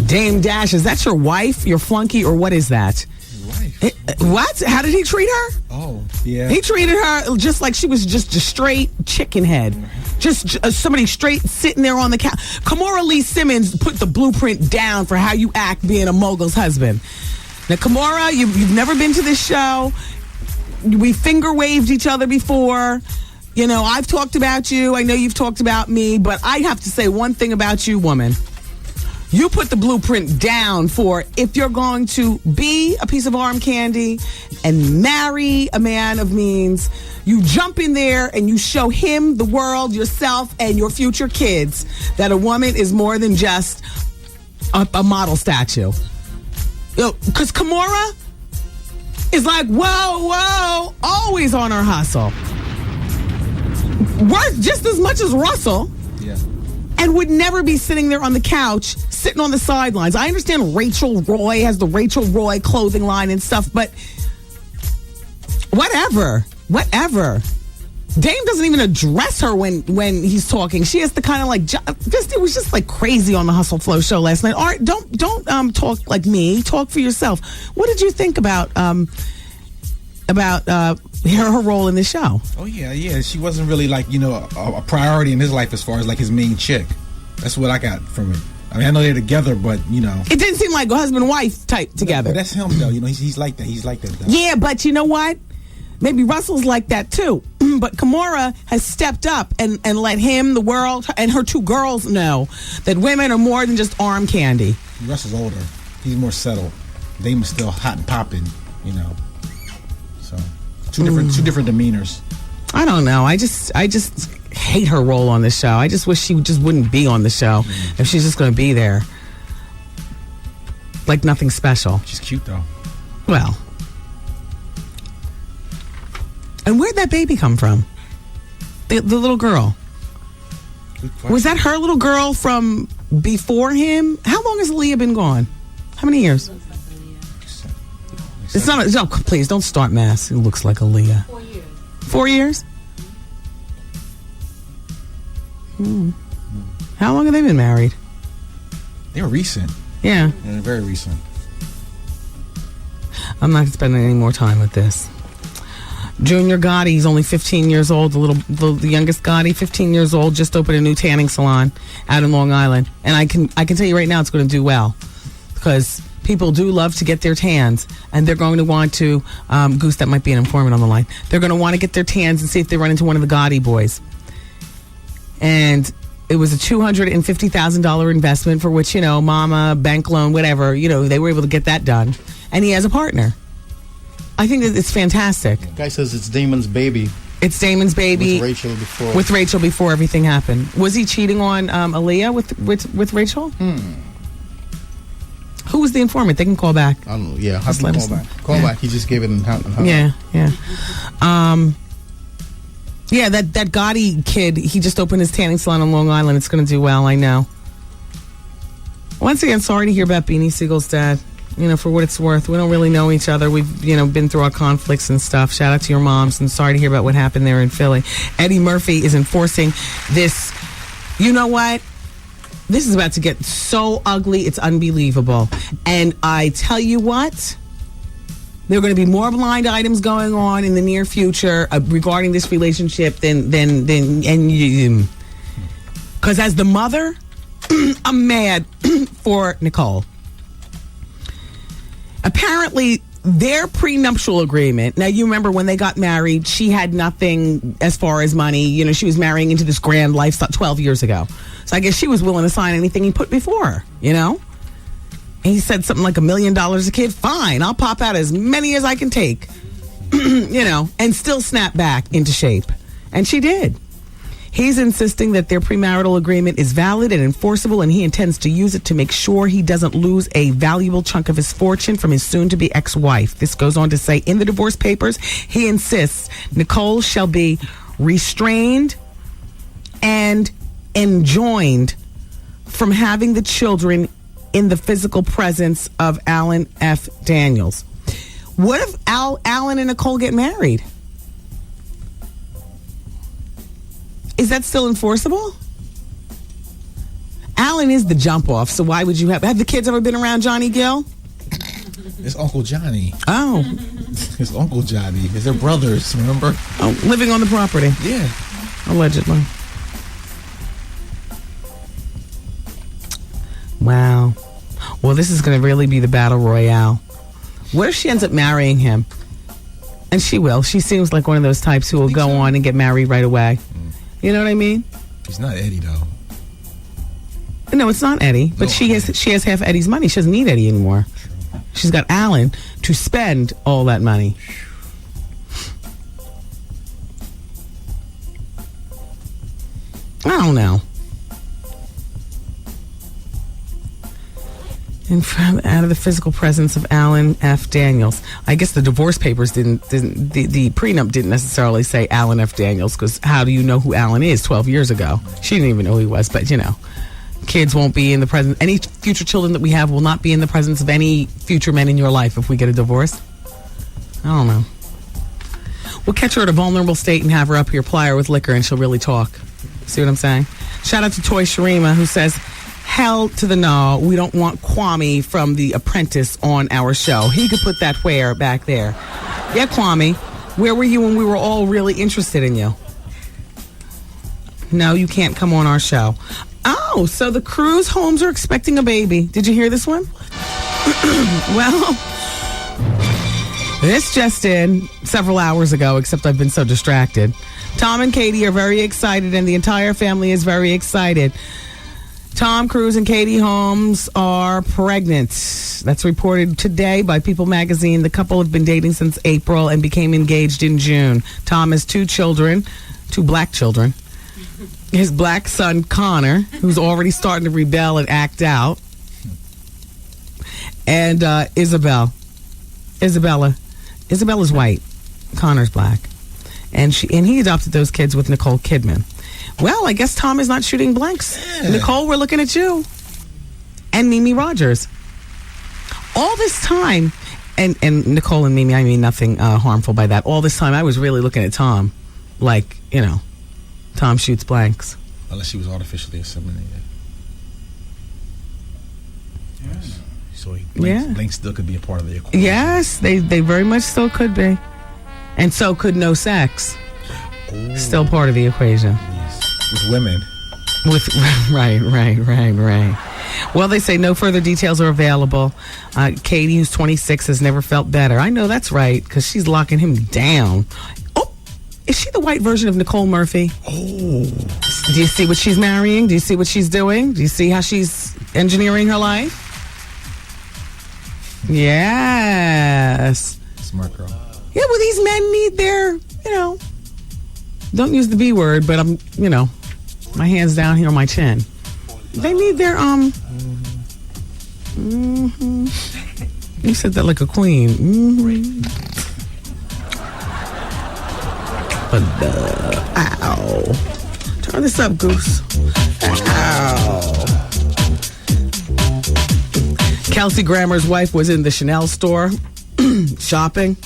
Dame Dash, is that your wife, your flunky, or what is that? Wife. What? How did he treat her? Oh, yeah. He treated her just like she was just a straight chicken head. Just somebody straight sitting there on the couch. Kamora Lee Simmons put the blueprint down for how you act being a mogul's husband. Now, Kamora, you've never been to this show. We finger waved each other before. I've talked about you. I know you've talked about me. But I have to say one thing about you, woman. You put the blueprint down for if you're going to be a piece of arm candy and marry a man of means, you jump in there and you show him, the world, yourself, and your future kids that a woman is more than just a model statue. Because Kamora is like, whoa, always on her hustle. Worth just as much as Russell. Yeah. And would never be sitting there on the couch, sitting on the sidelines. I understand Rachel Roy has the Rachel Roy clothing line and stuff, but whatever. Dame doesn't even address her when he's talking. She has to kind of like it was just like crazy on the Hustle Flow show last night. All right, don't talk like me. Talk for yourself. What did you think about her role in the show? Oh yeah. She wasn't really like a priority in his life as far as like his main chick. That's what I got from it. I mean, I know they're together, but it didn't seem like a husband and wife type together. But that's him though. He's like that. He's like that. Though. Yeah, but you know what? Maybe Russell's like that too. But Kamora has stepped up and let him, the world, and her two girls know that women are more than just arm candy. Russell's older. He's more settled. Dame is still hot and popping, So two different demeanors. I don't know. I just hate her role on this show. I just wish she just wouldn't be on the show if she's just going to be there. Like nothing special. She's cute though. Well. And where'd that baby come from? The little girl. Was that her little girl from before him? How long has Aaliyah been gone? How many years? It's not. No, please don't start mass. It looks like Aaliyah. 4 years. 4 years? How long have they been married? They were recent. Yeah. Yeah, very recent. I'm not spending any more time with this. Junior Gotti, he's only 15 years old. The youngest Gotti, 15 years old, just opened a new tanning salon out in Long Island, and I can tell you right now, it's going to do well because people do love to get their tans, and they're going to want to. Goose, that might be an informant on the line. They're going to want to get their tans and see if they run into one of the Gotti boys. And it was a $250,000 investment for which, mama, bank loan, whatever, they were able to get that done. And he has a partner. I think that it's fantastic. Guy says it's Damon's baby. It's Damon's baby. With Rachel before everything happened. Was he cheating on Aaliyah with Rachel? Who was the informant? They can call back. I don't know. Yeah, have to call back. Call back. He just gave it in Yeah. That Gotti kid, he just opened his tanning salon on Long Island. It's going to do well, I know. Once again, sorry to hear about Beanie Siegel's dad. For what it's worth. We don't really know each other. We've, been through our conflicts and stuff. Shout out to your moms, and sorry to hear about what happened there in Philly. Eddie Murphy is enforcing this. You know what? This is about to get so ugly, it's unbelievable. And I tell you what, there are going to be more blind items going on in the near future regarding this relationship than because as the mother, I'm mad for Nicole. Apparently, their prenuptial agreement. Now, you remember when they got married, she had nothing as far as money. She was marrying into this grand lifestyle 12 years ago. So I guess she was willing to sign anything he put before her, And he said something like $1 million a kid. Fine, I'll pop out as many as I can take, and still snap back into shape. And she did. He's insisting that their premarital agreement is valid and enforceable, and he intends to use it to make sure he doesn't lose a valuable chunk of his fortune from his soon-to-be ex-wife. This goes on to say, in the divorce papers, he insists Nicole shall be restrained and enjoined from having the children in the physical presence of Alan F. Daniels. What if Alan and Nicole get married? Is that still enforceable? Alan is the jump off, so why would you have the kids ever been around Johnny Gill? It's Uncle Johnny. Oh. It's Uncle Johnny. It's their brothers, remember? Oh, living on the property. Yeah. Allegedly. Wow. Well, this is going to really be the battle royale. What if she ends up marrying him? And she will. She seems like one of those types who will go on and get married right away. You know what I mean? He's not Eddie, though. No, it's not Eddie. But she has half Eddie's money. She doesn't need Eddie anymore. She's got Alan to spend all that money. I don't know. Out of the physical presence of Alan F. Daniels. I guess the divorce papers the prenup didn't necessarily say Alan F. Daniels, because how do you know who Alan is 12 years ago? She didn't even know who he was, but kids won't be in the presence. Any future children that we have will not be in the presence of any future men in your life if we get a divorce. I don't know. We'll catch her at a vulnerable state and have her up here, ply her with liquor, and she'll really talk. See what I'm saying? Shout out to Toy Sharima, who says, hell to the no, we don't want Kwame from The Apprentice on our show. He could put that where back there. Yeah, Kwame, where were you when we were all really interested in you? No, you can't come on our show. Oh, so the Cruz homes are expecting a baby. Did you hear this one? Well, this just in several hours ago, except I've been so distracted. Tom and Katie are very excited, and the entire family is very excited. Tom Cruise and Katie Holmes are pregnant. That's reported today by People magazine. The couple have been dating since April and became engaged in June. Tom has two children, two black children. His black son, Connor, who's already starting to rebel and act out. And Isabella's white. Connor's black. And he adopted those kids with Nicole Kidman. Well, I guess Tom is not shooting blanks. Yeah. Nicole, we're looking at you. And Mimi Rogers. All this time, and Nicole and Mimi, I mean nothing harmful by that. All this time, I was really looking at Tom like, Tom shoots blanks. Unless she was artificially inseminated. Yes. So blanks still could be a part of the equation. Yes, they very much still could be. And so could no sex. Ooh. Still part of the equation. With women. Right. Well, they say no further details are available. Katie, who's 26, has never felt better. I know that's right, because she's locking him down. Oh, Is she the white version of Nicole Murphy? Oh. Do you see what she's marrying? Do you see what she's doing? Do you see how she's engineering her life? Yes. Smart girl. Yeah, well, these men need their, don't use the B word, but I'm, my hand's down here on my chin. They need their, You said that like a queen. Ow. Turn this up, Goose. Ow. Kelsey Grammer's wife was in the Chanel store shopping,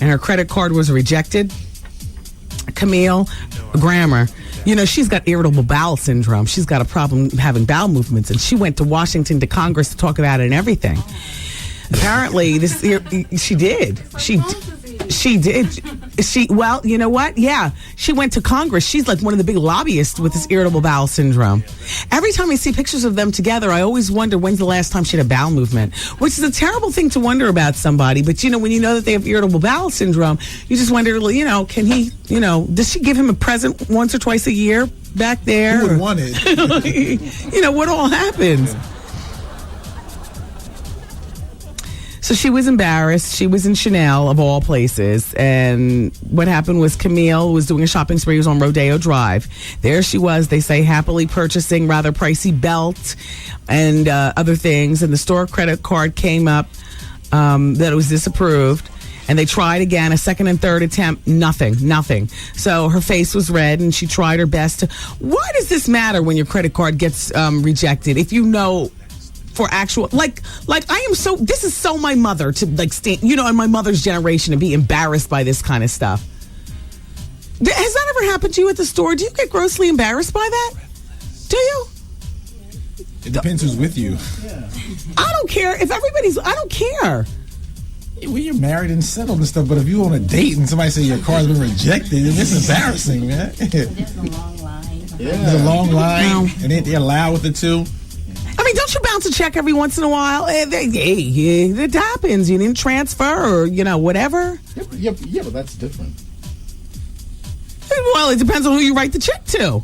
and her credit card was rejected. Camille Grammer, she's got irritable bowel syndrome. She's got a problem having bowel movements, and she went to Washington to Congress to talk about it and everything. Apparently, she did. Well, you know what? Yeah, she went to Congress. She's like one of the big lobbyists with this irritable bowel syndrome. Every time I see pictures of them together, I always wonder when's the last time she had a bowel movement, which is a terrible thing to wonder about somebody. But, when you know that they have irritable bowel syndrome, you just wonder, can he, does she give him a present once or twice a year back there? Who would want it? What all happens? So she was embarrassed. She was in Chanel, of all places. And what happened was Camille was doing a shopping spree. It was on Rodeo Drive. There she was, they say, happily purchasing rather pricey belt and other things. And the store credit card came up that it was disapproved. And they tried again, a second and third attempt, nothing. So her face was red, and she tried her best to... Why does this matter when your credit card gets rejected? If you know... For actual, like I am so, this is so my mother to stand, in my mother's generation to be embarrassed by this kind of stuff. Has that ever happened to you at the store? Do you get grossly embarrassed by that? Do you? It depends who's with you. I don't care if I don't care. Well, you're married and settled and stuff, but if you on a date and somebody say your car's been rejected, it's embarrassing, man. There's a long line. There's a long line, and they're loud with it too. I mean, don't you bounce a check every once in a while? It happens. You didn't transfer or, whatever. Yeah, but that's different. Well, it depends on who you write the check to. You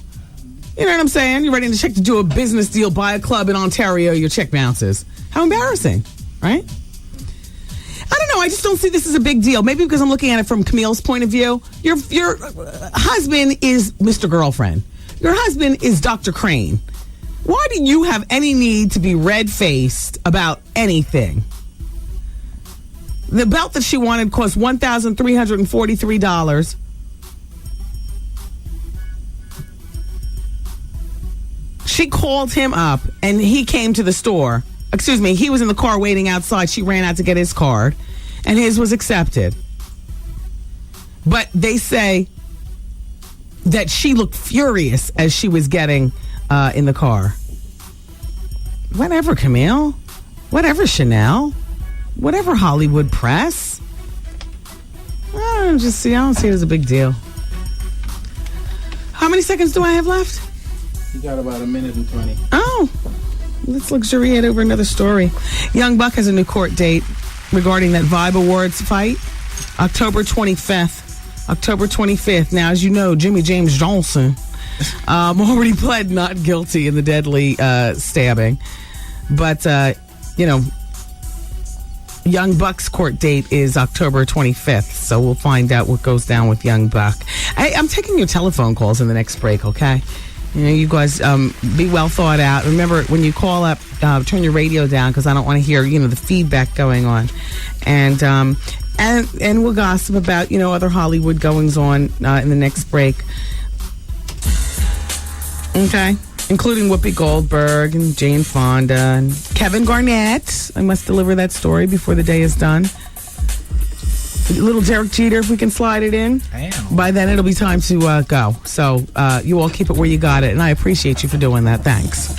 know what I'm saying? You're writing the check to do a business deal, buy a club in Ontario, your check bounces. How embarrassing, right? I don't know. I just don't see this as a big deal. Maybe because I'm looking at it from Camille's point of view. Your husband is Mr. Girlfriend. Your husband is Dr. Crane. Why do you have any need to be red-faced about anything? The belt that she wanted cost $1,343. She called him up, and he came to the store. Excuse me, he was in the car waiting outside. She ran out to get his card, and his was accepted. But they say that she looked furious as she was getting... in the car. Whatever, Camille. Whatever, Chanel. Whatever, Hollywood press. I don't see it as a big deal. How many seconds do I have left? You got about 1 minute and 20. Oh, let's luxuriate over another story. Young Buck has a new court date regarding that Vibe Awards fight. October 25th. Now, as you know, Jimmy James Johnson already pled not guilty in the deadly stabbing. But, Young Buck's court date is October 25th, so we'll find out what goes down with Young Buck. I'm taking your telephone calls in the next break, okay? You guys be well thought out. Remember, when you call up, turn your radio down because I don't want to hear, the feedback going on. And we'll gossip about, other Hollywood goings on in the next break. Okay, including Whoopi Goldberg and Jane Fonda and Kevin Garnett. I must deliver that story before the day is done. Little Derek Jeter, if we can slide it in. Damn. By then, it'll be time to go. So you all keep it where you got it, and I appreciate you for doing that. Thanks.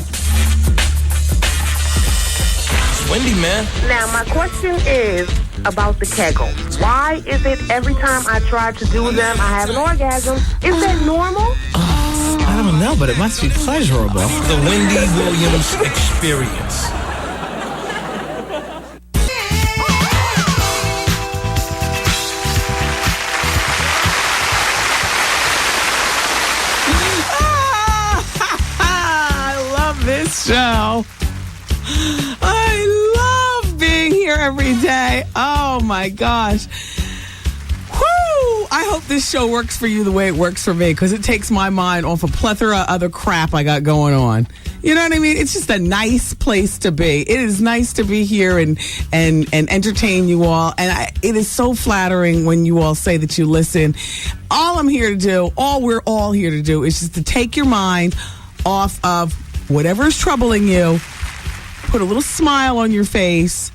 Wendy, man. Now, my question is about the Kegel. Why is it every time I try to do them, I have an orgasm? Is that normal? I don't know, but it must be pleasurable. The Wendy Williams Experience. this show. I love being here every day. Oh, my gosh. Woo! I hope this show works for you the way it works for me, because it takes my mind off a plethora of other crap I got going on. You know what I mean? It's just a nice place to be. It is nice to be here and entertain you all. And it is so flattering when you all say that you listen. All I'm here to do, all we're all here to do, is just to take your mind off of whatever is troubling you, put a little smile on your face,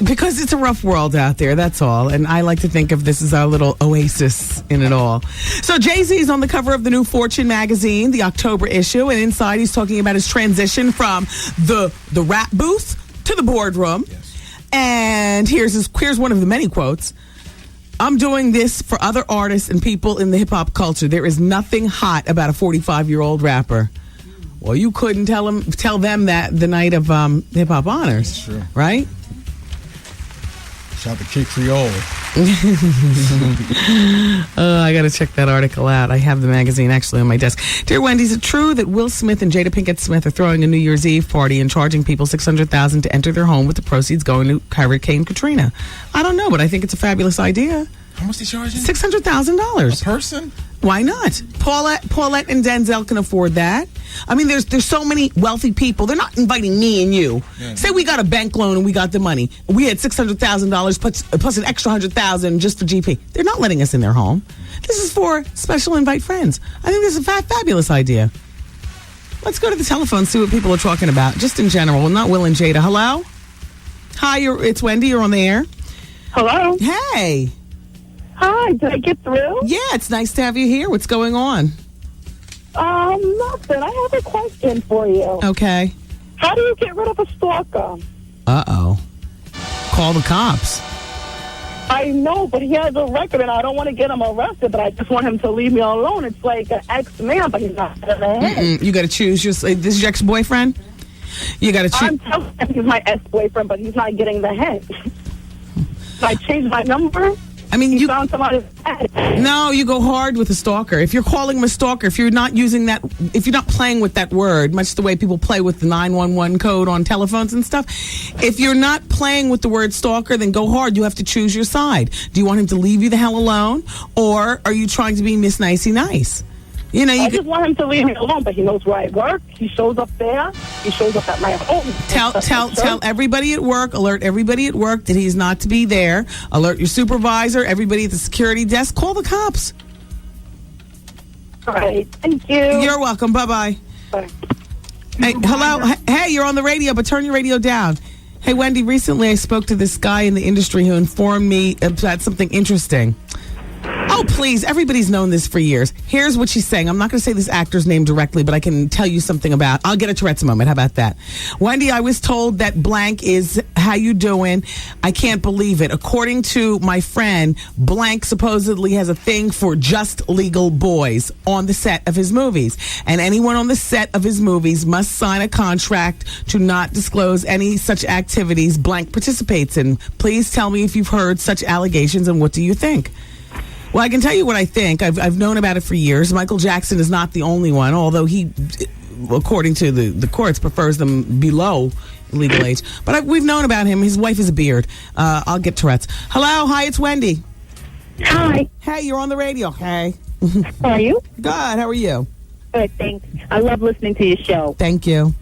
because it's a rough world out there, that's all. And I like to think of this as our little oasis in it all. So Jay-Z's on the cover of the new Fortune magazine, the October issue, and inside he's talking about his transition from the rap booth to the boardroom. Yes. And here's one of the many quotes. I'm doing this for other artists and people in the hip-hop culture. There is nothing hot about a 45-year-old rapper. Well, you couldn't tell them that the night of hip-hop honors. That's true. Right? Shout out to Kid Creole. I got to check that article out. I have the magazine actually on my desk. Dear Wendy, is it true that Will Smith and Jada Pinkett Smith are throwing a New Year's Eve party and charging people $600,000 to enter their home with the proceeds going to Hurricane Katrina? I don't know, but I think it's a fabulous idea. How much they charging? $600,000 a person. Why not? Paulette and Denzel can afford that. I mean, there's so many wealthy people. They're not inviting me and you. Yeah. Say we got a bank loan and we got the money. We had $600,000 plus an extra $100,000 just for GP. They're not letting us in their home. This is for special invite friends. I think this is a fabulous idea. Let's go to the telephone, see what people are talking about, just in general. Not Will and Jada. Hello? Hi, it's Wendy. You're on the air. Hello. Hey. Hi, did I get through? Yeah, it's nice to have you here. What's going on? Nothing. I have a question for you. Okay. How do you get rid of a stalker? Uh-oh. Call the cops. I know, but he has a record, and I don't want to get him arrested, but I just want him to leave me alone. It's like an ex-man, but he's not in the head. You got to choose. This is your ex-boyfriend? You got to choose. I'm telling him he's my ex-boyfriend, but he's not getting the head. So I changed my number. I mean, you found somebody's head. No, you go hard with a stalker. If you're calling him a stalker, if you're not using that, if you're not playing with that word, much the way people play with the 911 code on telephones and stuff, if you're not playing with the word stalker, then go hard. You have to choose your side. Do you want him to leave you the hell alone, or are you trying to be Miss Nicey Nice? You know, I just want him to leave me alone, but he knows where I work. He shows up there. He shows up at my home. Tell everybody at work, alert everybody at work that he's not to be there. Alert your supervisor, everybody at the security desk. Call the cops. All right. Thank you. You're welcome. Bye-bye. Bye. Hey, hello. Hey, you're on the radio, but turn your radio down. Hey, Wendy, recently I spoke to this guy in the industry who informed me about something interesting. Oh, please. Everybody's known this for years. Here's what she's saying. I'm not going to say this actor's name directly, but I can tell you something about. I'll get a Tourette's moment. How about that? Wendy, I was told that blank is how you doing. I can't believe it. According to my friend, blank supposedly has a thing for just legal boys on the set of his movies. And anyone on the set of his movies must sign a contract to not disclose any such activities blank participates in. Please tell me if you've heard such allegations and what do you think? Well, I can tell you what I think. I've known about it for years. Michael Jackson is not the only one, although he, according to the courts, prefers them below legal age. But we've known about him. His wife is a beard. I'll get Tourette's. Hello. Hi, it's Wendy. Hi. Hey, you're on the radio. Hey. How are you? Good. How are you? Good, thanks. I love listening to your show. Thank you.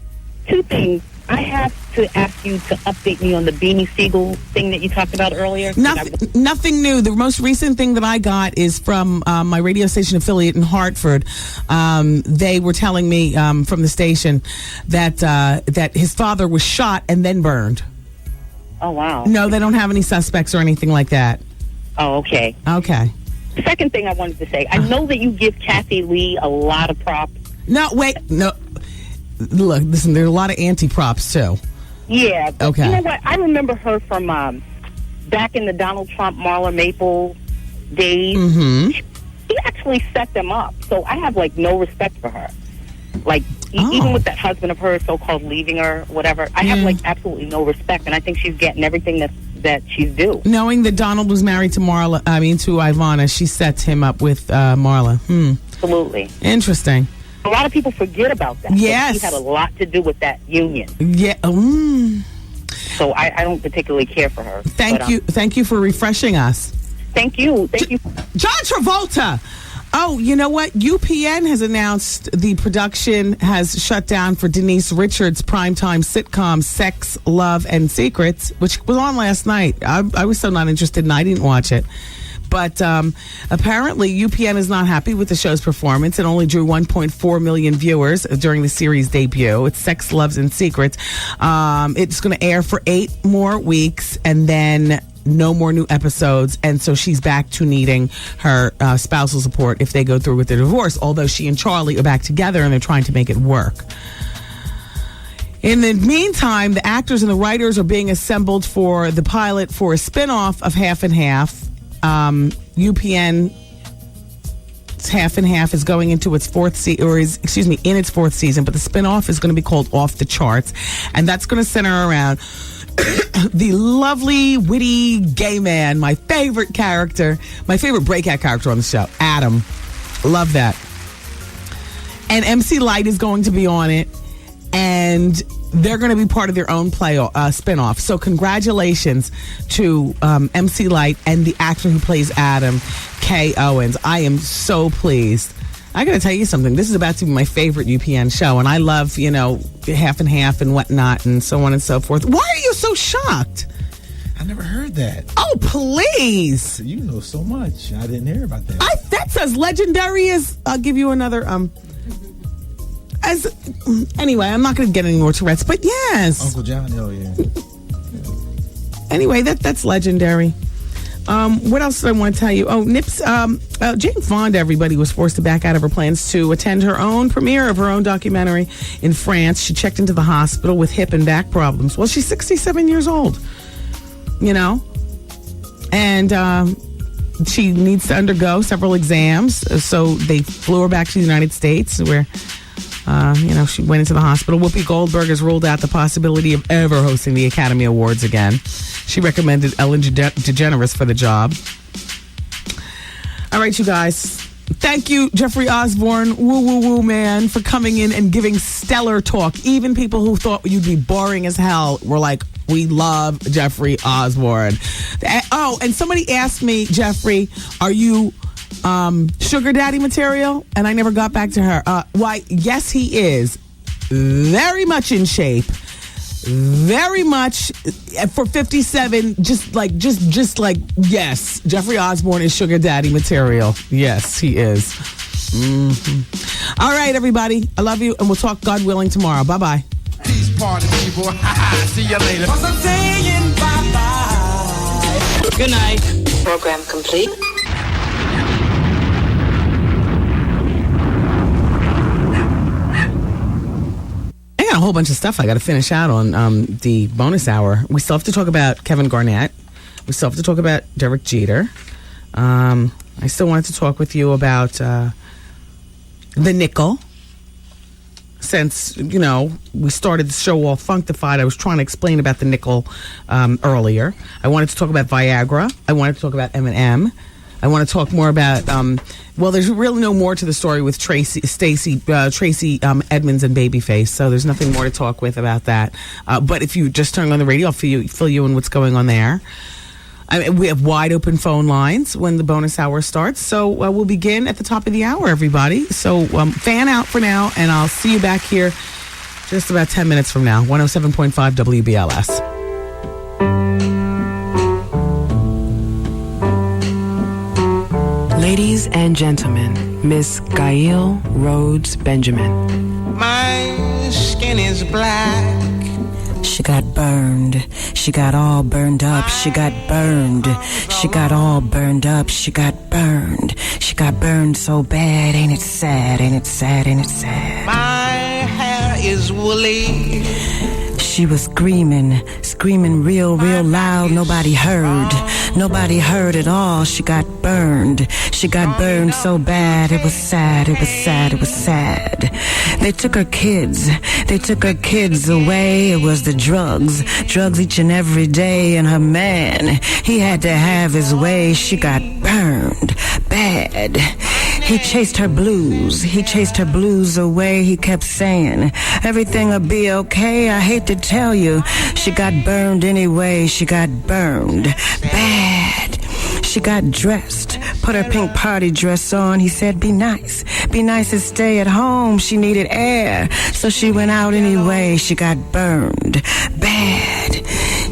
Two things. I have to ask you to update me on the Beanie Siegel thing that you talked about earlier. Nothing new. The most recent thing that I got is from my radio station affiliate in Hartford. They were telling me from the station that his father was shot and then burned. Oh, wow. No, they don't have any suspects or anything like that. Oh, okay. Okay. Second thing I wanted to say, I know that you give Kathy Lee a lot of props. No, wait. No. Look, listen, there are a lot of anti-props, too. Yeah. Okay. You know what? I remember her from back in the Donald Trump, Marla Maple days. Mm-hmm. She actually set them up. So I have, no respect for her. Even with that husband of hers, so-called leaving her, whatever, I have, absolutely no respect. And I think she's getting everything that she's due. Knowing that to Ivana, she set him up with Marla. Absolutely. Interesting. A lot of people forget about that. Yes. But he had a lot to do with that union. Yeah. So I don't particularly care for her. Thank you for refreshing us. Thank you. John Travolta. Oh, you know what? UPN has announced the production has shut down for Denise Richards' primetime sitcom Sex, Love, and Secrets, which was on last night. I was so not interested and I didn't watch it. But apparently UPN is not happy with the show's performance. It only drew 1.4 million viewers during the series debut. It's Sex, Loves, and Secrets. It's going to air for 8 more weeks and then no more new episodes. And so she's back to needing her spousal support if they go through with their divorce, although she and Charlie are back together and they're trying to make it work. In the meantime, the actors and the writers are being assembled for the pilot for a spinoff of Half and Half. UPN Half and Half is going into its in its 4th season, but the spinoff is going to be called Off the Charts, and that's going to center around the lovely, witty gay man, my favorite breakout character on the show, Adam. Love that. And MC Lyte is going to be on it, and they're going to be part of their own spinoff. So congratulations to MC Lyte and the actor who plays Adam, Kay Owens. I am so pleased. I got to tell you something. This is about to be my favorite UPN show, and I love, Half and Half and whatnot and so on and so forth. Why are you so shocked? I never heard that. Oh, please. You know so much. I didn't hear about that. That's as legendary as... I'll give you another... Anyway, I'm not going to get any more Tourette's, but yes. Uncle John, oh yeah. Anyway, that's legendary. What else did I want to tell you? Oh, Nips, Jane Fonda, everybody, was forced to back out of her plans to attend her own premiere of her own documentary in France. She checked into the hospital with hip and back problems. Well, she's 67 years old, and she needs to undergo several exams. So they flew her back to the United States where... she went into the hospital. Whoopi Goldberg has ruled out the possibility of ever hosting the Academy Awards again. She recommended Ellen DeGeneres for the job. All right, you guys. Thank you, Jeffrey Osborne, woo, man, for coming in and giving stellar talk. Even people who thought you'd be boring as hell were like, we love Jeffrey Osborne. Oh, and somebody asked me, Jeffrey, are you... sugar daddy material? And I never got back to her. Why, yes, he is very much in shape, very much for 57, just like yes, Jeffrey Osborne is sugar daddy material. Yes, he is. All right, everybody, I love you, and we'll talk, God willing, tomorrow. Bye-bye. Peace party, people. See you later. I'm saying bye-bye. Good night. Program complete. I got a whole bunch of stuff I got to finish out on the bonus hour. We still have to talk about Kevin Garnett. We still have to talk about Derek Jeter. I still wanted to talk with you about the nickel. Since, we started the show all functified, I was trying to explain about the nickel earlier. I wanted to talk about Viagra. I wanted to talk about M&M. I want to talk more about, there's really no more to the story with Tracy Edmonds and Babyface, so there's nothing more to talk with about that. But if you just turn on the radio, I'll fill you in what's going on there. We have wide open phone lines when the bonus hour starts, so we'll begin at the top of the hour, everybody. So fan out for now, and I'll see you back here just about 10 minutes from now. 107.5 WBLS. Ladies and gentlemen, Miss Gail Rhodes Benjamin. My skin is black. She got burned. She got all burned up. She got burned. She got all burned up. She got burned. She got burned so bad. Ain't it sad? Ain't it sad? Ain't it sad? My hair is woolly. She was screaming real loud. Nobody heard at all. She got burned. She got burned so bad. It was sad. It was sad. It was sad. They took her kids away. It was the drugs each and every day. And her man, he had to have his way. She got burned bad. He chased her blues. He chased her blues away. He kept saying, everything'll be okay. I hate to tell you. She got burned anyway. She got burned. Bad. She got dressed, put her pink party dress on. He said, be nice. Be nice and stay at home. She needed air. So she went out anyway. She got burned. Bad.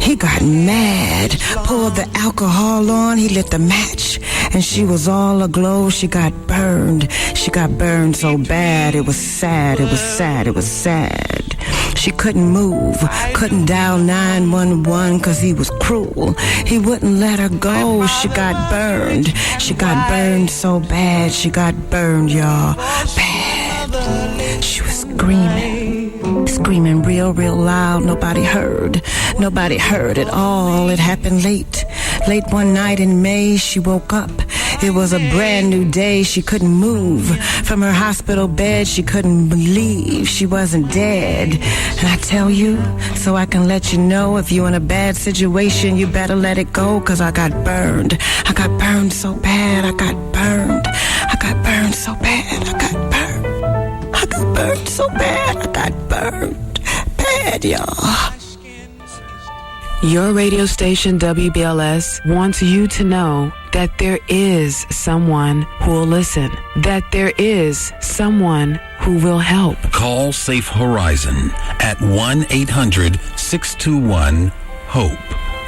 He got mad, pulled the alcohol on. He lit the match. And she was all aglow. She got burned. She got burned so bad. It was sad. It was sad. It was sad. She couldn't move, couldn't dial 911 because he was cruel. He wouldn't let her go. She got burned. She got burned so bad. She got burned, y'all. Bad. She was screaming. Screaming real, real loud. Nobody heard. Nobody heard at all. It happened late. Late one night in May, she woke up. It was a brand new day. She couldn't move from her hospital bed. She couldn't believe she wasn't dead. And I tell you, so I can let you know, if you're in a bad situation, you better let it go, because I got burned. I got burned so bad. I got burned. I got burned so bad. I got burned. I got burned so bad. I got burned bad, y'all. Your radio station, WBLS, wants you to know that there is someone who will listen, that there is someone who will help. Call Safe Horizon at 1-800-621-HOPE.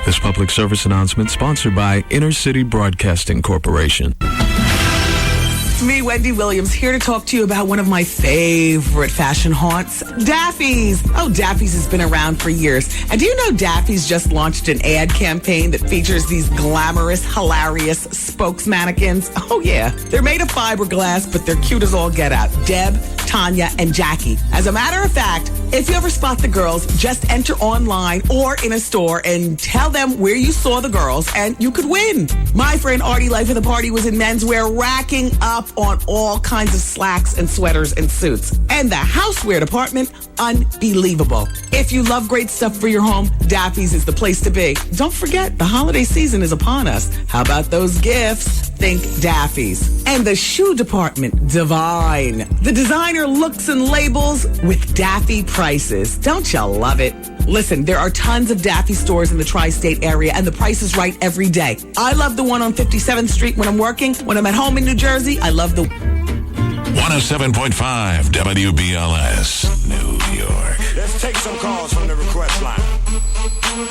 This public service announcement sponsored by Inner City Broadcasting Corporation. It's me, Wendy Williams, here to talk to you about one of my favorite fashion haunts, Daffy's. Oh, Daffy's has been around for years. And do you know Daffy's just launched an ad campaign that features these glamorous, hilarious spokes mannequins? Oh, yeah. They're made of fiberglass, but they're cute as all get out. Deb, Tanya, and Jackie. As a matter of fact, if you ever spot the girls, just enter online or in a store and tell them where you saw the girls, and you could win. My friend Artie, life of the party, was in menswear, racking up on all kinds of slacks and sweaters and suits. And the housewear department, unbelievable. If you love great stuff for your home, Daffy's is the place to be. Don't forget, the holiday season is upon us. How about those gifts? Think Daffy's. And the shoe department, divine. The designer looks and labels with Daffy prices. Don't you love it? Listen, there are tons of Daffy stores in the tri-state area, and the price is right every day. I love the one on 57th Street when I'm working. When I'm at home in New Jersey, I love the 107.5 WBLS, New York. Let's take some calls from the request line.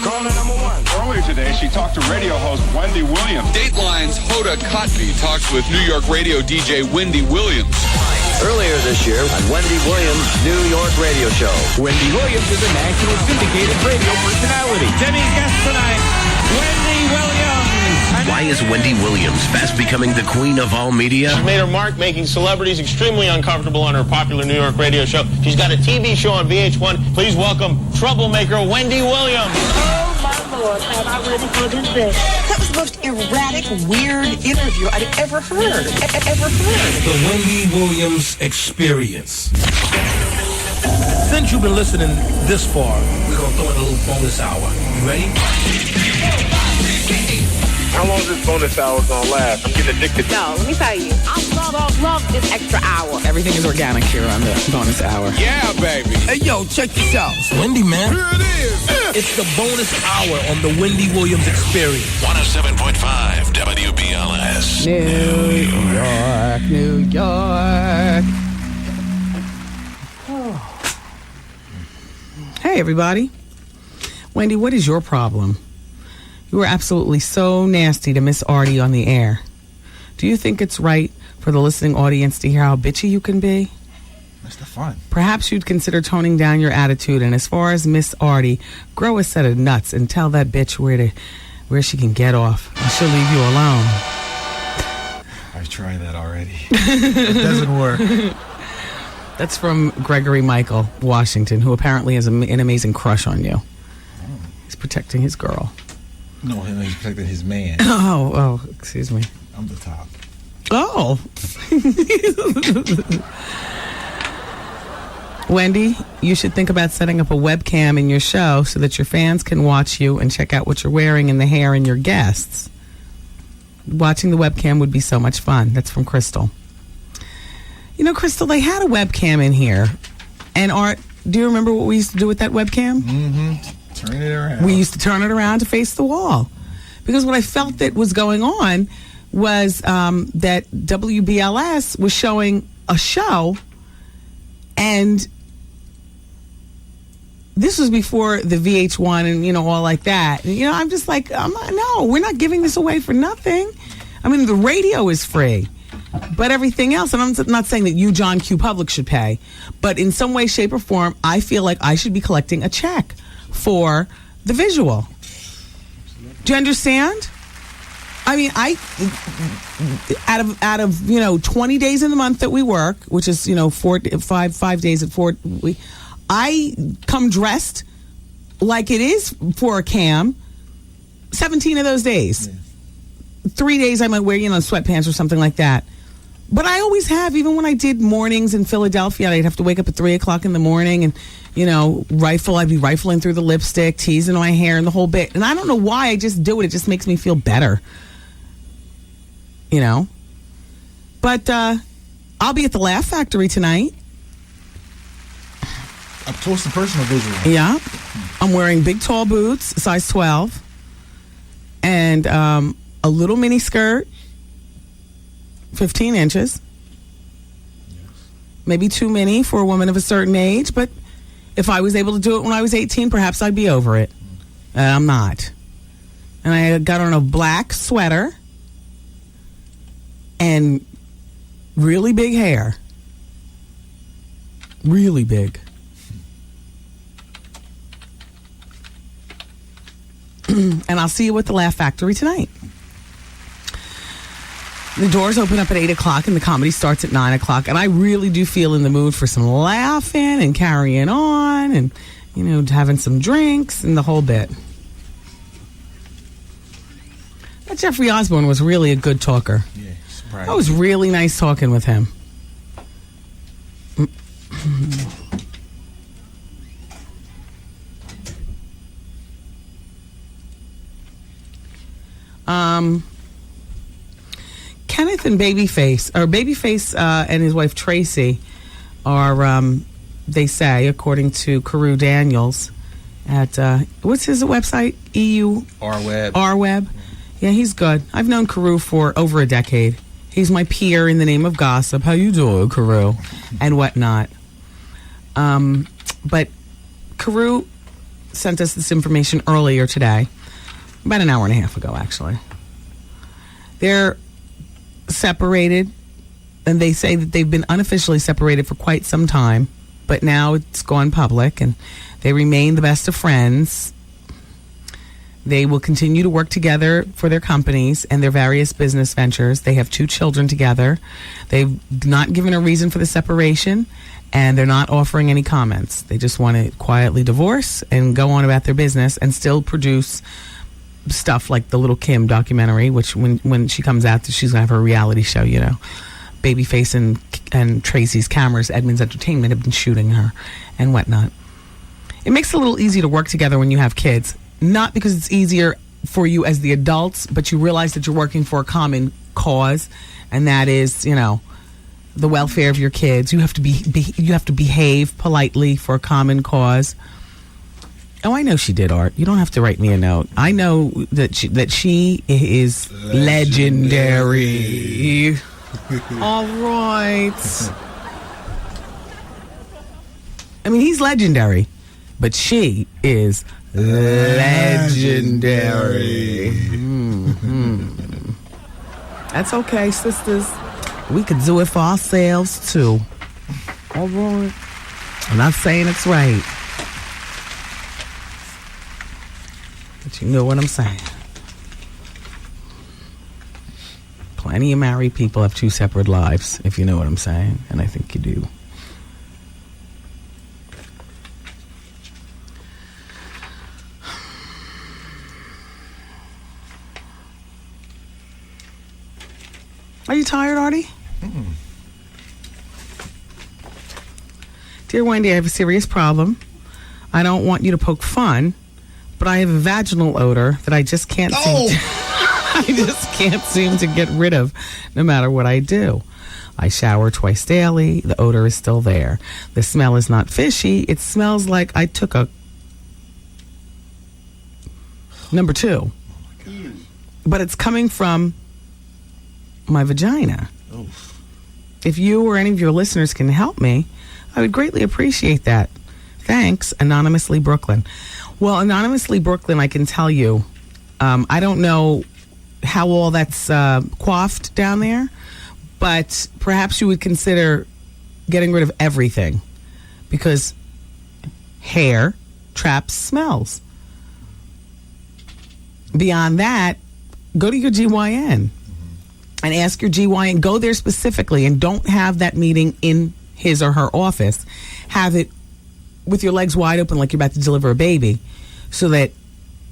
Caller number one. Earlier today, she talked to radio host Wendy Williams. Dateline's Hoda Kotb talks with New York radio DJ Wendy Williams. Earlier this year on Wendy Williams' New York radio show. Wendy Williams is a national syndicated radio personality. Demi's guest tonight, Wendy Williams. Why is Wendy Williams fast becoming the queen of all media? She's made her mark making celebrities extremely uncomfortable on her popular New York radio show. She's got a TV show on VH1. Please welcome troublemaker Wendy Williams. Oh, my Lord, am I ready for this day? That was the most erratic, weird interview I'd ever heard. The Wendy Williams Experience. Since you've been listening this far, we're going to throw in a little bonus hour. You ready? How long is this bonus hour gonna last? I'm getting addicted. No, let me tell you, I love this extra hour. Everything is organic here on the bonus hour. Yeah, baby. Hey, yo, check this out. Wendy, man. Here it is. It's the bonus hour on the Wendy Williams Experience. 107.5 WBLS. New York. Hey, everybody. Wendy, what is your problem? You were absolutely so nasty to Miss Artie on the air. Do you think it's right for the listening audience to hear how bitchy you can be? That's the fun. Perhaps you'd consider toning down your attitude, and as far as Miss Artie, grow a set of nuts and tell that bitch where she can get off, and she'll leave you alone. I've tried that already. It doesn't work. That's from Gregory Michael Washington, who apparently has an amazing crush on you. He's protecting his girl. No, he's protecting his man. Oh, excuse me. I'm the top. Oh. Wendy, you should think about setting up a webcam in your show so that your fans can watch you and check out what you're wearing and the hair in your guests. Watching the webcam would be so much fun. That's from Crystal. You know, Crystal, they had a webcam in here. And Art, do you remember what we used to do with that webcam? Mm-hmm. Turn it around. We used to turn it around to face the wall. Because what I felt that was going on was that WBLS was showing a show, and this was before the VH1 and, you know, all like that. And, you know, I'm just like, no, we're not giving this away for nothing. I mean, the radio is free. But everything else, and I'm not saying that you, John Q. Public, should pay, but in some way, shape, or form, I feel like I should be collecting a check for the visual. Do you understand? I mean, out of you know 20 days in the month that we work, which is, you know, 5 days at 4, I come dressed like it is for a cam. 17 of those days. 3 days I might wear, you know, sweatpants or something like that. But I always have, even when I did mornings in Philadelphia, I'd have to wake up at 3 o'clock in the morning and, you know, I'd be rifling through the lipstick, teasing my hair and the whole bit. And I don't know why, I just do it. It just makes me feel better. You know? But I'll be at the Laugh Factory tonight. Up close and personal visual. Yeah. I'm wearing big, tall boots, size 12. And a little mini skirt. 15 inches. Maybe too many for a woman of a certain age, but if I was able to do it when I was 18, perhaps I'd be over it. I'm not. And I got on a black sweater and really big hair. Really big. And I'll see you at the Laugh Factory tonight. The doors open up at 8 o'clock and the comedy starts at 9 o'clock. And I really do feel in the mood for some laughing and carrying on and, you know, having some drinks and the whole bit. But Jeffrey Osborne was really a good talker. Yeah, surprising. That was really nice talking with him. Kenneth and Babyface and his wife Tracy are, they say, according to Carew Daniels at, what's his website? R-Web. Yeah, he's good. I've known Carew for over a decade. He's my peer in the name of gossip. How you doing, Carew? And whatnot. But Carew sent us this information earlier today, about an hour and a half ago, actually. They're separated, and they say that they've been unofficially separated for quite some time, but now it's gone public, and they remain the best of friends. They will continue to work together for their companies and their various business ventures. They have 2 children together. They've not given a reason for the separation, and they're not offering any comments. They just want to quietly divorce and go on about their business and still produce stuff like the Little Kim documentary, which when she comes out, she's going to have her reality show, you know. Babyface and Tracy's cameras, Edmonds Entertainment, have been shooting her and whatnot. It makes it a little easier to work together when you have kids. Not because it's easier for you as the adults, but you realize that you're working for a common cause, and that is, you know, the welfare of your kids. You have to you have to behave politely for a common cause. Oh, I know she did, Art. You don't have to write me a note. I know that she is legendary. All right. I mean, he's legendary, but she is legendary. Mm-hmm. That's okay, sisters. We could do it for ourselves, too. All right. I'm not saying it's right, but you know what I'm saying. Plenty of married people have 2 separate lives, if you know what I'm saying, and I think you do. Are you tired, Artie? Mm-mm. Dear Wendy, I have a serious problem. I don't want you to poke fun, but I have a vaginal odor that I just can't seem to get rid of no matter what I do. I shower twice daily. The odor is still there. The smell is not fishy. It smells like I took a number 2. But it's coming from my vagina. Oh. If you or any of your listeners can help me, I would greatly appreciate that. Thanks, Anonymously Brooklyn. Well, Anonymously Brooklyn, I can tell you, I don't know how all that's coiffed down there, but perhaps you would consider getting rid of everything, because hair traps smells. Beyond that, go to your GYN and ask your GYN. Go there specifically, and don't have that meeting in his or her office. Have it with your legs wide open like you're about to deliver a baby, so that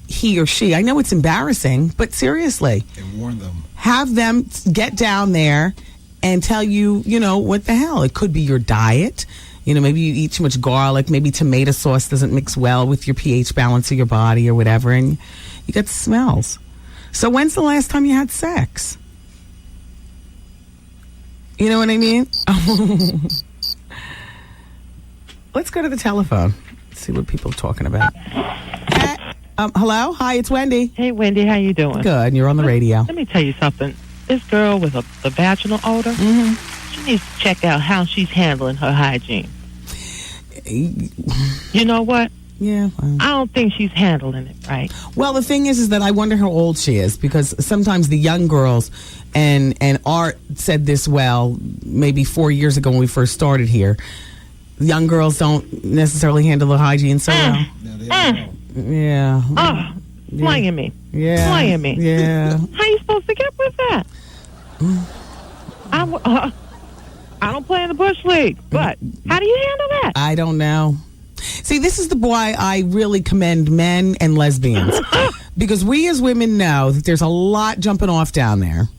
he or she, I know it's embarrassing, but seriously, and warn them. Have them get down there and tell you, what the hell. It could be your diet. Maybe you eat too much garlic. Maybe tomato sauce doesn't mix well with your pH balance of your body or whatever, and you get smells. So when's the last time you had sex? You know what I mean? Let's go to the telephone. See what people are talking about. Hello? Hi, it's Wendy. Hey, Wendy, how you doing? Good. You're on the radio. Let me tell you something. This girl with the vaginal odor, she needs to check out how she's handling her hygiene. You know what? Yeah. I don't think she's handling it right. Well, the thing is that I wonder how old she is, because sometimes the young girls, and Art said this maybe 4 years ago when we first started here, young girls don't necessarily handle the hygiene so well. Yeah. Oh, playing me. Yeah. Playing me. Yeah. How you supposed to get with that? I don't play in the Bush League, but how do you handle that? I don't know. See, this is why I really commend men and lesbians. Because we as women know that there's a lot jumping off down there,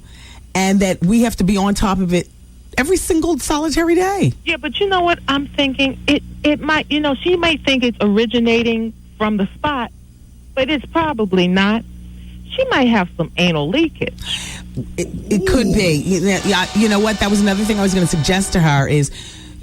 and that we have to be on top of it every single solitary day. Yeah, but you know what I'm thinking? It might, she might think it's originating from the spot, but it's probably not. She might have some anal leakage. It could be. Yeah, you know what? That was another thing I was going to suggest to her is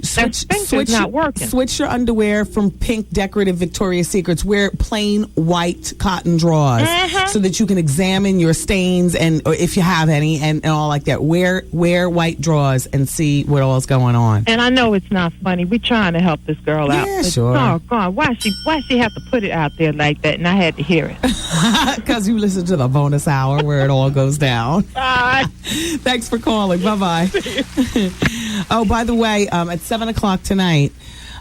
switch your underwear from pink decorative Victoria's Secrets. Wear plain white cotton drawers so that you can examine your stains or if you have any and all like that. Wear white drawers and see what all's going on. And I know it's not funny. We're trying to help this girl out. Yeah, sure. Oh God, why she have to put it out there like that? And I had to hear it because you listen to the bonus hour where it all goes down. Thanks for calling. Bye. Oh, by the way, at 7 o'clock tonight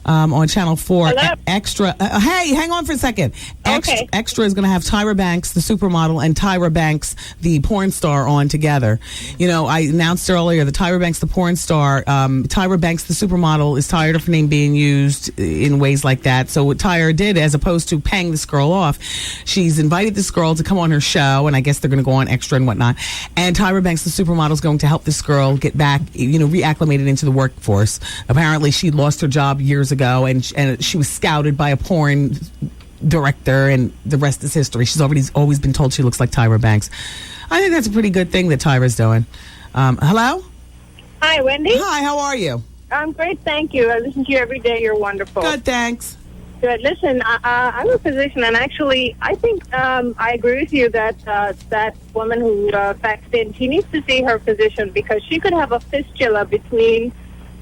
on Channel 4, Extra. Hey, hang on for a second. Extra is going to have Tyra Banks, the supermodel, and Tyra Banks, the porn star, on together. I announced earlier that Tyra Banks, the porn star, Tyra Banks, the supermodel, is tired of her name being used in ways like that. So what Tyra did, as opposed to paying this girl off, she's invited this girl to come on her show, and I guess they're going to go on Extra and whatnot. And Tyra Banks, the supermodel, is going to help this girl get back, reacclimated into the workforce. Apparently, she lost her job years ago, and she was scouted by a porn director, and the rest is history. She's always been told she looks like Tyra Banks. I think that's a pretty good thing that Tyra's doing. Hello? Hi, Wendy. Hi, how are you? I'm great, thank you. I listen to you every day. You're wonderful. Good, thanks. Good. Listen, I'm a physician, and actually, I think I agree with you that that woman who faxed in, she needs to see her physician, because she could have a fistula between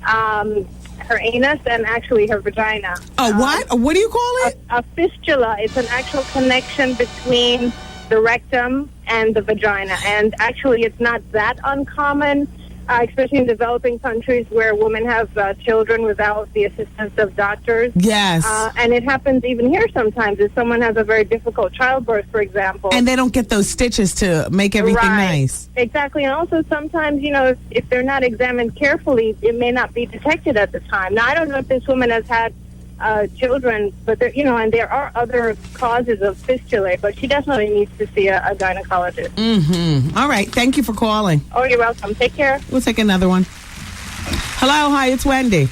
her anus and actually her vagina. What? What do you call it? A fistula. It's an actual connection between the rectum and the vagina. And actually, it's not that uncommon, especially in developing countries where women have children without the assistance of doctors. Yes. And it happens even here sometimes if someone has a very difficult childbirth, for example. And they don't get those stitches to make everything nice. Exactly. And also sometimes, if they're not examined carefully, it may not be detected at the time. Now, I don't know if this woman has had children, but there, and there are other causes of fistulae, but she definitely needs to see a gynecologist. Mm-hmm. All right. Thank you for calling. Oh, you're welcome. Take care. We'll take another one. Hello. Hi, it's Wendy.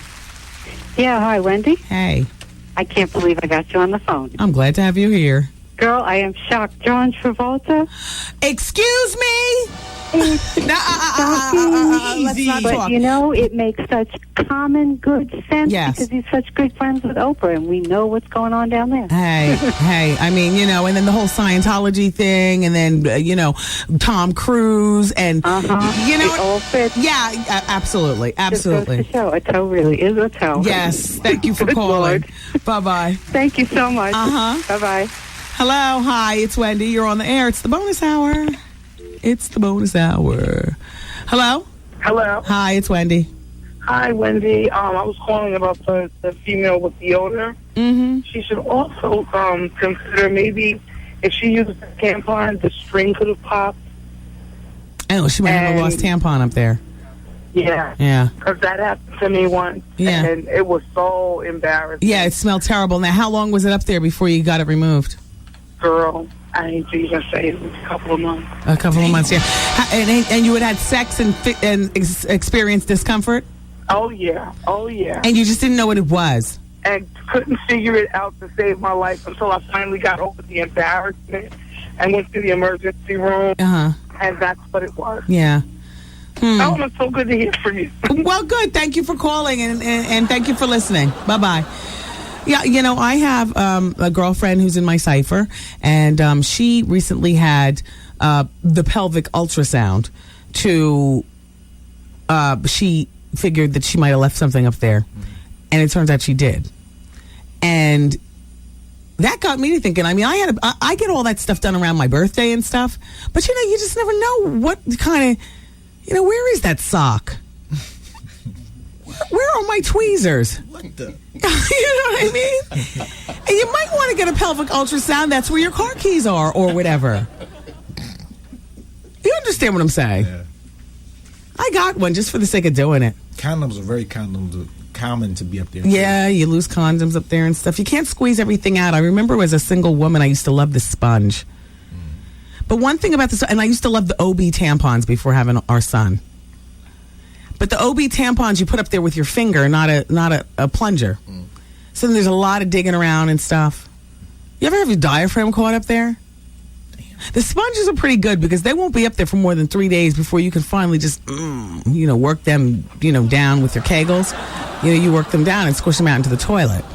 Yeah, hi, Wendy. Hey. I can't believe I got you on the phone. I'm glad to have you here. Girl, I am shocked. John Travolta? Excuse me? It's shocking. Let's not but talk. you know, it makes such common good sense Yes. because he's such good friends with Oprah, and we know what's going on down there. Hey, I mean, you know, and then the whole Scientology thing, and then, you know, Tom Cruise, and, you know, it all fits. Yeah, absolutely, absolutely. Just goes to show a toe really is a toe. Yes, thank you for Good calling. Lord. Bye-bye. Thank you so much. Bye-bye. Hello, hi, it's Wendy. You're on the air. It's the bonus hour. It's the bonus hour. Hello? Hello. Hi, it's Wendy. Hi, Wendy. I was calling about the female with the odor. Mm-hmm. She should also consider maybe if she uses a tampon, the string could have popped. Oh, she might have a lost tampon up there. Yeah. Yeah. Because that happened to me once. Yeah. And it was so embarrassing. Yeah, it smelled terrible. Now, how long was it up there before you got it removed? Girl, I ain't even say it was a couple of months. A couple of months, yeah. And you had sex and experienced discomfort? Oh, yeah. Oh, yeah. And you just didn't know what it was? And couldn't figure it out to save my life until I finally got over the embarrassment and went to the emergency room. Uh-huh. And that's what it was. Yeah. Oh, it's so good to hear from you. Well, good. Thank you for calling, and thank you for listening. Bye-bye. Yeah, you know, I have a girlfriend who's in my cipher, and she recently had the pelvic ultrasound she figured that she might have left something up there, and it turns out she did. And that got me to thinking. I mean, I get all that stuff done around my birthday and stuff, but you know, you just never know what kind of, you know, where is that sock? Where are my tweezers? What the? You know what I mean? And you might want to get a pelvic ultrasound. That's where your car keys are, or whatever. You understand what I'm saying? Yeah. I got one just for the sake of doing it. Condoms are very common to be up there. Yeah, you lose condoms up there and stuff. You can't squeeze everything out. I remember as a single woman, I used to love the sponge. But one thing about this, and I used to love the OB tampons before having our son. But the OB tampons you put up there with your finger, not a plunger. So then there's a lot of digging around and stuff. You ever have your diaphragm caught up there? The sponges are pretty good because they won't be up there for more than 3 days before you can finally just, you know, work them, you know, down with your Kegels. You know, you work them down and squish them out into the toilet.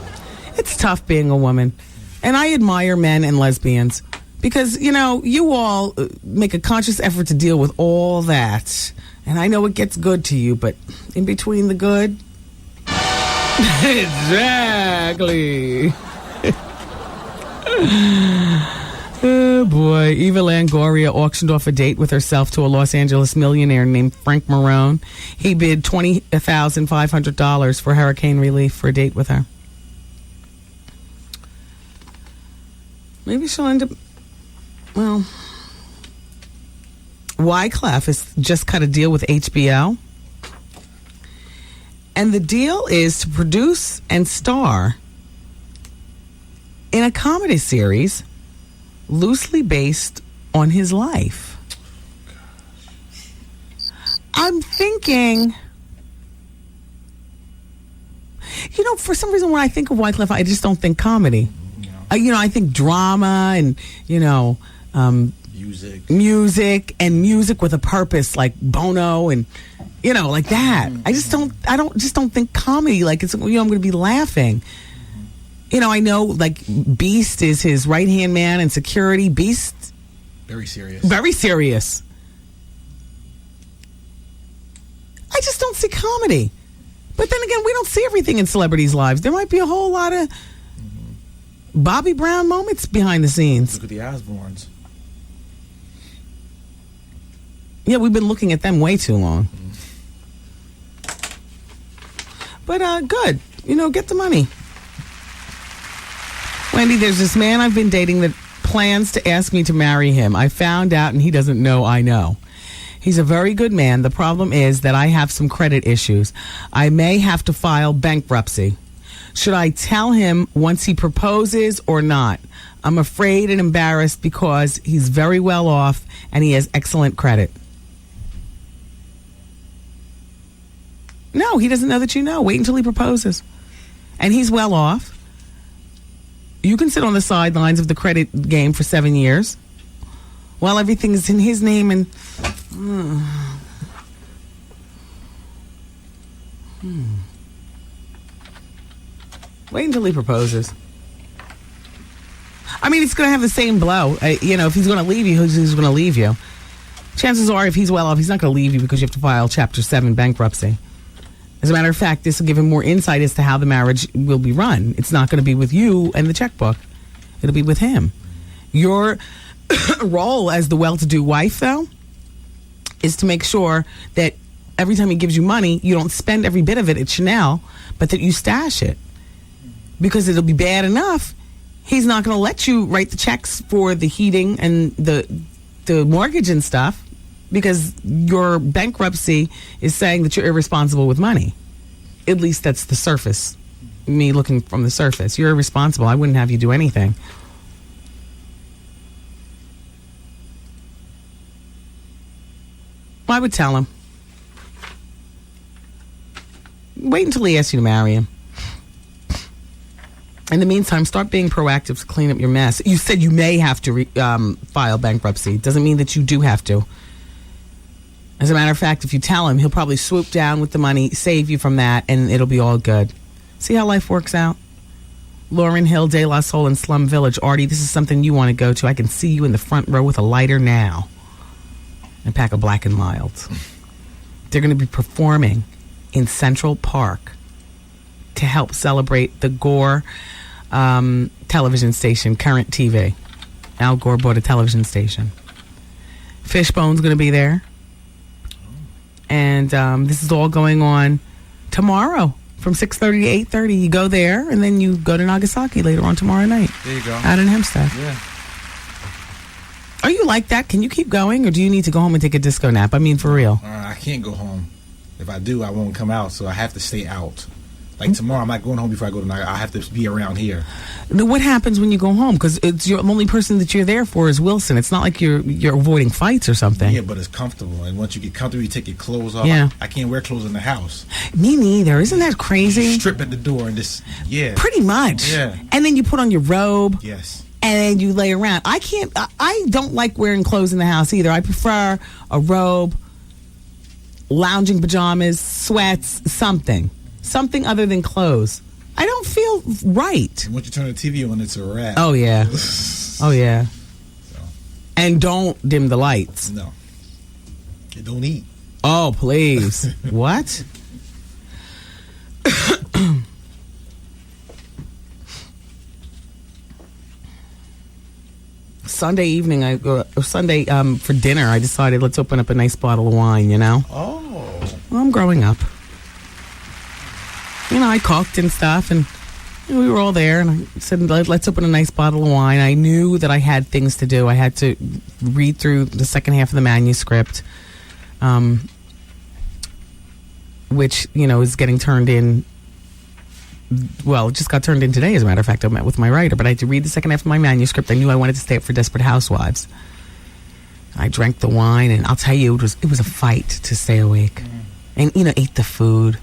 It's tough being a woman. And I admire men and lesbians because, you know, you all make a conscious effort to deal with all that. And I know it gets good to you, but in between the good... Exactly. Oh, boy. Eva Longoria auctioned off a date with herself to a Los Angeles millionaire named Frank Marone. He bid $20,500 for hurricane relief for a date with her. Maybe she'll end up... Well... Wyclef has just cut a deal with HBO. And the deal is to produce and star in a comedy series loosely based on his life. I'm thinking, you know, for some reason when I think of Wyclef, I just don't think comedy. You know, I think drama and, you know, music with a purpose, like Bono and, you know, like that. I don't think comedy, like, it's, you know, I'm going to be laughing. You know, I know, like, Beast is his right-hand man in security. Beast. Very serious. Very serious. I just don't see comedy. But then again, we don't see everything in celebrities' lives. There might be a whole lot of Bobby Brown moments behind the scenes. Look at the Osbournes. Yeah, we've been looking at them way too long. But good. You know, get the money. Wendy, there's this man I've been dating that plans to ask me to marry him. I found out and he doesn't know I know. He's a very good man. The problem is that I have some credit issues. I may have to file bankruptcy. Should I tell him once he proposes or not? I'm afraid and embarrassed because he's very well off and he has excellent credit. No, he doesn't know that you know. Wait until he proposes. And he's well off. You can sit on the sidelines of the credit game for 7 years while everything is in his name and Wait until he proposes. I mean, it's going to have the same blow. If he's going to leave you, he's going to leave you. Chances are, if he's well off, he's not going to leave you because you have to file Chapter 7 bankruptcy. As a matter of fact, this will give him more insight as to how the marriage will be run. It's not going to be with you and the checkbook. It'll be with him. Your role as the well-to-do wife, though, is to make sure that every time he gives you money, you don't spend every bit of it at Chanel, but that you stash it. Because it'll be bad enough. He's not going to let you write the checks for the heating and the mortgage and stuff because your bankruptcy is saying that you're irresponsible with money. At least that's the surface. Me looking from the surface. You're irresponsible. I wouldn't have you do anything. I would tell him. Wait until he asks you to marry him. In the meantime, start being proactive to clean up your mess. You said you may have to file bankruptcy. Doesn't mean that you do have to. As a matter of fact, if you tell him, he'll probably swoop down with the money, save you from that, and it'll be all good. See how life works out? Lauryn Hill, De La Soul, and Slum Village. Artie, this is something you want to go to. I can see you in the front row with a lighter now. And pack a Black and Mild. They're going to be performing in Central Park to help celebrate the Gore television station, Current TV. Al Gore bought a television station. Fishbone's going to be there. And this is all going on tomorrow from 6:30 to 8:30. You go there, and then you go to Nagasaki later on tomorrow night. There you go. Out in Hempstead. Yeah. Are you like that? Can you keep going, or do you need to go home and take a disco nap? I mean, for real. I can't go home. If I do, I won't come out, so I have to stay out. Like tomorrow, I'm not going home before I go to night. I have to be around here. Now, what happens when you go home? Because it's the only person that you're there for is Wilson. It's not like you're avoiding fights or something. Yeah, but it's comfortable. And once you get comfortable, you take your clothes off. Yeah. I can't wear clothes in the house. Me neither. Isn't that crazy? Strip at the door and just, yeah. Pretty much. Yeah. And then you put on your robe. Yes. And then you lay around. I don't like wearing clothes in the house either. I prefer a robe, lounging pajamas, sweats, something other than clothes. I don't feel right. And once you turn the TV on, it's a wrap. Oh, yeah. Oh, yeah. So. And don't dim the lights. No. You don't eat. Oh, please. What? Sunday evening, Sunday for dinner, I decided let's open up a nice bottle of wine, you know? Oh. Well, I'm growing up. You know, I cooked and stuff, and we were all there, and I said, let's open a nice bottle of wine. I knew that I had things to do. I had to read through the second half of the manuscript, which, you know, is getting turned in. Well, it just got turned in today, as a matter of fact. I met with my writer, but I had to read the second half of my manuscript. I knew I wanted to stay up for Desperate Housewives. I drank the wine, and I'll tell you, it was a fight to stay awake. And, you know, ate the food.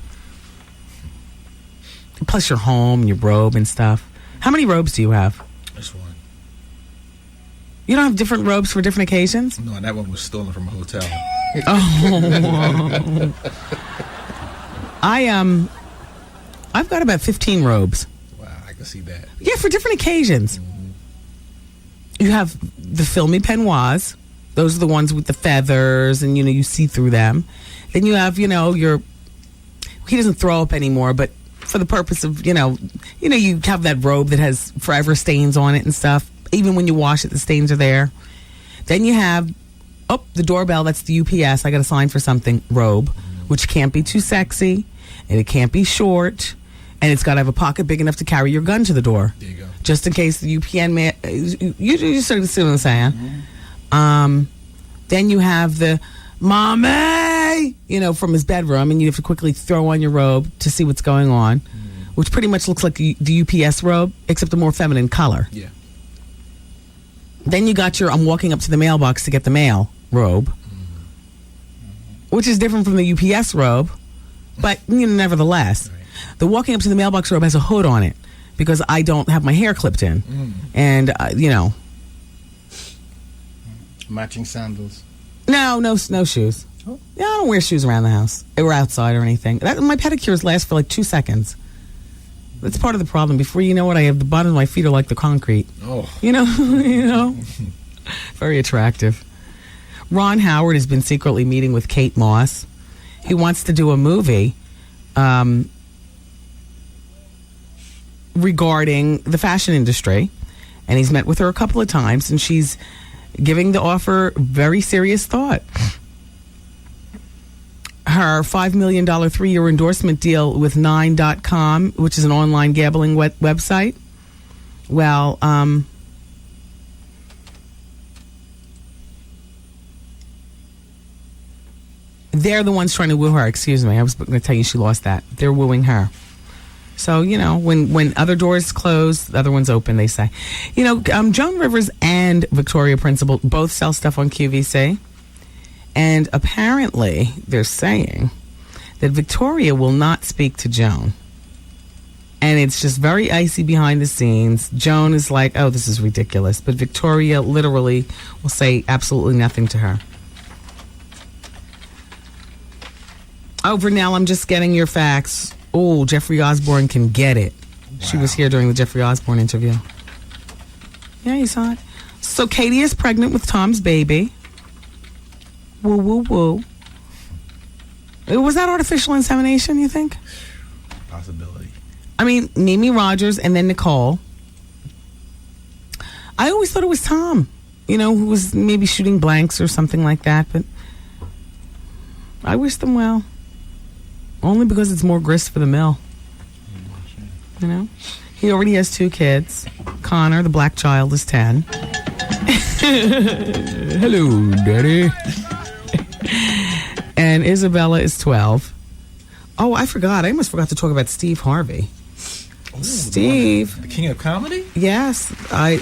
Plus your home, your robe and stuff. How many robes do you have? Just one. You don't have different robes for different occasions? No, and that one was stolen from a hotel. Oh. I've got about 15 robes. Wow, I can see that. Yeah, for different occasions. Mm-hmm. You have the filmy peignoirs. Those are the ones with the feathers, and, you know, you see through them. Then you have, you know, he doesn't throw up anymore, but for the purpose of, you know, you have that robe that has forever stains on it and stuff. Even when you wash it, the stains are there. Then you have, the doorbell, that's the UPS. I got to sign for something, robe, which can't be too sexy, and it can't be short, and it's got to have a pocket big enough to carry your gun to the door. There you go. Just in case the UPN man, you sort of see what I'm saying. Mm-hmm. Then you have the mommy, you know, from his bedroom, and you have to quickly throw on your robe to see what's going on, which pretty much looks like the UPS robe, except a more feminine color. Yeah. Then you got I'm walking up to the mailbox to get the mail robe, which is different from the UPS robe, but, you know, nevertheless. Right. The walking up to the mailbox robe has a hood on it because I don't have my hair clipped in. And, you know. Matching sandals. No shoes. Yeah, I don't wear shoes around the house or outside or anything. My pedicures last for like 2 seconds. That's part of the problem. Before you know it, I have the bottom of my feet are like the concrete. Oh. You know? Very attractive. Ron Howard has been secretly meeting with Kate Moss. He wants to do a movie regarding the fashion industry. And he's met with her a couple of times, and she's giving the offer very serious thought. Her $5 million 3-year endorsement deal with 9.com, which is an online gambling website. Well, they're the ones trying to woo her. Excuse me. I was going to tell you she lost that. They're wooing her. So, when other doors close, the other ones open, they say. Joan Rivers and Victoria Principal both sell stuff on QVC. And apparently, they're saying that Victoria will not speak to Joan. And it's just very icy behind the scenes. Joan is like, oh, this is ridiculous. But Victoria literally will say absolutely nothing to her. Oh, Vernell, I'm just getting your facts. Oh, Jeffrey Osborne can get it. Wow. She was here during the Jeffrey Osborne interview. Yeah, you saw it. So Katie is pregnant with Tom's baby. Woo, woo, woo. Was that artificial insemination, you think? Possibility. I mean, Mimi Rogers and then Nicole. I always thought it was Tom, who was maybe shooting blanks or something like that, but I wish them well. Only because it's more grist for the mill. He already has 2 kids. Connor, the black child, is 10. Hello, Daddy. And Isabella is 12. Oh, I forgot. I almost forgot to talk about Steve Harvey. Ooh, Steve. The king of comedy? Yes.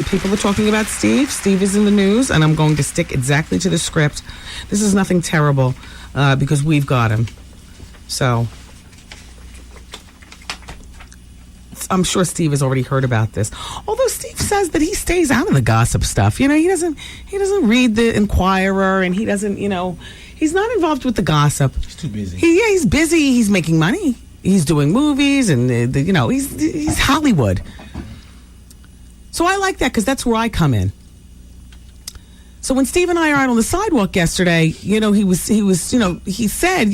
People are talking about Steve. Steve is in the news, and I'm going to stick exactly to the script. This is nothing terrible because we've got him. So, I'm sure Steve has already heard about this. Although Steve says that he stays out of the gossip stuff. He doesn't read the Inquirer, and he doesn't, he's not involved with the gossip. He's too busy. He's busy. He's making money. He's doing movies, and he's Hollywood. So I like that because that's where I come in. So when Steve and I are out on the sidewalk yesterday, he said,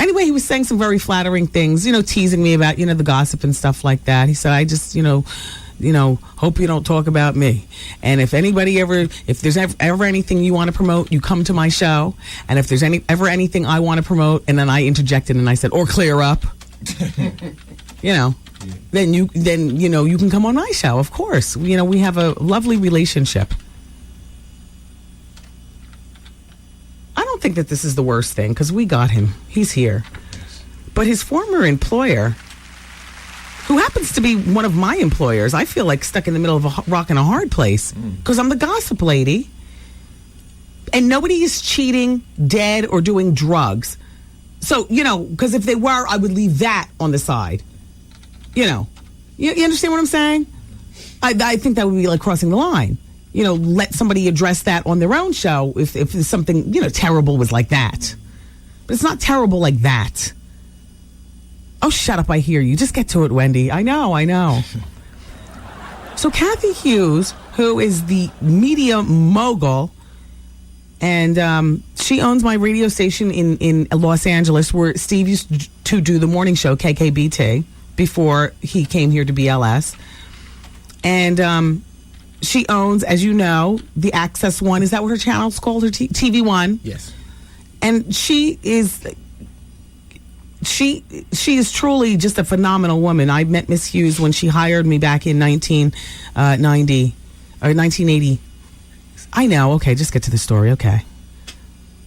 anyway, he was saying some very flattering things, teasing me about, the gossip and stuff like that. He said, I just, hope you don't talk about me. And if there's ever anything you want to promote, you come to my show. And if there's ever anything I want to promote, and then I interjected and I said, or clear up, then you can come on my show. Of course, we have a lovely relationship. I don't think that this is the worst thing because we got him. He's here. But his former employer, who happens to be one of my employers, I feel like stuck in the middle of a rock and a hard place because I'm the gossip lady. And nobody is cheating, dead, or doing drugs. So, because if they were, I would leave that on the side. You understand what I'm saying? I think that would be like crossing the line. Let somebody address that on their own show if something, terrible was like that. But it's not terrible like that. Oh, shut up, I hear you. Just get to it, Wendy. I know. So Kathy Hughes, who is the media mogul, and she owns my radio station in Los Angeles where Steve used to do the morning show, KKBT, before he came here to BLS. And she owns, as you know, the Access One. Is that what her channel's called? Her TV One? Yes. And she is truly just a phenomenal woman. I met Miss Hughes when she hired me back in 1990 or 1980. I know. Okay, just get to the story. Okay.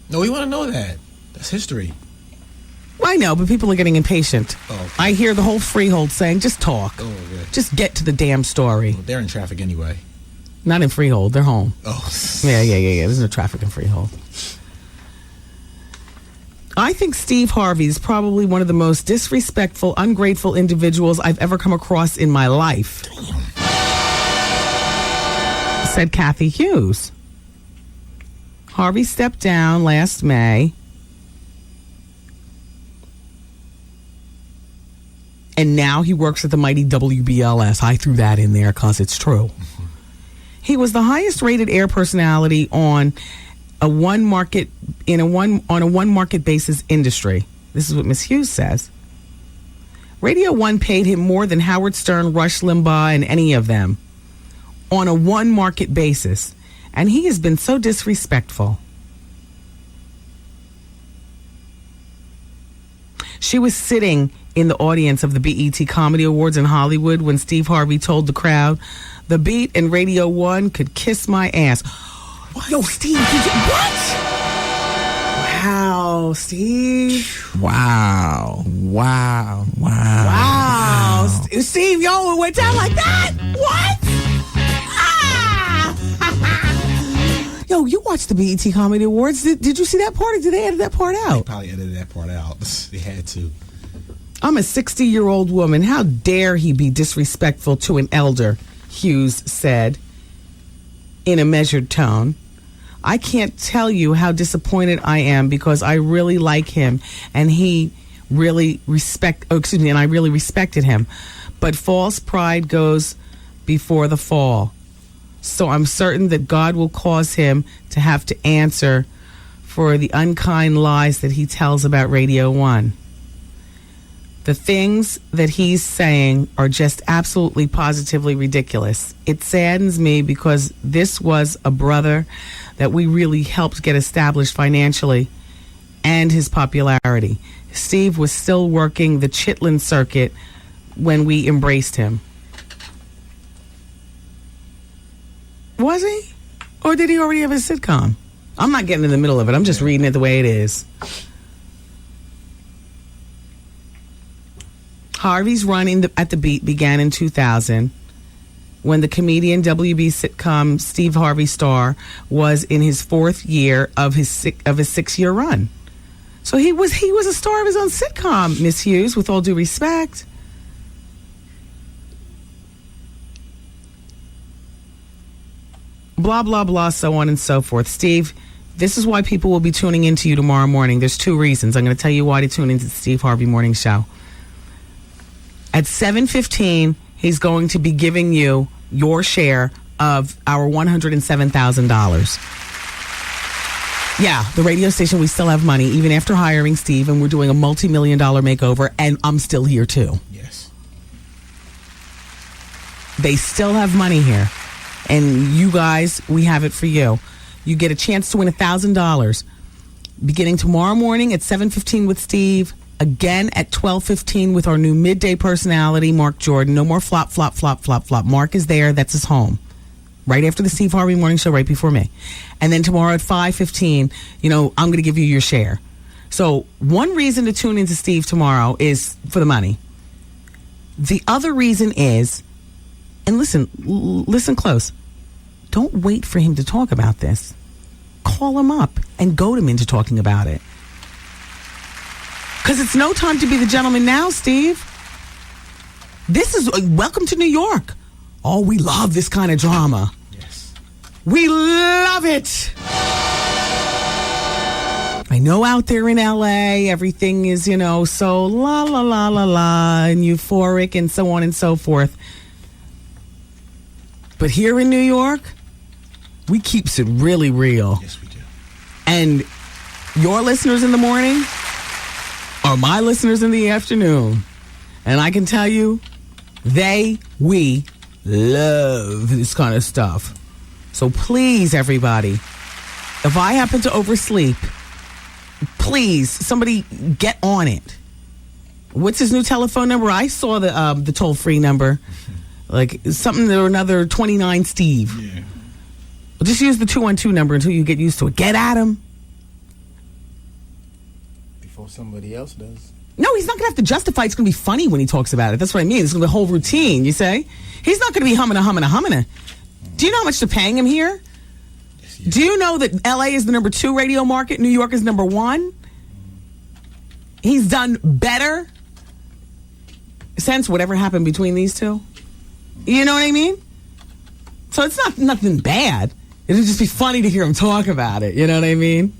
No, we want to know that. That's history. Well, I know, but people are getting impatient. Oh, okay. I hear the whole Freehold saying, just talk. Oh, okay. Just get to the damn story. Well, they're in traffic anyway. Not in Freehold. They're home. Oh. Yeah. There's no traffic in Freehold. I think Steve Harvey is probably one of the most disrespectful, ungrateful individuals I've ever come across in my life. Damn. Said Kathy Hughes. Harvey stepped down last May. And now he works at the mighty WBLS. I threw that in there because it's true. He was the highest rated air personality on a one market basis industry. This is what Ms. Hughes says. Radio 1 paid him more than Howard Stern, Rush Limbaugh, and any of them on a one market basis. And he has been so disrespectful. She was sitting in the audience of the BET Comedy Awards in Hollywood when Steve Harvey told the crowd, "The Beat and Radio 1 could kiss my ass." Yo, Steve, did you, what? Wow, Steve. Wow. Steve, yo, it went down like that? What? Yo, you watched the BET Comedy Awards. Did you see that part, or did they edit that part out? They probably edited that part out. They had to. I'm a 60-year-old woman. How dare he be disrespectful to an elder, Hughes said in a measured tone. I can't tell you how disappointed I am because I really like him and I really respected him. But false pride goes before the fall. So I'm certain that God will cause him to have to answer for the unkind lies that he tells about Radio 1. The things that he's saying are just absolutely positively ridiculous. It saddens me because this was a brother that we really helped get established financially and his popularity. Steve was still working the Chitlin circuit when we embraced him. Was he? Or did he already have a sitcom? I'm not getting in the middle of it. I'm just reading it the way it is. Harvey's run at the Beat began in 2000 when the comedian WB sitcom Steve Harvey Star was in his fourth year of his 6-year run. So he was a star of his own sitcom, Miss Hughes, with all due respect. Blah, blah, blah, so on and so forth. Steve, this is why people will be tuning into you tomorrow morning. There's 2 reasons. I'm going to tell you why to tune into the Steve Harvey Morning Show. At 7:15, he's going to be giving you your share of our $107,000. Yeah, the radio station, we still have money, even after hiring Steve, and we're doing a multi-million-dollar makeover, and I'm still here, too. Yes. They still have money here. And you guys, we have it for you. You get a chance to win $1,000 beginning tomorrow morning at 7:15 with Steve. Again at 12:15 with our new midday personality, Mark Jordan. No more flop. Mark is there. That's his home. Right after the Steve Harvey Morning Show, right before me. And then tomorrow at 5:15, I'm going to give you your share. So one reason to tune into Steve tomorrow is for the money. The other reason is, and listen close, don't wait for him to talk about this. Call him up and goad him into talking about it. Because it's no time to be the gentleman now, Steve. This is welcome to New York. Oh, we love this kind of drama. Yes. We love it. I know out there in LA, everything is, so la la la la la and euphoric and so on and so forth. But here in New York, we keeps it really real. Yes, we do. And your listeners in the morning are my listeners in the afternoon. And I can tell you, we love this kind of stuff. So please, everybody, if I happen to oversleep, please, somebody get on it. What's his new telephone number? I saw the toll-free number. Like something or another, 29 Steve. Yeah. Well, just use the 212 number until you get used to it. Get at him. Before somebody else does. No, he's not going to have to justify. It's going to be funny when he talks about it. That's what I mean. It's going to be a whole routine, you say? He's not going to be humming. Do you know how much they're paying him here? Yes, Do you know that LA is the number 2 radio market? New York is number 1? He's done better since whatever happened between these two. You know what I mean? So it's not nothing bad. It'd just be funny to hear him talk about it. You know what I mean?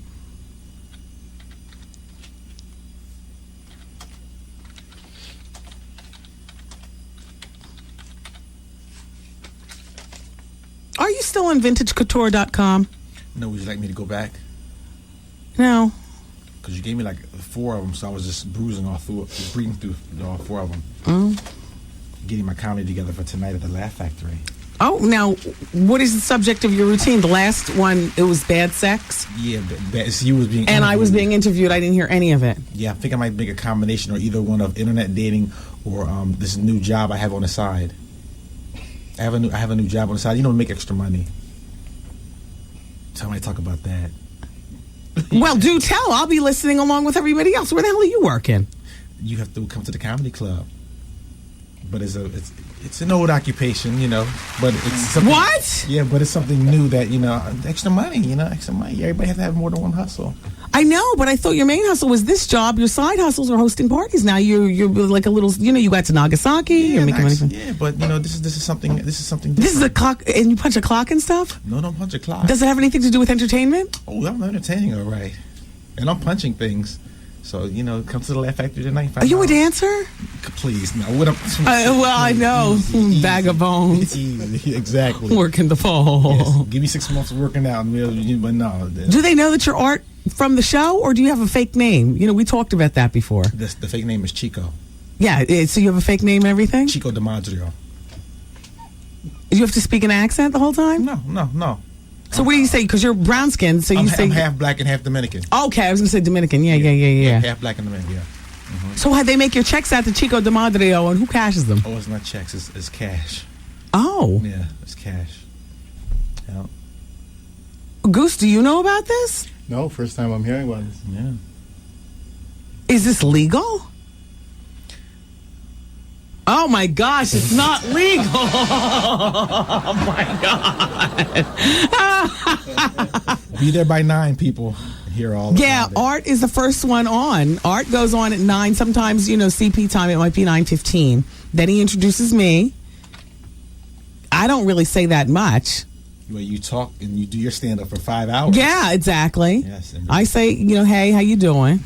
Are you still on VintageCouture.com? No, would you like me to go back? No. Because you gave me like 4 of them, so I was just breathing through all 4 of them. Getting my comedy together for tonight at the Laugh Factory. Oh, now, what is the subject of your routine? The last one, it was bad sex? Yeah, so you was being interviewed. And I was being interviewed. I didn't hear any of it. Yeah, I think I might make a combination or either one of internet dating or this new job I have on the side. I have a new job on the side. You know, make extra money. So I might talk about that. Well, do tell. I'll be listening along with everybody else. Where the hell are you working? You have to come to the comedy club. But it's an old occupation, you know. But it's something, what? Yeah, but it's something new that, you know, extra money. Everybody has to have more than one hustle. I know, but I thought your main hustle was this job. Your side hustles are hosting parties. Now you're like a little, you know, you got to Nagasaki. Yeah, you're making money from. Yeah, but you know, this is something different. This is a clock, and you punch a clock and stuff. No, don't punch a clock. Does it have anything to do with entertainment? Oh, I'm entertaining, all right, and I'm punching things. So, you know, come to the Laugh Factory tonight. Are you a dancer? Please, no. What well, I know. Easy. Bag of bones. Easy. Exactly. Working the pole. Yes. Give me 6 months of working out. But no. Do they know that you're Art from the show, or do you have a fake name? You know, we talked about that before. The fake name is Chico. Yeah, so you have a fake name and everything? Chico DiMaggio. You have to speak an accent the whole time? No. So what do you say? Because you're brown skinned, so you say... I'm half black and half Dominican. Okay, I was going to say Dominican. Yeah. Half black and Dominican, yeah. Mm-hmm. So how they make your checks out to Chico DiMaggio, and who cashes them? Oh, it's not checks, it's cash. Oh. Yeah, it's cash. Yeah. Goose, do you know about this? No, first time I'm hearing about this. Yeah. Is this legal? Oh my gosh, it's not legal. Oh my God. Be there by 9, people. Hear all about it. Art is the first one on. Art goes on at 9. Sometimes, you know, CP time, it might be 9:15. Then he introduces me. I don't really say that much. Well, you talk and you do your stand-up for 5 hours. Yeah, exactly. Yes, I say, you know, hey, how you doing?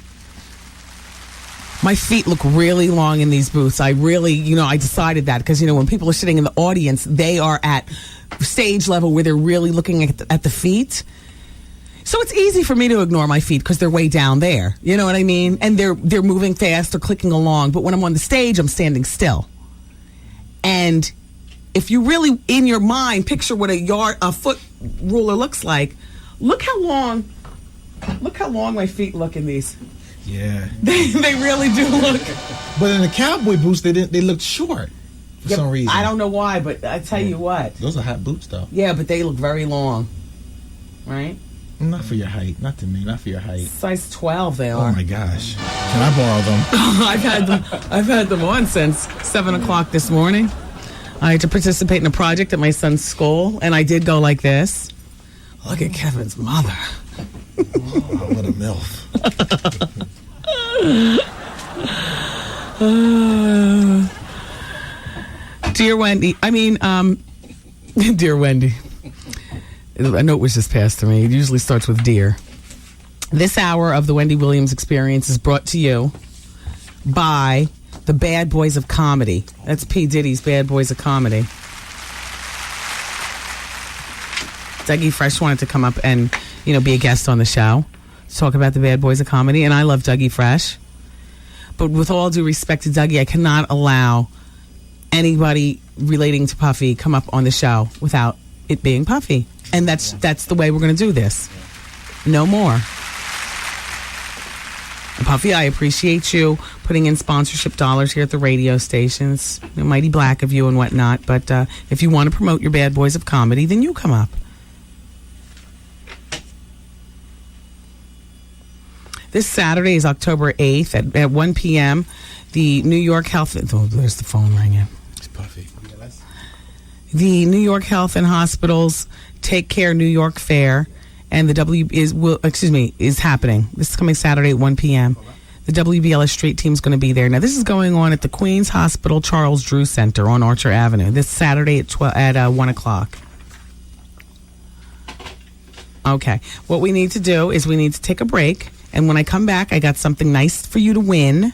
My feet look really long in these booths. I really, you know, I decided that because, you know, when people are sitting in the audience, they are at stage level where they're really looking at the feet. So it's easy for me to ignore my feet because they're way down there. You know what I mean? And they're moving fast or clicking along. But when I'm on the stage, I'm standing still. And if you really, in your mind, picture what a foot ruler looks like, look how long my feet look in these. Yeah. They really do look. But in the cowboy boots, they looked short for some reason. I don't know why, but I tell you what. Those are hot boots, though. Yeah, but they look very long. Right? Not for your height. Not to me. Not for your height. Size 12 they are. Oh, my gosh. Can I borrow them? I've had them on since 7 o'clock this morning. I had to participate in a project at my son's school, and I did go like this. Look at Kevin's mother. Oh, what a MILF. Dear Wendy, dear Wendy. A note was just passed to me. It usually starts with dear. This hour of the Wendy Williams Experience is brought to you by the Bad Boys of Comedy. That's P. Diddy's Bad Boys of Comedy. Dougie Fresh wanted to come up and, you know, be a guest on the show, talk about the Bad Boys of Comedy, and I love Dougie Fresh. But with all due respect to Dougie, I cannot allow anybody relating to Puffy come up on the show without it being Puffy. And that's the way we're going to do this. No more. Puffy, I appreciate you putting in sponsorship dollars here at the radio stations. Mighty black of you and whatnot. But if you want to promote your Bad Boys of Comedy, then you come up. This Saturday is October 8th at 1 p.m. The New York Health... Oh, there's the phone ringing. It's Puffy. The New York Health and Hospitals Take Care New York Fair and the is happening. This is coming Saturday at 1 p.m. The WBLS Street Team is going to be there. Now, this is going on at the Queens Hospital Charles Drew Center on Archer Avenue this Saturday at 1 o'clock. Okay. What we need to do is we need to take a break. And when I come back, I got something nice for you to win.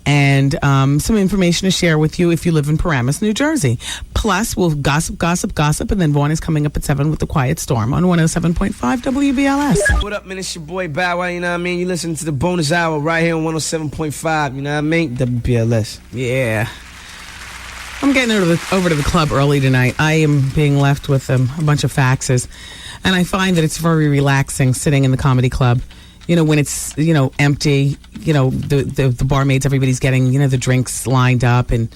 And some information to share with you if you live in Paramus, New Jersey. Plus, we'll gossip, and then Vaughn is coming up at 7 with The Quiet Storm on 107.5 WBLS. What up, man? It's your boy Bow Wow, you know what I mean? You listen to the bonus hour right here on 107.5, you know what I mean? WBLS. Yeah. I'm getting over to the club early tonight. I am being left with a bunch of faxes. And I find that it's very relaxing sitting in the comedy club. You know, when it's, empty, the barmaids, everybody's getting, the drinks lined up and,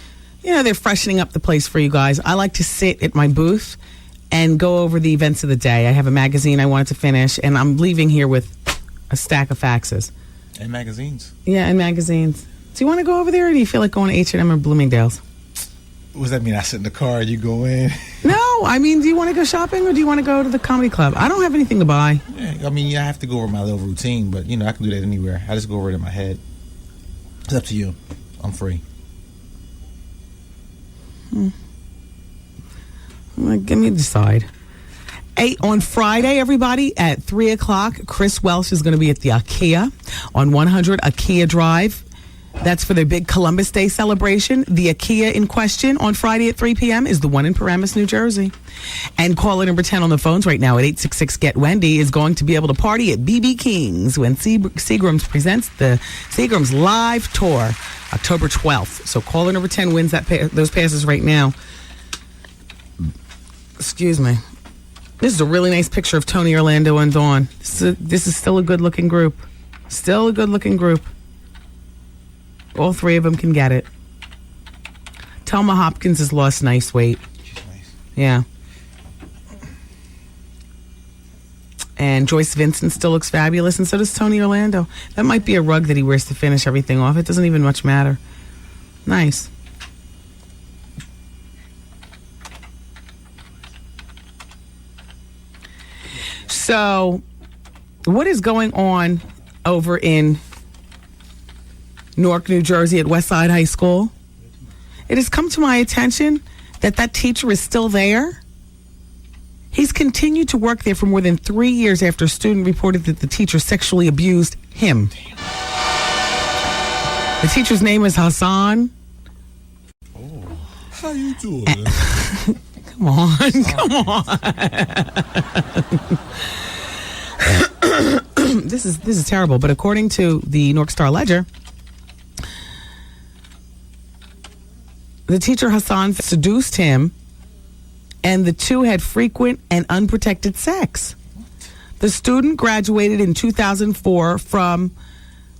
they're freshening up the place for you guys. I like to sit at my booth and go over the events of the day. I have a magazine I wanted to finish, and I'm leaving here with a stack of faxes. And magazines. Yeah, and magazines. Do you want to go over there, or do you feel like going to H&M or Bloomingdale's? What does that mean? I sit in the car, you go in? No, I mean, do you want to go shopping or do you want to go to the comedy club? I don't have anything to buy. Yeah, I mean, I have to go over my little routine, but, I can do that anywhere. I just go over it in my head. It's up to you. I'm free. Let me decide. On Friday, everybody, at 3 o'clock, Chris Welsh is going to be at the IKEA on 100 IKEA Drive. That's for their big Columbus Day celebration. The IKEA in question on Friday at 3 p.m. is the one in Paramus, New Jersey. And caller number 10 on the phones right now at 866-GET-WENDY is going to be able to party at BB King's when Seagram's presents the Seagram's live tour October 12th. So caller number 10 wins those passes right now. Excuse me. This is a really nice picture of Tony, Orlando, and Dawn. This is still a good-looking group. Still a good-looking group. All three of them can get it. Thelma Hopkins has lost nice weight. She's nice. Yeah. And Joyce Vincent still looks fabulous, and so does Tony Orlando. That might be a rug that he wears to finish everything off. It doesn't even much matter. Nice. So, what is going on over in Newark, New Jersey at Westside High School? It has come to my attention that teacher is still there. He's continued to work there for more than 3 years after a student reported that the teacher sexually abused him. The teacher's name is Hassan. Oh, how you doing? Come on. This is terrible, but according to the Newark Star Ledger, the teacher Hassan seduced him, and the two had frequent and unprotected sex. The student graduated in 2004 from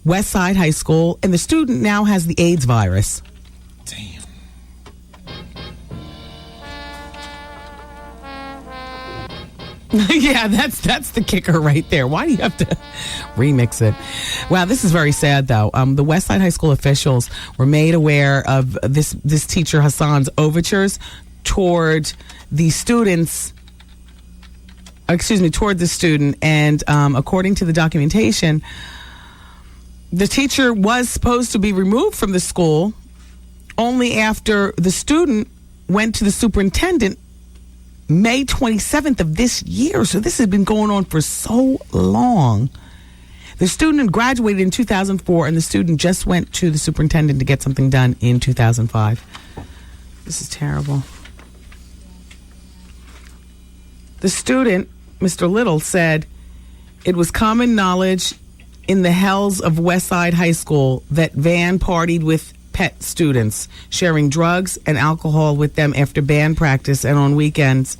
Westside High School, and the student now has the AIDS virus. Damn. Yeah, that's the kicker right there. Why do you have to remix it? Wow, this is very sad, though. The Westside High School officials were made aware of this teacher Hassan's overtures toward the students. Toward the student, and according to the documentation, the teacher was supposed to be removed from the school only after the student went to the superintendent May 27th of this year. So this has been going on for so long. The student graduated in 2004, and the student just went to the superintendent to get something done in 2005. This is terrible. The student, Mr. Little, said it was common knowledge in the hells of Westside High School that Van partied with pet students, sharing drugs and alcohol with them after band practice and on weekends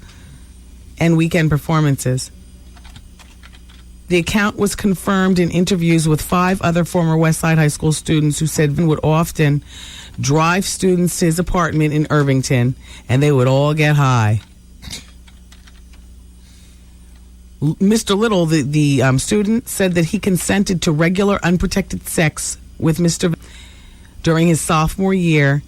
and weekend performances. The account was confirmed in interviews with 5 other former Westside High School students who said Van would often drive students to his apartment in Irvington, and they would all get high. Mr. Little, the student, said that he consented to regular unprotected sex with Mr. during his sophomore year,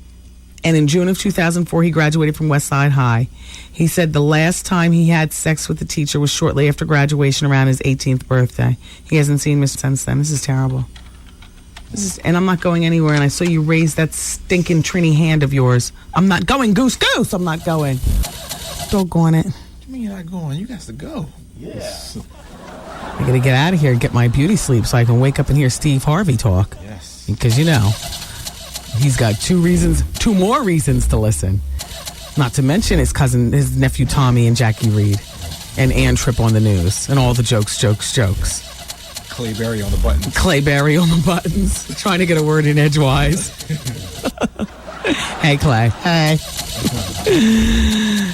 and in June of 2004, he graduated from Westside High. He said the last time he had sex with the teacher was shortly after graduation, around his 18th birthday. He hasn't seen Mr. since then. This is terrible. And I'm not going anywhere, and I saw you raise that stinking Trini hand of yours. I'm not going, goose. I'm not going. Doggone it. What do you mean you're not going? You got to go. Yeah. I got to get out of here and get my beauty sleep so I can wake up and hear Steve Harvey talk. Yes. Because, he's got two more reasons to listen. Not to mention his nephew Tommy and Jackie Reed and Ann Tripp on the news and all the jokes. Clay Berry on the buttons. Clay Berry on the buttons. Trying to get a word in edgewise. Hey, Clay. Hey.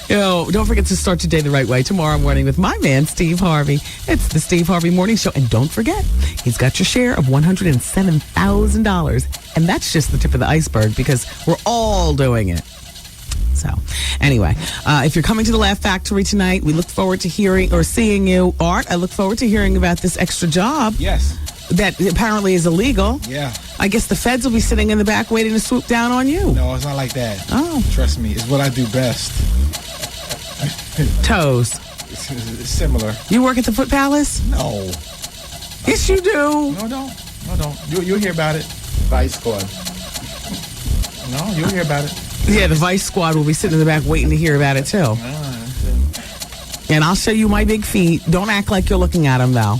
Don't forget to start your day the right way tomorrow morning with my man, Steve Harvey. It's the Steve Harvey Morning Show. And don't forget, he's got your share of $107,000. And that's just the tip of the iceberg because we're all doing it. So, anyway, if you're coming to the Laugh Factory tonight, we look forward to hearing or seeing you. Art, I look forward to hearing about this extra job. Yes. That apparently is illegal. Yeah. I guess the feds will be sitting in the back waiting to swoop down on you. No, it's not like that. Oh. Trust me, it's what I do best. Toes. It's similar. You work at the Foot Palace? No. Yes, you do. No, don't. You'll hear about it. Vice Squad. No, you'll hear about it. Yeah, the Vice Squad will be sitting in the back waiting to hear about it, too. And I'll show you my big feet. Don't act like you're looking at them, though.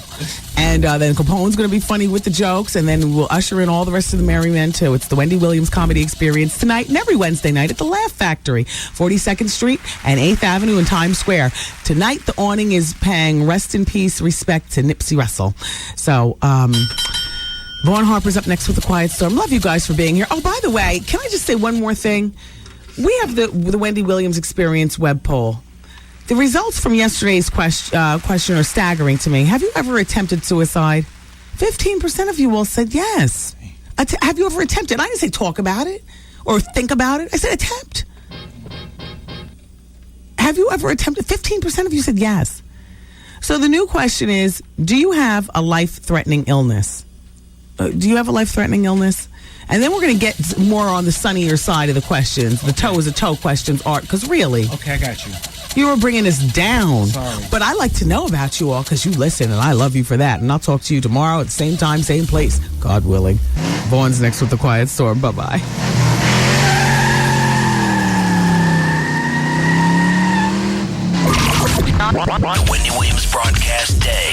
And then Capone's going to be funny with the jokes, and then we'll usher in all the rest of the merry men, too. It's the Wendy Williams Comedy Experience tonight and every Wednesday night at the Laugh Factory, 42nd Street and 8th Avenue in Times Square. Tonight, the awning is paying rest in peace respect to Nipsey Russell. So, Vaughn Harper's up next with The Quiet Storm. Love you guys for being here. Oh, by the way, can I just say one more thing? We have the Wendy Williams Experience web poll. The results from yesterday's question are staggering to me. Have you ever attempted suicide? 15% of you all said yes. Have you ever attempted? I didn't say talk about it or think about it. I said attempt. Have you ever attempted? 15% of you said yes. So the new question is, do you have a life-threatening illness? Do you have a life-threatening illness? And then we're going to get more on the sunnier side of the questions, the toe is a toe questions, Art, because really... Okay, I got you. You were bringing us down. Sorry. But I like to know about you all because you listen, and I love you for that. And I'll talk to you tomorrow at the same time, same place, God willing. Vaughn's next with The Quiet Storm. Bye-bye. The Wendy Williams Broadcast Day.